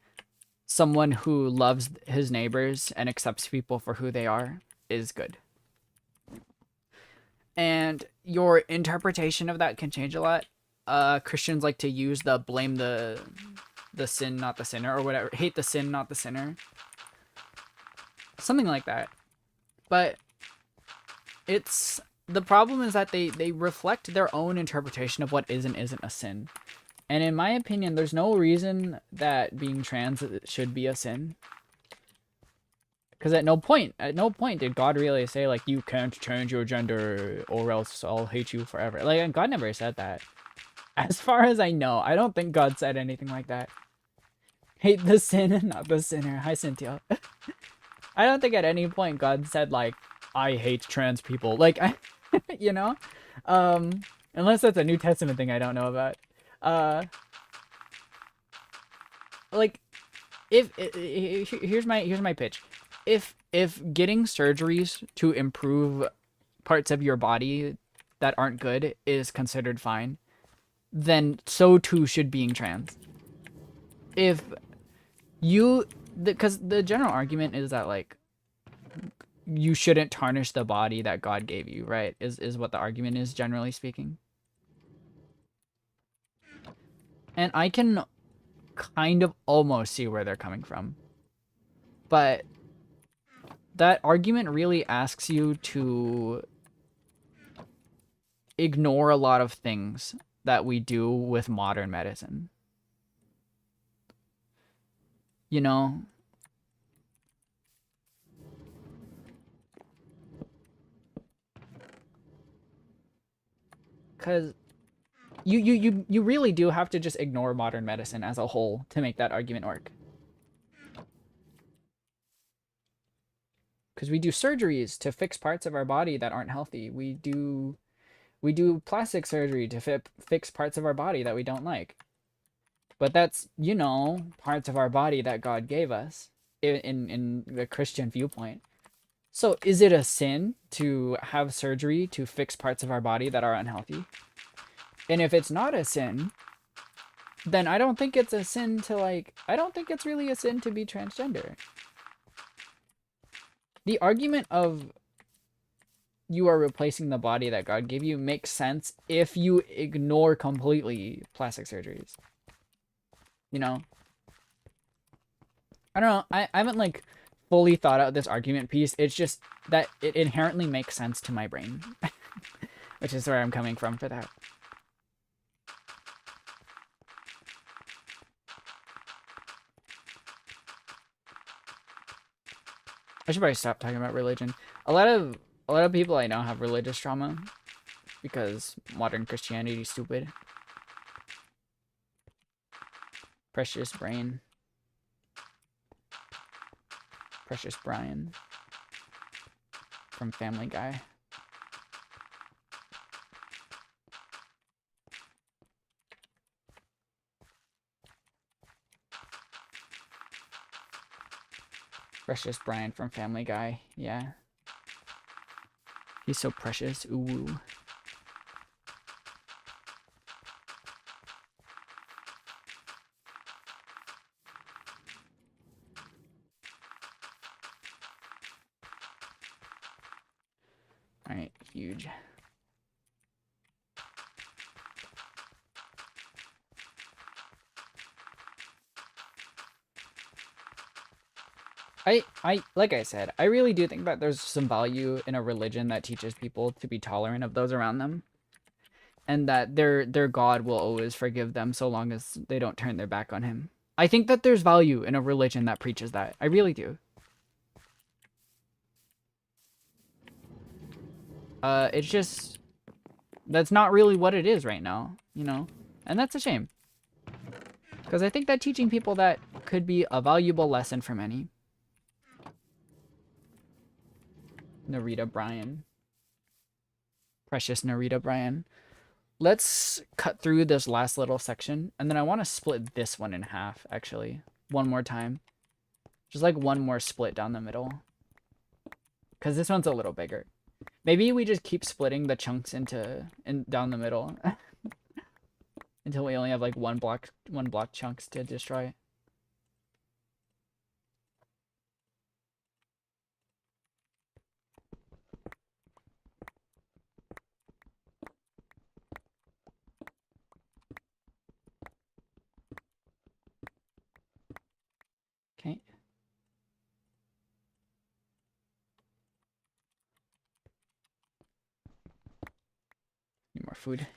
someone who loves his neighbors and accepts people for who they are, is good. And your interpretation of that can change a lot. Christians like to use the blame the sin, not the sinner, or whatever. Hate the sin, not the sinner. Something like that. But it's the problem is that they reflect their own interpretation of what is and isn't a sin. And in my opinion, there's no reason that being trans should be a sin. Because at no point did God really say, like, you can't change your gender or else I'll hate you forever. Like, God never said that. As far as I know, I don't think God said anything like that. Hate the sin and not the sinner. Hi, Cynthia. I don't think at any point God said, like, I hate trans people. Like, you know? Unless that's a New Testament thing I don't know about. Like, here's my pitch. If getting surgeries to improve parts of your body that aren't good is considered fine, then so too should being trans. If you, because the general argument is that, like, you shouldn't tarnish the body that God gave you, right? Is what the argument is, generally speaking. And I can kind of almost see where they're coming from. But that argument really asks you to ignore a lot of things that we do with modern medicine. You know? Because you really do have to just ignore modern medicine as a whole to make that argument work. Because we do surgeries to fix parts of our body that aren't healthy. We do plastic surgery to fix parts of our body that we don't like. But that's, you know, parts of our body that God gave us in the Christian viewpoint. So is it a sin to have surgery to fix parts of our body that are unhealthy? And if it's not a sin, then I don't think it's a sin to, like, I don't think it's really a sin to be transgender. The argument of you are replacing the body that God gave you makes sense if you ignore completely plastic surgeries. You know? I don't know. I haven't, like, fully thought out this argument piece. It's just that it inherently makes sense to my brain. Which is where I'm coming from for that. I should probably stop talking about religion. A lot of people I know have religious trauma because modern Christianity is stupid. Precious Brain. Precious Brian. From Family Guy. Precious Brian from Family Guy. Yeah. He's so precious. Ooh. Alright, huge. Like I said, I really do think that there's some value in a religion that teaches people to be tolerant of those around them, and that their God will always forgive them so long as they don't turn their back on him. I think that there's value in a religion that preaches that. I really do. It's just that's not really what it is right now, you know? And that's a shame. Because I think that teaching people that could be a valuable lesson for many. Narita Bryan. Precious Narita Bryan. Let's cut through this last little section, and then I want to split this one in half, actually. One more time. Just like one more split down the middle. Because this one's a little bigger. Maybe we just keep splitting the chunks down the middle. Until we only have like one block chunks to destroy. Okay. Need more food.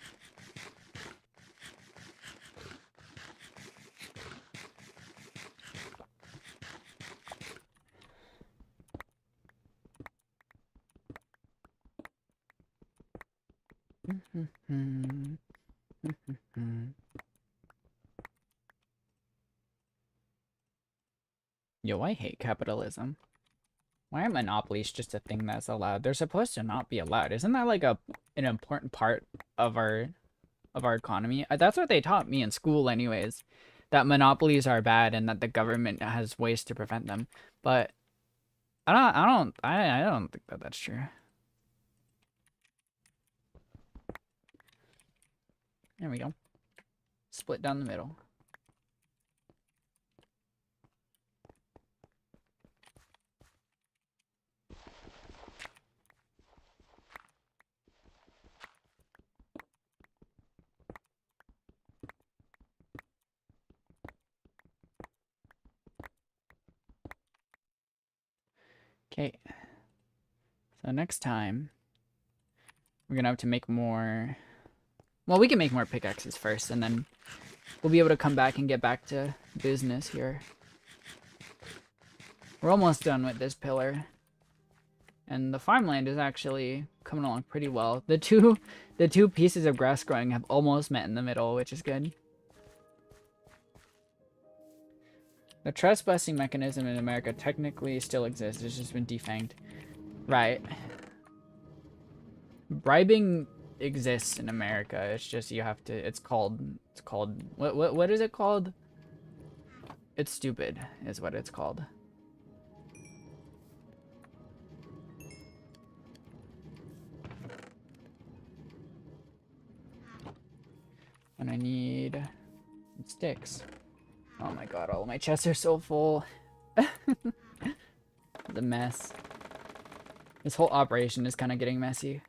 Yo, I hate capitalism. Why are monopolies just a thing that's allowed? They're supposed to not be allowed. Isn't that like an important part of our economy? That's what they taught me in school anyways. That monopolies are bad and that the government has ways to prevent them. But I don't think that that's true. There we go. Split down the middle. Okay. So next time, we're gonna have to make more... Well, we can make more pickaxes first, and then we'll be able to come back and get back to business here. We're almost done with this pillar. And the farmland is actually coming along pretty well. The two pieces of grass growing have almost met in the middle, which is good. The trespassing mechanism in America technically still exists. It's just been defanged. Right. Bribing exists in America. It's just you have to... It's called... What is it called? It's stupid is what it's called. And I need sticks. Oh my god, all of my chests are so full. The mess. This whole operation is kind of getting messy.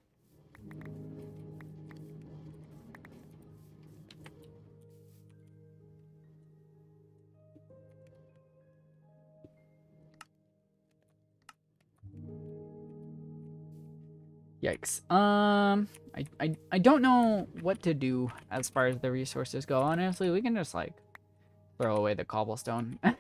Yikes. I don't know what to do as far as the resources go. Honestly, we can just like throw away the cobblestone. And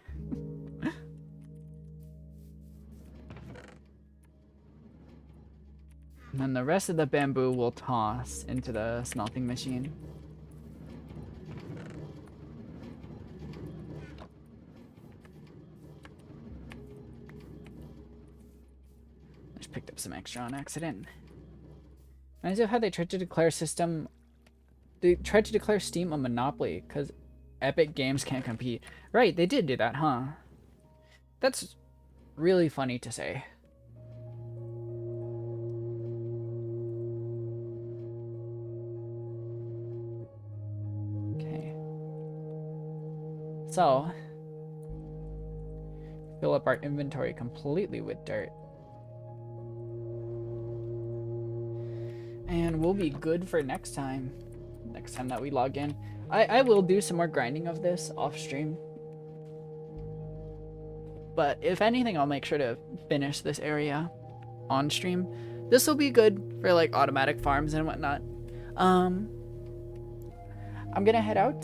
then the rest of the bamboo will toss into the smelting machine. I just picked up some extra on accident. Reminds me of how they tried to declare Steam a monopoly because Epic Games can't compete. Right, they did do that, huh? That's really funny to say. Okay. So, fill up our inventory completely with dirt. And we'll be good for next time. Next time that we log in. I will do some more grinding of this off stream. But if anything, I'll make sure to finish this area on stream. This will be good for like automatic farms and whatnot. I'm gonna head out.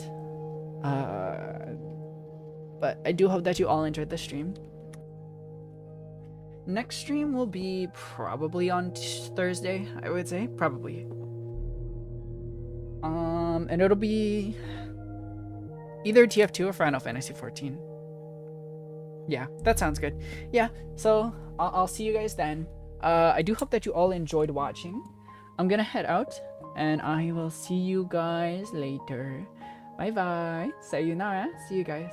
But I do hope that you all enjoyed the stream. Next stream will be probably on Thursday, I would say. Probably. And it'll be either TF2 or Final Fantasy 14. Yeah, that sounds good. Yeah, so I'll see you guys then. I do hope that you all enjoyed watching. I'm gonna head out, and I will see you guys later. Bye bye. Sayonara. See you guys.